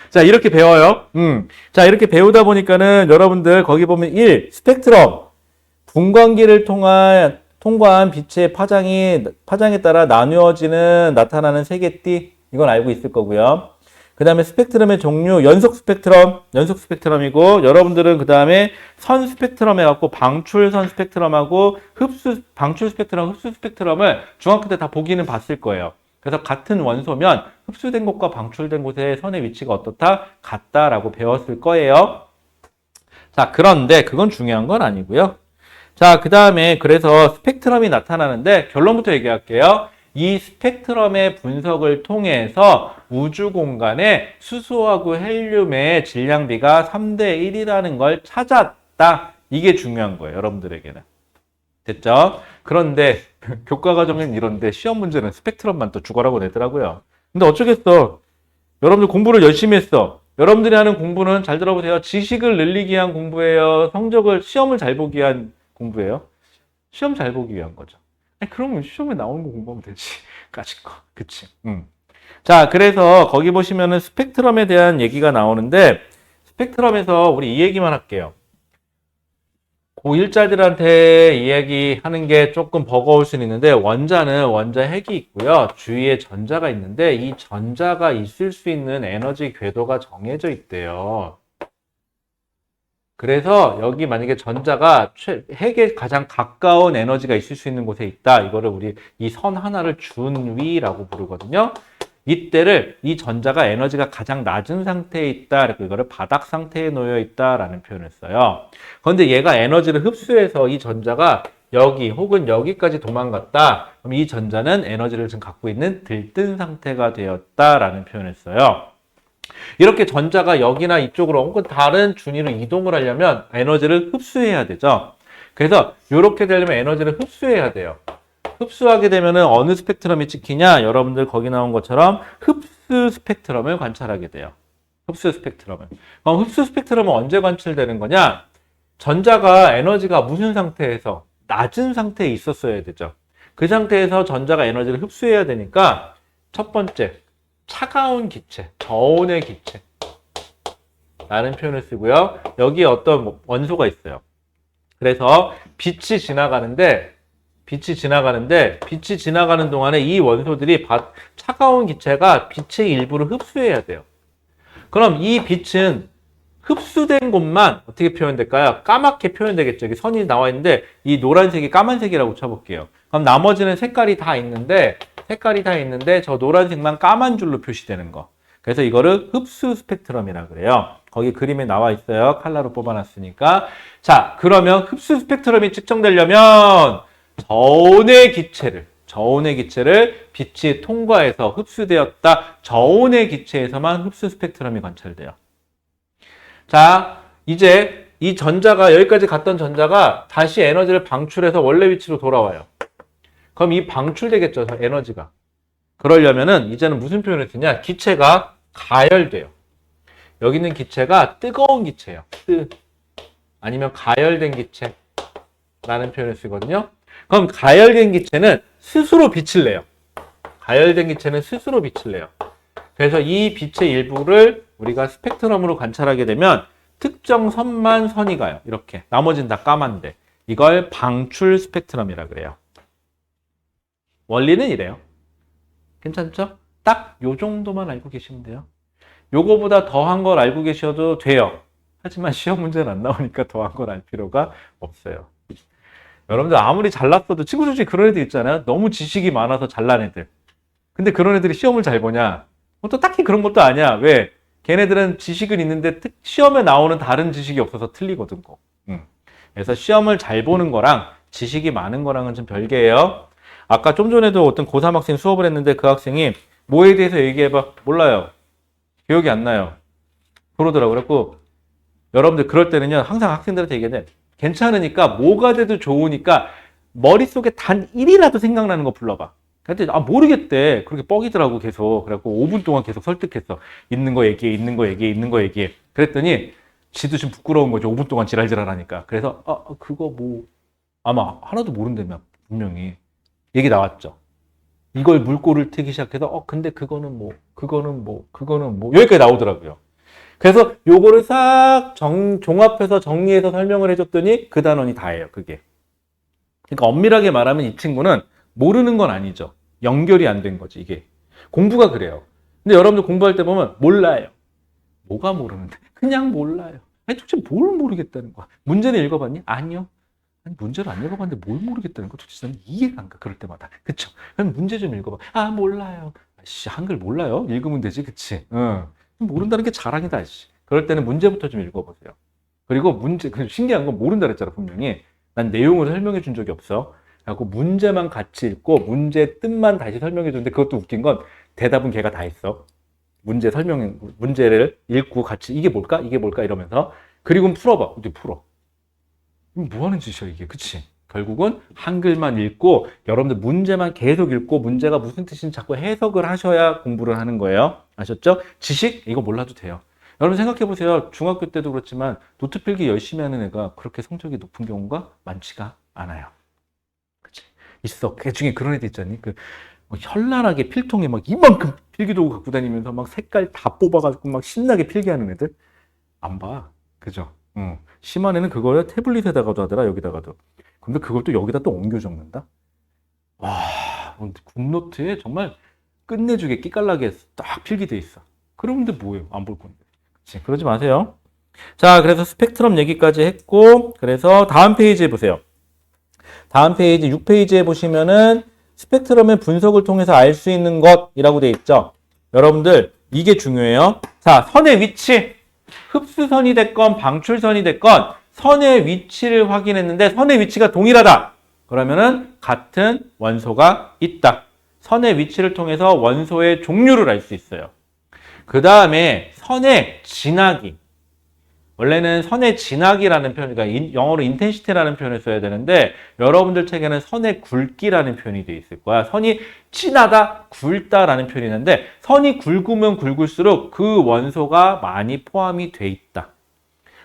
자 이렇게 배워요. 자 이렇게 배우다 보니까는 여러분들 거기 보면 1 스펙트럼 분광기를 통과한 빛의 파장에 따라 나타나는 세계띠, 이건 알고 있을 거고요. 그 다음에 스펙트럼의 종류, 연속 스펙트럼이고, 여러분들은 그 다음에 선 스펙트럼 해갖고 방출선 스펙트럼하고 방출 스펙트럼, 흡수 스펙트럼을 중학교 때 다 보기는 봤을 거예요. 그래서 같은 원소면 흡수된 곳과 방출된 곳의 선의 위치가 어떻다? 같다라고 배웠을 거예요. 자, 그런데 그건 중요한 건 아니고요. 자, 그 다음에 그래서 스펙트럼이 나타나는데 결론부터 얘기할게요. 이 스펙트럼의 분석을 통해서 우주 공간에 수소하고 헬륨의 질량비가 3대 1이라는 걸 찾았다. 이게 중요한 거예요, 여러분들에게는. 됐죠? 그런데 교과 과정은 이런데 시험 문제는 스펙트럼만 또 죽어라고 내더라고요. 근데 어쩌겠어. 여러분들 공부를 열심히 했어. 여러분들이 하는 공부는 잘 들어보세요. 지식을 늘리기 위한 공부예요. 시험을 잘 보기 위한 공부예요. 시험 잘 보기 위한 거죠. 그러면 시험에 나오는 거 공부하면 되지. 까짓 거. 그치. 자, 그래서 거기 보시면은 스펙트럼에 대한 얘기가 나오는데, 스펙트럼에서 우리 이 얘기만 할게요. 고1자들한테 이야기하는 게 조금 버거울 수는 있는데, 원자는 원자 핵이 있고요. 주위에 전자가 있는데, 이 전자가 있을 수 있는 에너지 궤도가 정해져 있대요. 그래서 여기 만약에 전자가 핵에 가장 가까운 에너지가 있을 수 있는 곳에 있다. 이거를 우리 이 선 하나를 준위라고 부르거든요. 이때를 이 전자가 에너지가 가장 낮은 상태에 있다. 그리고 이거를 바닥 상태에 놓여 있다라는 표현을 써요. 그런데 얘가 에너지를 흡수해서 이 전자가 여기 혹은 여기까지 도망갔다. 그럼 이 전자는 에너지를 지금 갖고 있는 들뜬 상태가 되었다라는 표현을 써요. 이렇게 전자가 여기나 이쪽으로 혹은 다른 준위로 이동을 하려면 에너지를 흡수해야 되죠. 그래서 이렇게 되려면 에너지를 흡수해야 돼요. 흡수하게 되면은 어느 스펙트럼이 찍히냐? 여러분들 거기 나온 것처럼 흡수 스펙트럼을 관찰하게 돼요. 흡수 스펙트럼을. 그럼 흡수 스펙트럼은 언제 관찰되는 거냐? 전자가 에너지가 무슨 상태에서? 낮은 상태에 있었어야 되죠. 그 상태에서 전자가 에너지를 흡수해야 되니까 첫 번째, 차가운 기체, 저온의 기체 라는 표현을 쓰고요. 여기에 어떤 원소가 있어요. 그래서 빛이 지나가는 동안에 이 원소들이 차가운 기체가 빛의 일부를 흡수해야 돼요. 그럼 이 빛은 흡수된 곳만 어떻게 표현될까요? 까맣게 표현되겠죠. 여기 선이 나와 있는데 이 노란색이 까만색이라고 쳐볼게요. 그럼 나머지는 색깔이 다 있는데 저 노란색만 까만 줄로 표시되는 거. 그래서 이거를 흡수 스펙트럼이라 그래요. 거기 그림에 나와 있어요. 칼라로 뽑아놨으니까. 자, 그러면 흡수 스펙트럼이 측정되려면 저온의 기체를 빛이 통과해서 흡수되었다. 저온의 기체에서만 흡수 스펙트럼이 관찰돼요. 자, 이제 이 전자가 여기까지 갔던 전자가 다시 에너지를 방출해서 원래 위치로 돌아와요. 그럼 이 방출되겠죠, 에너지가. 그러려면은 이제는 무슨 표현을 쓰냐? 기체가 가열돼요. 여기 있는 기체가 뜨거운 기체예요. 아니면 가열된 기체라는 표현을 쓰거든요. 그럼 가열된 기체는 스스로 빛을 내요. 그래서 이 빛의 일부를 우리가 스펙트럼으로 관찰하게 되면 특정 선만 선이 가요. 이렇게. 나머지는 다 까만데. 이걸 방출 스펙트럼이라 그래요. 원리는 이래요. 괜찮죠? 딱 요 정도만 알고 계시면 돼요. 요거보다 더한 걸 알고 계셔도 돼요. 하지만 시험 문제는 안 나오니까 더한 걸 알 필요가 없어요. 여러분들 아무리 잘났어도 친구들 중에 그런 애들 있잖아요. 너무 지식이 많아서 잘난 애들. 근데 그런 애들이 시험을 잘 보냐? 또 딱히 그런 것도 아니야. 왜? 걔네들은 지식은 있는데 시험에 나오는 다른 지식이 없어서 틀리거든. 그래서 시험을 잘 보는 거랑 지식이 많은 거랑은 좀 별개예요. 아까 좀 전에도 어떤 고3 학생 수업을 했는데 그 학생이 뭐에 대해서 얘기해봐. 몰라요. 기억이 안 나요. 그러더라고요. 그래갖고 여러분들 그럴 때는요. 항상 학생들한테 얘기해. 괜찮으니까 뭐가 돼도 좋으니까 머릿속에 단 1이라도 생각나는 거 불러봐. 근데 모르겠대. 그렇게 뻐기더라고 계속. 그래갖고 5분 동안 계속 설득했어. 있는 거 얘기해. 그랬더니 지도 좀 부끄러운 거죠. 5분 동안 지랄지랄하니까. 그래서 그거 뭐 아마 하나도 모른다며 분명히 얘기 나왔죠. 이걸 물꼬를 트기 시작해서 근데 그거는 뭐 여기까지 나오더라고요. 그래서 요거를 싹 종합해서 정리해서 설명을 해줬더니 그 단원이 다예요. 그게. 그러니까 엄밀하게 말하면 이 친구는 모르는 건 아니죠. 연결이 안 된 거지, 이게. 공부가 그래요. 근데 여러분들 공부할 때 보면 몰라요. 뭐가 모르는데? 그냥 몰라요. 아니, 도대체 뭘 모르겠다는 거야? 문제는 읽어봤니? 아니요. 아니, 문제를 안 읽어봤는데 뭘 모르겠다는 거야? 도대체 나는 이해가 안 가, 그럴 때마다. 그쵸? 그럼 문제 좀 읽어봐. 몰라요. 아씨, 한글 몰라요? 읽으면 되지, 그치? 모른다는 게 자랑이다, 씨. 그럴 때는 문제부터 좀 읽어보세요. 그리고 신기한 건 모른다 그랬잖아, 분명히. 난 내용을 설명해 준 적이 없어. 그래갖고 문제만 같이 읽고 문제 뜻만 다시 설명해 주는데 그것도 웃긴 건 대답은 걔가 다 했어. 문제를 읽고 같이 이게 뭘까 이러면서 그리고 풀어봐. 어떻게 풀어? 뭐 하는 짓이야 이게, 그치? 결국은 한글만 읽고 여러분들 문제만 계속 읽고 문제가 무슨 뜻인지 자꾸 해석을 하셔야 공부를 하는 거예요. 아셨죠? 지식 이거 몰라도 돼요. 여러분 생각해 보세요. 중학교 때도 그렇지만 노트 필기 열심히 하는 애가 그렇게 성적이 높은 경우가 많지가 않아요. 그치? 있어. 그 중에 그런 애들 있잖니. 현란하게 필통에 막 이만큼 필기도구 갖고 다니면서 막 색깔 다 뽑아가지고 막 신나게 필기하는 애들 안 봐. 그죠? 심한 애는 그걸 태블릿에다가도 하더라, 여기다가도. 근데 그걸 또 여기다 또 옮겨 적는다? 와, 굿노트에 정말 끝내주게 끼깔나게 딱 필기돼 있어. 그런데 뭐예요? 안 볼 건데. 그치? 그러지 마세요. 자, 그래서 스펙트럼 얘기까지 했고, 그래서 다음 페이지에 보세요. 다음 페이지 6페이지에 보시면은 스펙트럼의 분석을 통해서 알 수 있는 것이라고 되어 있죠. 여러분들 이게 중요해요. 자, 선의 위치. 흡수선이 됐건 방출선이 됐건 선의 위치를 확인했는데 선의 위치가 동일하다. 그러면은 같은 원소가 있다. 선의 위치를 통해서 원소의 종류를 알 수 있어요. 그 다음에 선의 진하기. 원래는 선의 진하기라는 표현, 그러니까 영어로 인텐시티라는 표현을 써야 되는데 여러분들 책에는 선의 굵기라는 표현이 되어 있을 거야. 선이 진하다, 굵다라는 표현이 있는데 선이 굵으면 굵을수록 그 원소가 많이 포함이 돼 있다.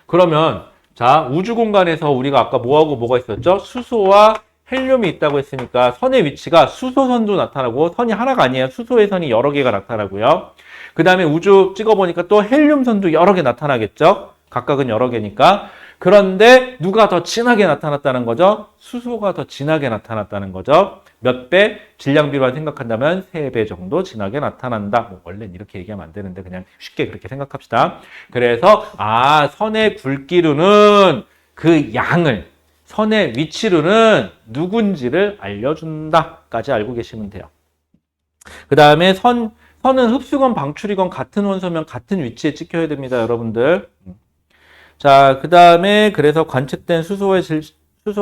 그러면 자, 우주 공간에서 우리가 아까 뭐하고 뭐가 있었죠? 수소와 헬륨이 있다고 했으니까 선의 위치가 수소선도 나타나고 선이 하나가 아니에요. 수소의 선이 여러 개가 나타나고요. 그 다음에 우주 찍어보니까 또 헬륨선도 여러 개 나타나겠죠? 각각은 여러 개니까. 그런데 누가 더 진하게 나타났다는 거죠? 수소가 더 진하게 나타났다는 거죠. 몇 배? 질량비로만 생각한다면 3배 정도 진하게 나타난다. 뭐 원래는 이렇게 얘기하면 안 되는데 그냥 쉽게 그렇게 생각합시다. 그래서 선의 굵기로는 그 양을, 선의 위치로는 누군지를 알려준다까지 알고 계시면 돼요. 그 다음에 선은 흡수건 방출이건 같은 원소면 같은 위치에 찍혀야 됩니다, 여러분들. 자, 그 다음에 그래서 관측된 수소와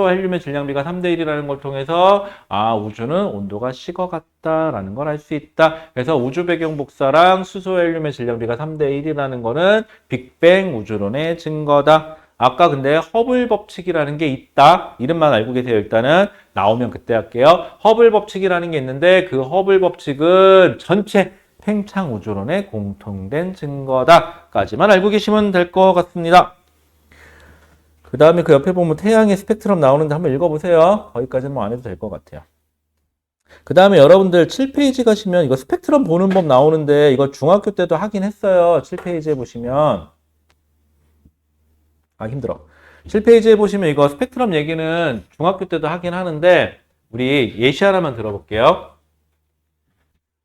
헬륨의 질량비가 3대 1이라는 걸 통해서 우주는 온도가 식어갔다라는 걸 알 수 있다. 그래서 우주 배경 복사랑 수소 헬륨의 질량비가 3대 1이라는 거는 빅뱅 우주론의 증거다. 아까 근데 허블 법칙이라는 게 있다. 이름만 알고 계세요. 일단은 나오면 그때 할게요. 허블 법칙이라는 게 있는데 그 허블 법칙은 전체 팽창 우주론의 공통된 증거다까지만 알고 계시면 될 것 같습니다. 그 다음에 그 옆에 보면 태양의 스펙트럼 나오는데 한번 읽어보세요. 거기까지는 뭐 안 해도 될 것 같아요. 그 다음에 여러분들 7페이지 가시면 이거 스펙트럼 보는 법 나오는데 이거 중학교 때도 하긴 했어요. 7페이지에 보시면. 힘들어. 7페이지에 보시면 이거 스펙트럼 얘기는 중학교 때도 하긴 하는데 우리 예시 하나만 들어볼게요.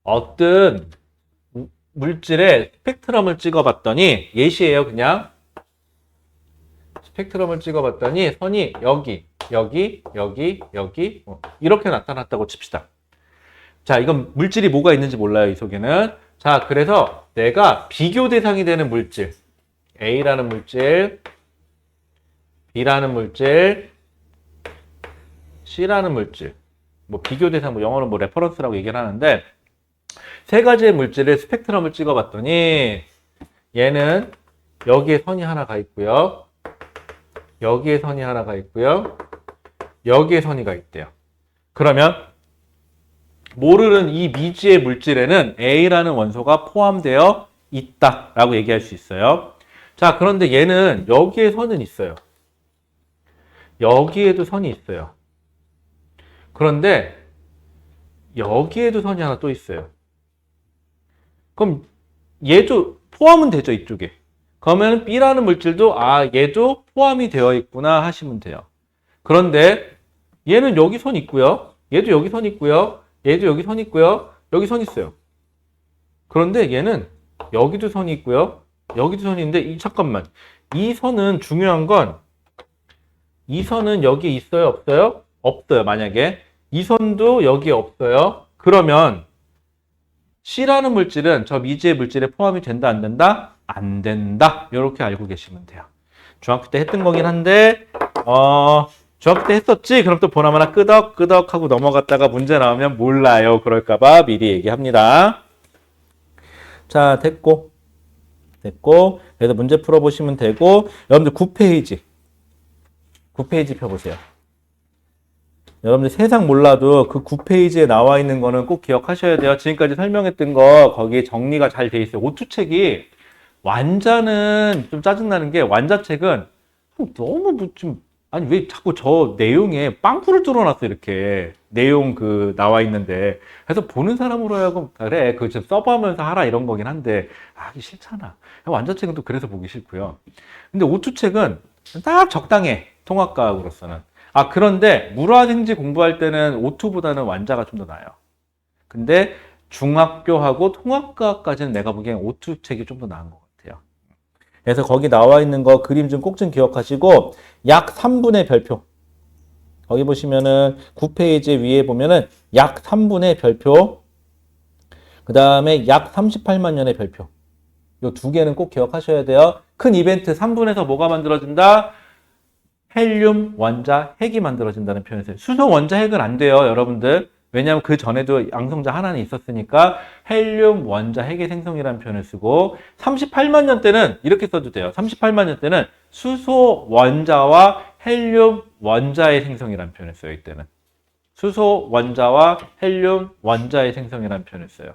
어떤 물질의 스펙트럼을 찍어봤더니 예시예요, 그냥. 스펙트럼을 찍어봤더니 선이 여기 이렇게 나타났다고 칩시다. 자, 이건 물질이 뭐가 있는지 몰라요, 이 속에는. 자, 그래서 내가 비교 대상이 되는 물질, A라는 물질, B라는 물질, C라는 물질, 뭐 비교 대상, 뭐 영어는 뭐 레퍼런스라고 얘기를 하는데 세 가지의 물질을 스펙트럼을 찍어봤더니 얘는 여기에 선이 하나가 있고요. 여기에 선이 하나가 있고요. 여기에 선이가 있대요. 그러면 모르는 이 미지의 물질에는 A라는 원소가 포함되어 있다라고 얘기할 수 있어요. 자, 그런데 얘는 여기에 선은 있어요. 여기에도 선이 있어요. 그런데 여기에도 선이 하나 또 있어요. 그럼 얘도 포함은 되죠, 이쪽에. 그러면 B라는 물질도 얘도 포함이 되어 있구나 하시면 돼요. 그런데 얘는 여기 선 있고요. 얘도 여기 선 있고요. 얘도 여기 선 있고요. 여기 선 있어요. 그런데 얘는 여기도 선이 있고요. 여기도 선이 있는데 잠깐만. 이 선은 중요한 건 이 선은 여기 있어요? 없어요? 없어요. 만약에 이 선도 여기에 없어요. 그러면 C라는 물질은 저 미지의 물질에 포함이 된다, 안 된다? 안 된다. 이렇게 알고 계시면 돼요. 중학교 때 했던 거긴 한데 중학교 때 했었지? 그럼 또 보나마나 끄덕끄덕 하고 넘어갔다가 문제 나오면 몰라요. 그럴까봐 미리 얘기합니다. 자, 됐고. 그래서 문제 풀어보시면 되고 여러분들 9페이지 펴보세요. 여러분들 세상 몰라도 그 9페이지에 나와 있는 거는 꼭 기억하셔야 돼요. 지금까지 설명했던 거 거기에 정리가 잘 돼 있어요. 오투책이 완자는 좀 짜증나는 게 완자책은 너무 좀 아니 왜 자꾸 저 내용에 빵꾸를 뚫어놨어 이렇게 내용 나와 있는데 그래서 보는 사람으로 하여금 그래 그 좀 써보면서 하라 이런 거긴 한데 하기 싫잖아. 완자책은 또 그래서 보기 싫고요. 근데 오투책은 딱 적당해 통합과학으로서는. 그런데 물화생지 공부할 때는 오투보다는 완자가 좀 더 나아요. 근데 중학교하고 통합과학까지는 내가 보기엔 오투책이 좀 더 나은 것 같아요. 그래서 거기 나와 있는 거 그림 좀 꼭 좀 기억하시고 약 3분의 별표. 거기 보시면은 9페이지 위에 보면은 약 3분의 별표. 그 다음에 약 38만 년의 별표. 이 두 개는 꼭 기억하셔야 돼요. 큰 이벤트 3분에서 뭐가 만들어진다? 헬륨 원자 핵이 만들어진다는 표현을 써요. 수소 원자 핵은 안 돼요, 여러분들. 왜냐하면 그 전에도 양성자 하나는 있었으니까 헬륨 원자 핵의 생성이라는 표현을 쓰고 38만 년 때는 이렇게 써도 돼요. 38만 년 때는 수소 원자와 헬륨 원자의 생성이라는 표현을 써요. 이때는 수소 원자와 헬륨 원자의 생성이라는 표현을 써요.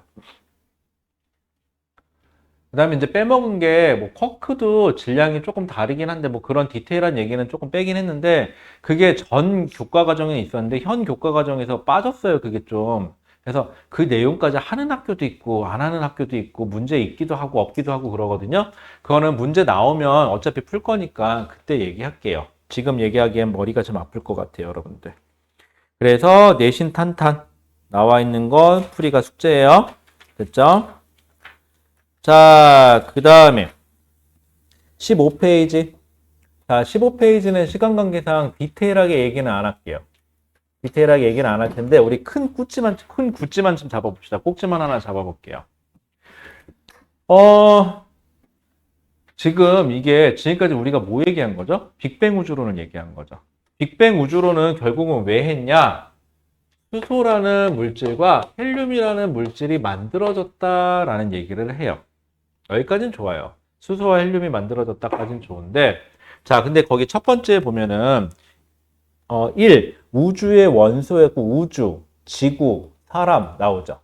그 다음에 이제 빼먹은 게, 뭐, 쿼크도 질량이 조금 다르긴 한데, 뭐, 그런 디테일한 얘기는 조금 빼긴 했는데, 그게 전 교과 과정에 있었는데, 현 교과 과정에서 빠졌어요, 그게 좀. 그래서 그 내용까지 하는 학교도 있고, 안 하는 학교도 있고, 문제 있기도 하고, 없기도 하고 그러거든요. 그거는 문제 나오면 어차피 풀 거니까, 그때 얘기할게요. 지금 얘기하기엔 머리가 좀 아플 것 같아요, 여러분들. 그래서 내신 탄탄 나와 있는 건 풀이가 숙제예요. 됐죠? 자, 그 다음에 15페이지. 자, 15페이지는 시간 관계상 디테일하게 얘기는 안 할게요. 디테일하게 얘기는 안 할 텐데 우리 큰 굿즈만 좀 잡아봅시다. 꼭지만 하나 잡아볼게요. 지금 이게 지금까지 우리가 뭐 얘기한 거죠? 빅뱅 우주론을 얘기한 거죠. 빅뱅 우주론은 결국은 왜 했냐? 수소라는 물질과 헬륨이라는 물질이 만들어졌다라는 얘기를 해요. 여기까지는 좋아요. 수소와 헬륨이 만들어졌다까지는 좋은데, 자, 근데 거기 첫 번째 보면은 1. 우주의 원소였고 우주, 지구, 사람 나오죠.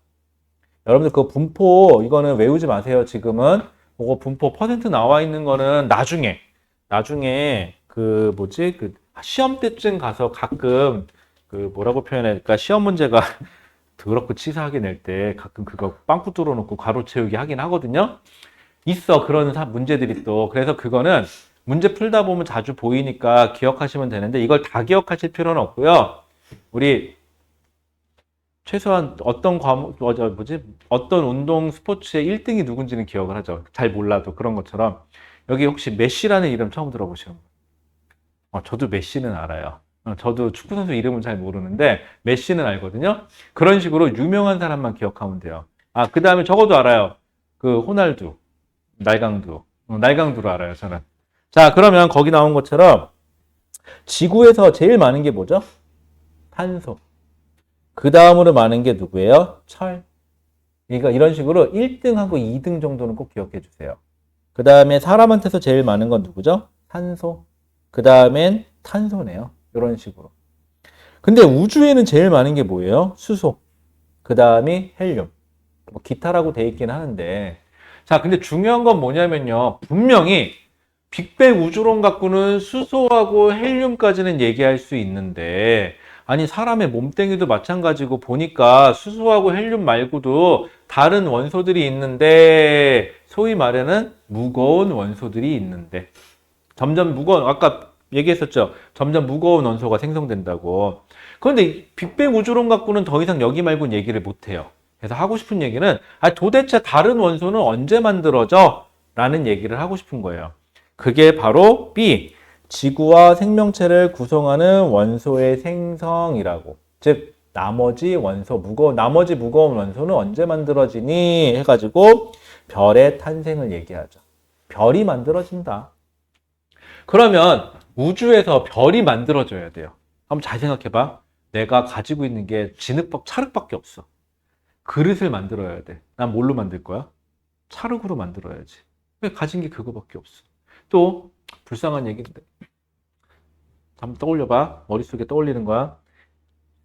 여러분들 그 분포 이거는 외우지 마세요. 지금은 그거 분포 퍼센트 나와 있는 거는 나중에 그 뭐지 그 시험 때쯤 가서 가끔 그 뭐라고 표현해야 될까 시험 문제가 더럽고 치사하게 낼 때 가끔 그거 빵꾸 뚫어놓고 괄호 채우기 하긴 하거든요. 있어 그런 문제들이 또 그래서 그거는 문제 풀다 보면 자주 보이니까 기억하시면 되는데 이걸 다 기억하실 필요는 없고요. 우리 최소한 어떤 과목 어떤 운동 스포츠의 1등이 누군지는 기억을 하죠. 잘 몰라도 그런 것처럼 여기 혹시 메시라는 이름 처음 들어보시는 분? 저도 메시는 알아요. 저도 축구 선수 이름은 잘 모르는데 메시는 알거든요. 그런 식으로 유명한 사람만 기억하면 돼요. 그 다음에 적어도 알아요. 그 호날두, 날강두를 알아요, 저는. 자, 그러면 거기 나온 것처럼 지구에서 제일 많은 게 뭐죠? 탄소. 그 다음으로 많은 게 누구예요? 철. 그러니까 이런 식으로 1등하고 2등 정도는 꼭 기억해 주세요. 그 다음에 사람한테서 제일 많은 건 누구죠? 산소. 그 다음엔 탄소네요. 이런 식으로. 근데 우주에는 제일 많은 게 뭐예요? 수소. 그 다음이 헬륨. 뭐 기타라고 돼 있긴 하는데. 자, 근데 중요한 건 뭐냐면요. 분명히 빅뱅 우주론 갖고는 수소하고 헬륨까지는 얘기할 수 있는데 아니 사람의 몸뚱이도 마찬가지고 보니까 수소하고 헬륨 말고도 다른 원소들이 있는데 소위 말하는 무거운 원소들이 있는데 점점 무거운 아까 얘기했었죠. 점점 무거운 원소가 생성된다고. 그런데 빅뱅 우주론 갖고는 더 이상 여기 말고는 얘기를 못해요. 그래서 하고 싶은 얘기는 도대체 다른 원소는 언제 만들어져? 라는 얘기를 하고 싶은 거예요. 그게 바로 B. 지구와 생명체를 구성하는 원소의 생성이라고. 즉 나머지 무거운 원소는 언제 만들어지니 해가지고 별의 탄생을 얘기하죠. 별이 만들어진다. 그러면 우주에서 별이 만들어져야 돼요. 한번 잘 생각해봐. 내가 가지고 있는 게 찰흙밖에 없어. 그릇을 만들어야 돼. 난 뭘로 만들 거야? 찰흙으로 만들어야지. 왜 가진 게 그거밖에 없어. 또 불쌍한 얘기인데 한번 떠올려봐. 머릿속에 떠올리는 거야.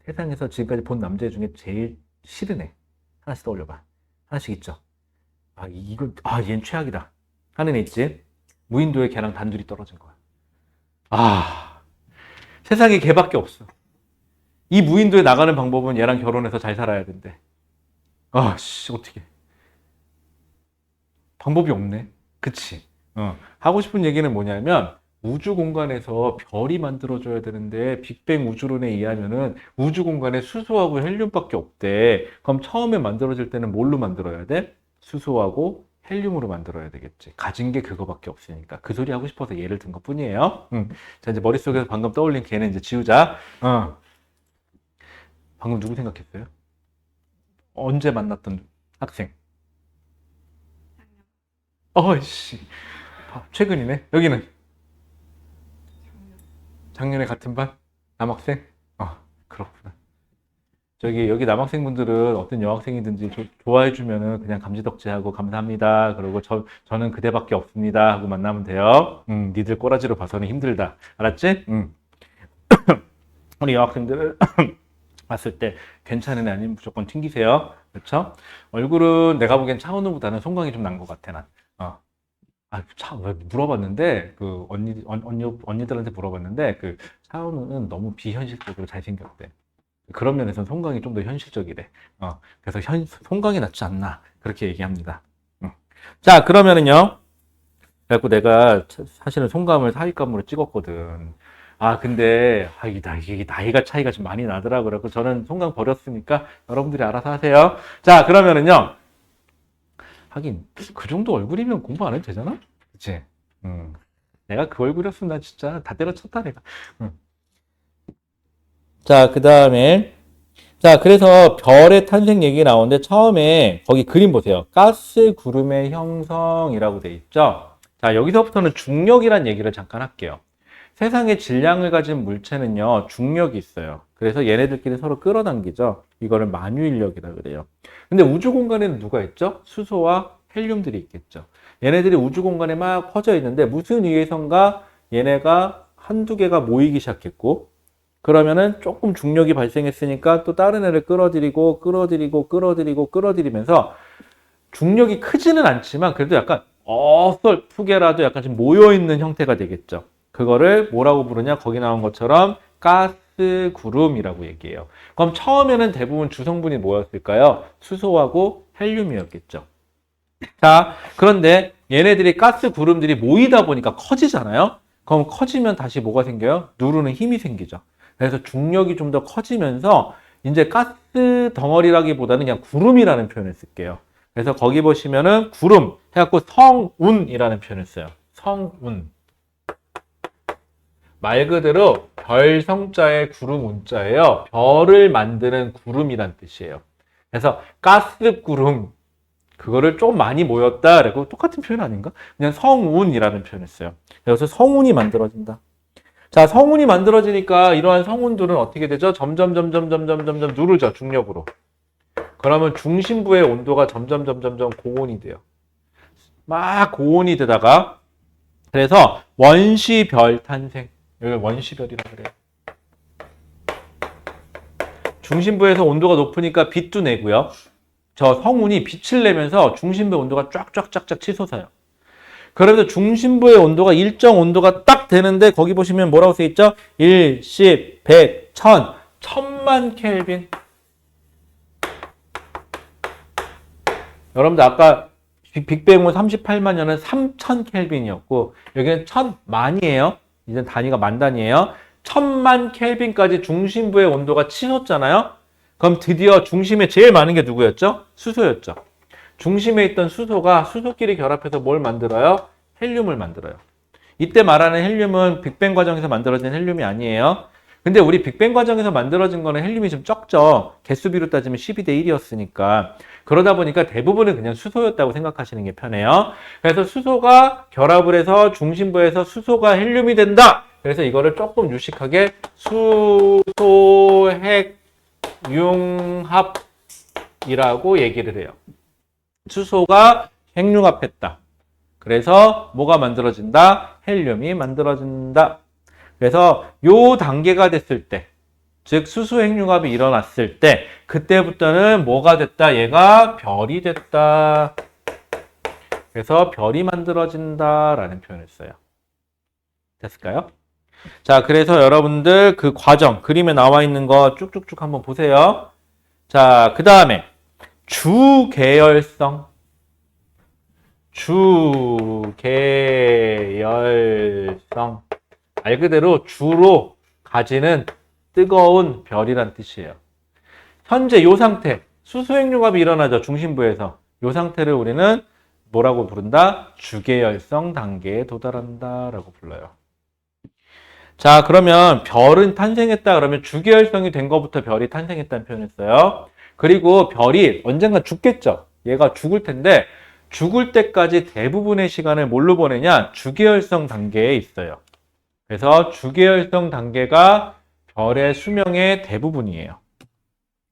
세상에서 지금까지 본 남자 중에 제일 싫은 애 하나씩 떠올려봐. 하나씩 있죠. 얘는 최악이다 하는 애 있지. 무인도에 걔랑 단둘이 떨어진 거야. 세상에 걔밖에 없어. 이 무인도에 나가는 방법은 얘랑 결혼해서 잘 살아야 된대. 어떻게 방법이 없네. 그치? 하고 싶은 얘기는 뭐냐면 우주 공간에서 별이 만들어져야 되는데 빅뱅 우주론에 의하면은 우주 공간에 수소하고 헬륨밖에 없대. 그럼 처음에 만들어질 때는 뭘로 만들어야 돼? 수소하고 헬륨으로 만들어야 되겠지. 가진 게 그거밖에 없으니까. 그 소리 하고 싶어서 예를 든 것뿐이에요. 자, 이제 머릿속에서 방금 떠올린 걔는 이제 지우자. 방금 누구 생각했어요? 언제 만났던 학생? 어이씨. 최근이네. 여기는? 작년에 같은 반? 남학생? 그렇구나. 여기 남학생분들은 어떤 여학생이든지 좋아해주면은 그냥 감지덕지하고 감사합니다. 그리고 저는 그대밖에 없습니다. 하고 만나면 돼요. 니들 꼬라지로 봐서는 힘들다. 알았지? 우리 여학생들을 봤을 때 괜찮은 애 아니면 무조건 튕기세요. 그렇죠? 얼굴은 내가 보기엔 차은우보다는 송강이 좀 난 것 같아, 난. 물어봤는데, 언니들한테 물어봤는데, 차은우는 너무 비현실적으로 잘생겼대. 그런 면에서는 송강이 좀 더 현실적이래. 그래서 송강이 낫지 않나. 그렇게 얘기합니다. 자, 그러면은요. 그래갖고 내가 사실은 송강을 사윗감으로 찍었거든. 근데, 이게 나이가 차이가 좀 많이 나더라고요. 그래서 저는 송강 버렸으니까 여러분들이 알아서 하세요. 자, 그러면은요. 하긴, 그 정도 얼굴이면 공부 안 해도 되잖아? 그치? 내가 그 얼굴이었으면 나 진짜 다 때려쳤다, 내가. 자, 그 다음에. 자, 그래서 별의 탄생 얘기 나오는데 처음에 거기 그림 보세요. 가스 구름의 형성이라고 돼 있죠? 자, 여기서부터는 중력이란 얘기를 잠깐 할게요. 세상에 질량을 가진 물체는요, 중력이 있어요. 그래서 얘네들끼리 서로 끌어당기죠. 이거를 만유인력이라 그래요. 근데 우주 공간에는 누가 있죠? 수소와 헬륨들이 있겠죠. 얘네들이 우주 공간에 막 퍼져 있는데 무슨 위해선가 얘네가 한두 개가 모이기 시작했고, 그러면은 조금 중력이 발생했으니까 또 다른 애를 끌어들이면서 중력이 크지는 않지만 그래도 약간 어설프게라도 약간 좀 모여있는 형태가 되겠죠. 그거를 뭐라고 부르냐? 거기 나온 것처럼 가스 구름이라고 얘기해요. 그럼 처음에는 대부분 주성분이 뭐였을까요? 수소하고 헬륨이었겠죠. 자, 그런데 얘네들이 가스 구름들이 모이다 보니까 커지잖아요. 그럼 커지면 다시 뭐가 생겨요? 누르는 힘이 생기죠. 그래서 중력이 좀 더 커지면서 이제 가스 덩어리라기보다는 그냥 구름이라는 표현을 쓸게요. 그래서 거기 보시면은 구름 해갖고 성운이라는 표현을 써요. 성운. 말 그대로 별 성자의 구름 운자예요. 별을 만드는 구름이란 뜻이에요. 그래서 가스 구름, 그거를 좀 많이 모였다. 그리고 똑같은 표현 아닌가? 그냥 성운이라는 표현을 써요. 그래서 성운이 만들어진다. 자, 성운이 만들어지니까 이러한 성운들은 어떻게 되죠? 점점 누르죠, 중력으로. 그러면 중심부의 온도가 점점 고온이 돼요. 막 고온이 되다가, 그래서 원시별 탄생. 여기 원시별이라고 그래요. 중심부에서 온도가 높으니까 빛도 내고요. 저 성운이 빛을 내면서 중심부의 온도가 쫙쫙 치솟아요. 그러면서 중심부의 온도가 일정 온도가 딱 되는데 거기 보시면 뭐라고 써 있죠? 1, 10, 100, 1000, 1000만 켈빈. 여러분들 아까 빅뱅은 38만 년은 3000 켈빈이었고 여기는 1000만이에요. 이제 단위가 만 단위예요. 1000만 켈빈까지 중심부의 온도가 치솟잖아요. 그럼 드디어 중심에 제일 많은 게 누구였죠? 수소였죠. 중심에 있던 수소가 수소끼리 결합해서 뭘 만들어요? 헬륨을 만들어요. 이때 말하는 헬륨은 빅뱅 과정에서 만들어진 헬륨이 아니에요. 근데 우리 빅뱅 과정에서 만들어진 거는 헬륨이 좀 적죠. 개수비로 따지면 12대 1이었으니까. 그러다 보니까 대부분은 그냥 수소였다고 생각하시는 게 편해요. 그래서 수소가 결합을 해서 중심부에서 수소가 헬륨이 된다. 그래서 이거를 조금 유식하게 수소핵융합이라고 얘기를 해요. 수소가 핵융합했다. 그래서 뭐가 만들어진다? 헬륨이 만들어진다. 그래서 요 단계가 됐을 때, 즉 수소 핵융합이 일어났을 때 그때부터는 뭐가 됐다? 얘가 별이 됐다. 그래서 별이 만들어진다라는 표현을 써요. 됐을까요? 자, 그래서 여러분들 그 과정, 그림에 나와 있는 거 쭉쭉쭉 한번 보세요. 자, 그 다음에 주계열성. 주계열성. 말 그대로 주로 가지는 뜨거운 별이란 뜻이에요. 현재 이 상태, 수소핵융합이 일어나죠. 중심부에서. 이 상태를 우리는 뭐라고 부른다? 주계열성 단계에 도달한다라고 불러요. 자, 그러면 별은 탄생했다 그러면 주계열성이 된 것부터 별이 탄생했다는 표현을 써요. 그리고 별이 언젠가 죽겠죠. 얘가 죽을 텐데 죽을 때까지 대부분의 시간을 뭘로 보내냐? 주계열성 단계에 있어요. 그래서 주계열성 단계가 별의 수명의 대부분이에요.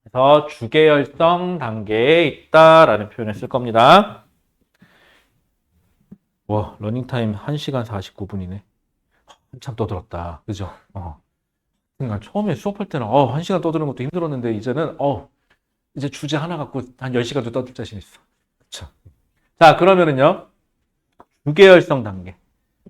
그래서 주계열성 단계에 있다라는 표현을 쓸 겁니다. 와, 러닝타임 1시간 49분이네. 한참 떠들었다. 그죠? 그러니까 처음에 수업할 때는 1시간 떠드는 것도 힘들었는데 이제는 이제 주제 하나 갖고 한 10시간도 떠들 자신 있어. 그쵸? 자, 그러면은요. 주계열성 단계.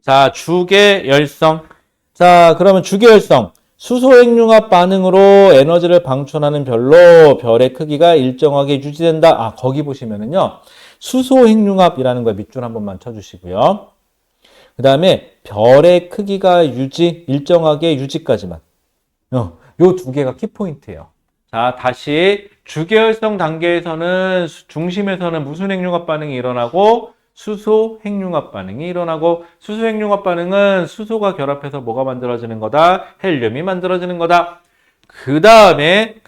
자, 주계열성. 자, 그러면 주계열성. 수소핵융합 반응으로 에너지를 방출하는 별로 별의 크기가 일정하게 유지된다. 거기 보시면은요. 수소핵융합이라는 거 밑줄 한 번만 쳐주시고요. 그 다음에 별의 크기가 일정하게 유지까지만. 요 두 개가 키포인트예요. 자, 다시 주계열성 단계에서는 중심에서는 무슨 핵융합 반응이 일어나고 수소 핵융합 반응이 일어나고 수소 핵융합 반응은 수소가 결합해서 뭐가 만들어지는 거다? 헬륨이 만들어지는 거다. 그 다음에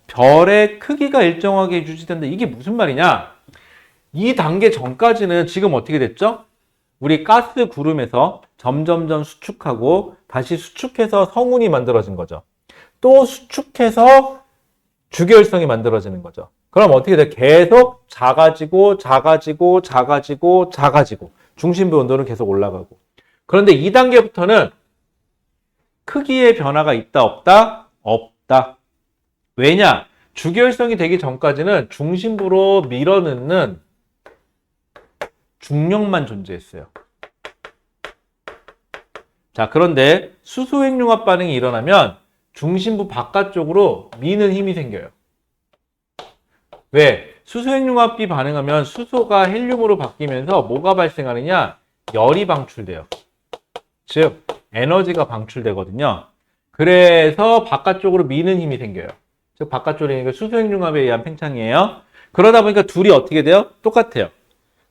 별의 크기가 일정하게 유지된다. 이게 무슨 말이냐? 이 단계 전까지는 지금 어떻게 됐죠? 우리 가스 구름에서 점점점 수축하고 다시 수축해서 성운이 만들어진 거죠. 또 수축해서 주계열성이 만들어지는 거죠. 그럼 어떻게 돼? 계속 작아지고 중심부 온도는 계속 올라가고. 그런데 2단계부터는 크기의 변화가 있다 없다? 없다. 왜냐? 주계열성이 되기 전까지는 중심부로 밀어넣는 중력만 존재했어요. 자, 그런데 수소핵융합 반응이 일어나면 중심부 바깥쪽으로 미는 힘이 생겨요. 왜? 수소핵융합이 반응하면 수소가 헬륨으로 바뀌면서 뭐가 발생하느냐? 열이 방출돼요. 즉, 에너지가 방출되거든요. 그래서 바깥쪽으로 미는 힘이 생겨요. 즉, 바깥쪽이니까 수소핵융합에 의한 팽창이에요. 그러다 보니까 둘이 어떻게 돼요? 똑같아요.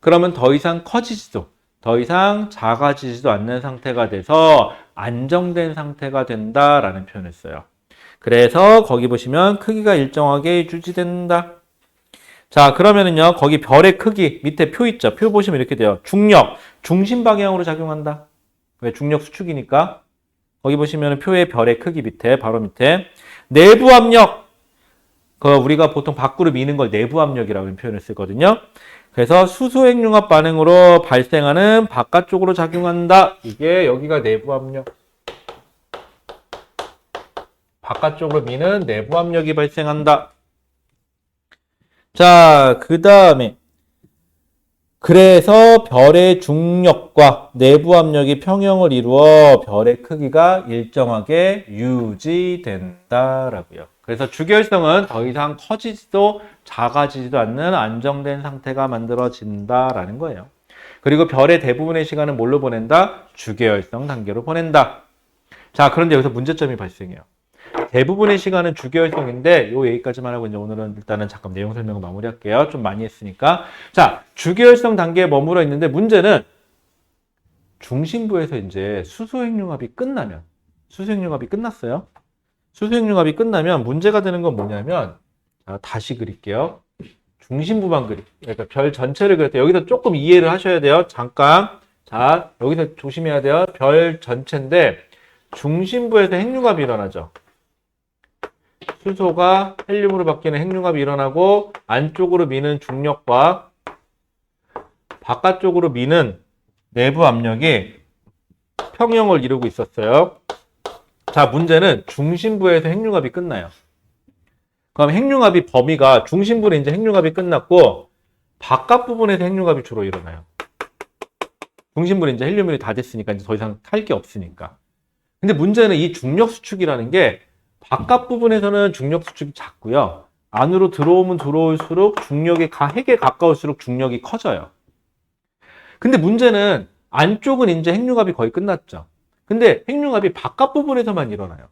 그러면 더 이상 커지지도, 더 이상 작아지지도 않는 상태가 돼서 안정된 상태가 된다라는 표현을 써요. 그래서 거기 보시면 크기가 일정하게 유지된다. 자, 그러면은요, 거기 별의 크기 밑에 표 있죠? 표 보시면 이렇게 돼요. 중력, 중심 방향으로 작용한다. 왜? 중력 수축이니까. 거기 보시면 표의 별의 크기 밑에, 바로 밑에. 내부 압력. 우리가 보통 밖으로 미는 걸 내부 압력이라고 표현을 쓰거든요. 그래서 수소핵융합 반응으로 발생하는 바깥쪽으로 작용한다. 이게 여기가 내부 압력. 바깥쪽으로 미는 내부 압력이 발생한다. 자, 그 다음에 그래서 별의 중력과 내부 압력이 평형을 이루어 별의 크기가 일정하게 유지된다라고요. 그래서 주계열성은 더 이상 커지지도 작아지지도 않는 안정된 상태가 만들어진다라는 거예요. 그리고 별의 대부분의 시간은 뭘로 보낸다? 주계열성 단계로 보낸다. 자, 그런데 여기서 문제점이 발생해요. 대부분의 시간은 주계열성인데 요 얘기까지만 하고 이제 오늘은 일단은 잠깐 내용 설명을 마무리할게요. 좀 많이 했으니까. 자, 주계열성 단계에 머물러 있는데 문제는 중심부에서 이제 수소핵융합이 끝나면 수소핵융합이 끝났어요. 수소핵융합이 끝나면 문제가 되는 건 뭐냐면 자, 다시 그릴게요. 중심부만 그러니까 별 전체를 그릴 때 여기서 조금 이해를 하셔야 돼요. 잠깐. 자, 여기서 조심해야 돼요. 별 전체인데 중심부에서 핵융합이 일어나죠. 수소가 헬륨으로 바뀌는 핵융합이 일어나고 안쪽으로 미는 중력과 바깥쪽으로 미는 내부 압력이 평형을 이루고 있었어요. 자, 문제는 중심부에서 핵융합이 끝나요. 그럼 핵융합이 범위가 중심부는 이제 핵융합이 끝났고 바깥 부분에서 핵융합이 주로 일어나요. 중심부는 이제 헬륨이 다 됐으니까 이제 더 이상 탈 게 없으니까. 근데 문제는 이 중력 수축이라는 게 바깥 부분에서는 중력 수축이 작고요. 안으로 들어오면 들어올수록 핵에 가까울수록 중력이 커져요. 근데 문제는 안쪽은 이제 핵융합이 거의 끝났죠. 근데 핵융합이 바깥 부분에서만 일어나요.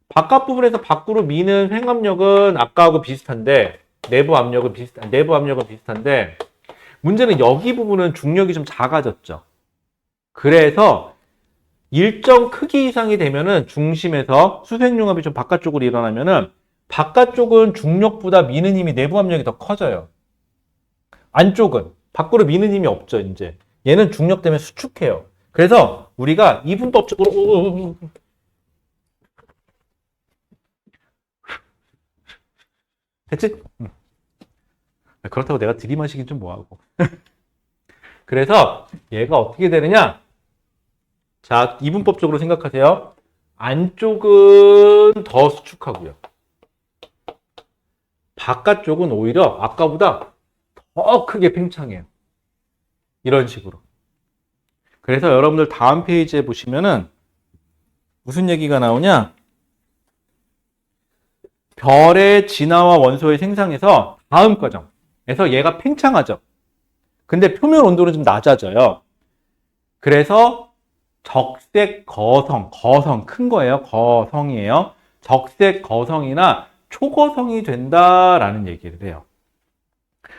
바깥 부분에서 밖으로 미는 횡압력은 아까하고 비슷한데 내부 압력은 비슷한데 문제는 여기 부분은 중력이 좀 작아졌죠. 그래서 일정 크기 이상이 되면은 중심에서 수색융합이 좀 바깥쪽으로 일어나면은 바깥쪽은 중력보다 미는 힘이 내부 압력이 더 커져요. 안쪽은 밖으로 미는 힘이 없죠, 이제. 얘는 중력 때문에 수축해요. 그래서 우리가 이분법적으로 됐지? 그렇다고 내가 들이마시긴 좀 뭐하고. 그래서 얘가 어떻게 되느냐? 자, 이분법적으로 생각하세요. 안쪽은 더 수축하고요. 바깥쪽은 오히려 아까보다 더 크게 팽창해요. 이런 식으로. 그래서 여러분들 다음 페이지에 보시면은 무슨 얘기가 나오냐? 별의 진화와 원소의 생성에서 다음 과정에서 얘가 팽창하죠. 근데 표면 온도는 좀 낮아져요. 그래서 적색 거성 큰 거예요. 거성이에요. 적색 거성이나 초거성이 된다라는 얘기를 해요.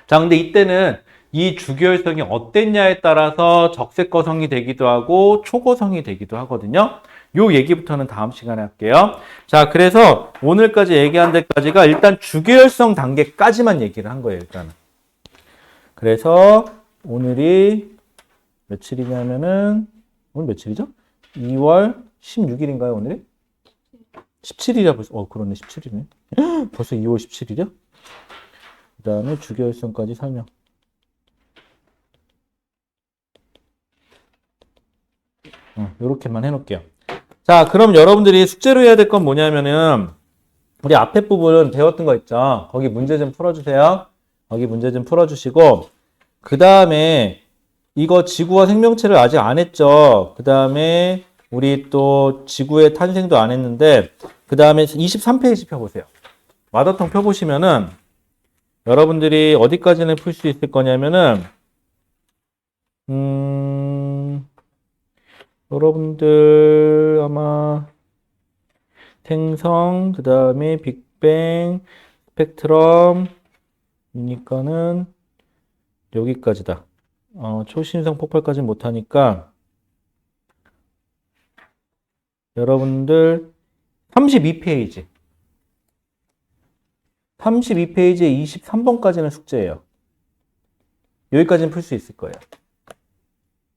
자, 근데 이때는 이 주기율성이 어땠냐에 따라서 적색 거성이 되기도 하고 초거성이 되기도 하거든요. 요 얘기부터는 다음 시간에 할게요. 자, 그래서 오늘까지 얘기한 데까지가 일단 주기율성 단계까지만 얘기를 한 거예요, 일단은. 그래서 오늘이 며칠이냐면은 오늘 며칠이죠? 2월 16일인가요, 오늘이? 17일이야 벌써. 그렇네, 17일이네. 벌써 2월 17일이야? 그 다음에 주기율성까지 설명. 요렇게만 해놓을게요. 자, 그럼 여러분들이 숙제로 해야 될 건 뭐냐면은 우리 앞에 부분 배웠던 거 있죠? 거기 문제 좀 풀어주세요. 거기 문제 좀 풀어주시고 그 다음에 이거 지구와 생명체를 아직 안 했죠? 그 다음에 우리 또 지구의 탄생도 안 했는데 그 다음에 23페이지 펴보세요. 마더텅 펴보시면은 여러분들이 어디까지는 풀 수 있을 거냐면은 여러분들 아마 생성, 그 다음에 빅뱅, 스펙트럼이니까는 여기까지다. 초신성 폭발까지는 못하니까 여러분들 32페이지 32페이지에 23번까지는 숙제예요. 여기까지는 풀 수 있을 거예요.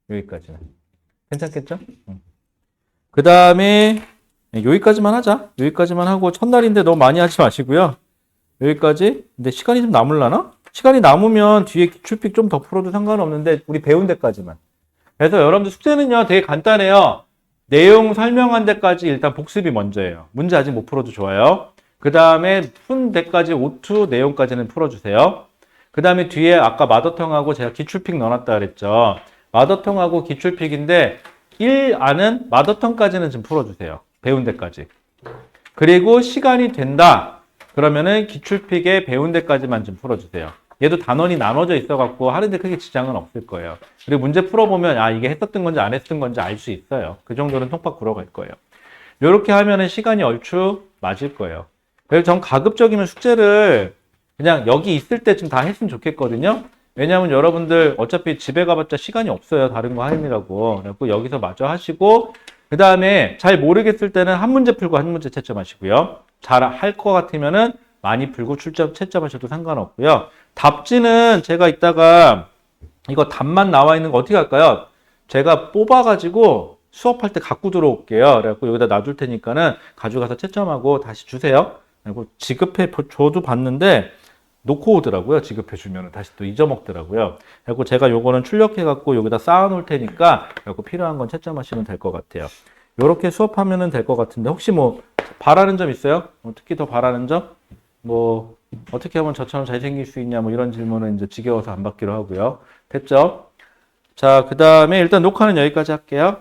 여기까지는. 괜찮겠죠? 그 다음에 여기까지만 하자. 여기까지만 하고 첫날인데 너무 많이 하지 마시고요. 여기까지. 근데 시간이 좀 남을라나? 시간이 남으면 뒤에 기출픽 좀 더 풀어도 상관없는데 우리 배운 데까지만. 그래서 여러분들 숙제는요 되게 간단해요. 내용 설명한 데까지 일단 복습이 먼저예요. 문제 아직 못 풀어도 좋아요. 그 다음에 푼 데까지 오투 내용까지는 풀어주세요. 그 다음에 뒤에 아까 마더텅하고 제가 기출픽 넣어놨다 그랬죠. 마더텅하고 기출픽인데 1안은 마더텅까지는 좀 풀어주세요. 배운 데까지. 그리고 시간이 된다. 그러면은 기출픽에 배운 데까지만 좀 풀어주세요. 얘도 단원이 나눠져 있어갖고 하는데 크게 지장은 없을 거예요. 그리고 문제 풀어보면 이게 했었던 건지 안 했었던 건지 알 수 있어요. 그 정도는 통박 불어갈 거예요. 이렇게 하면은 시간이 얼추 맞을 거예요. 그래서 전 가급적이면 숙제를 그냥 여기 있을 때쯤 다 했으면 좋겠거든요. 왜냐하면 여러분들 어차피 집에 가봤자 시간이 없어요. 다른 거 하느라고. 그래서 여기서 마저 하시고 그 다음에 잘 모르겠을 때는 한 문제 풀고 한 문제 채점하시고요. 잘 할 것 같으면은 많이 풀고 채점하셔도 상관없고요. 답지는 제가 이따가 이거 답만 나와 있는 거 어떻게 할까요? 제가 뽑아가지고 수업할 때 갖고 들어올게요. 그래갖고 여기다 놔둘 테니까는 가져가서 채점하고 다시 주세요. 그리고 지급해 줘도 봤는데 놓고 오더라고요. 지급해 주면 다시 또 잊어먹더라고요. 그리고 제가 요거는 출력해 갖고 여기다 쌓아 놓을 테니까 그리고 필요한 건 채점하시면 될 것 같아요. 요렇게 수업하면 될 것 같은데 혹시 뭐 바라는 점 있어요? 특히 더 바라는 점? 뭐 어떻게 하면 저처럼 잘생길 수 있냐 뭐 이런 질문은 이제 지겨워서 안 받기로 하고요. 됐죠? 자, 그 다음에 일단 녹화는 여기까지 할게요.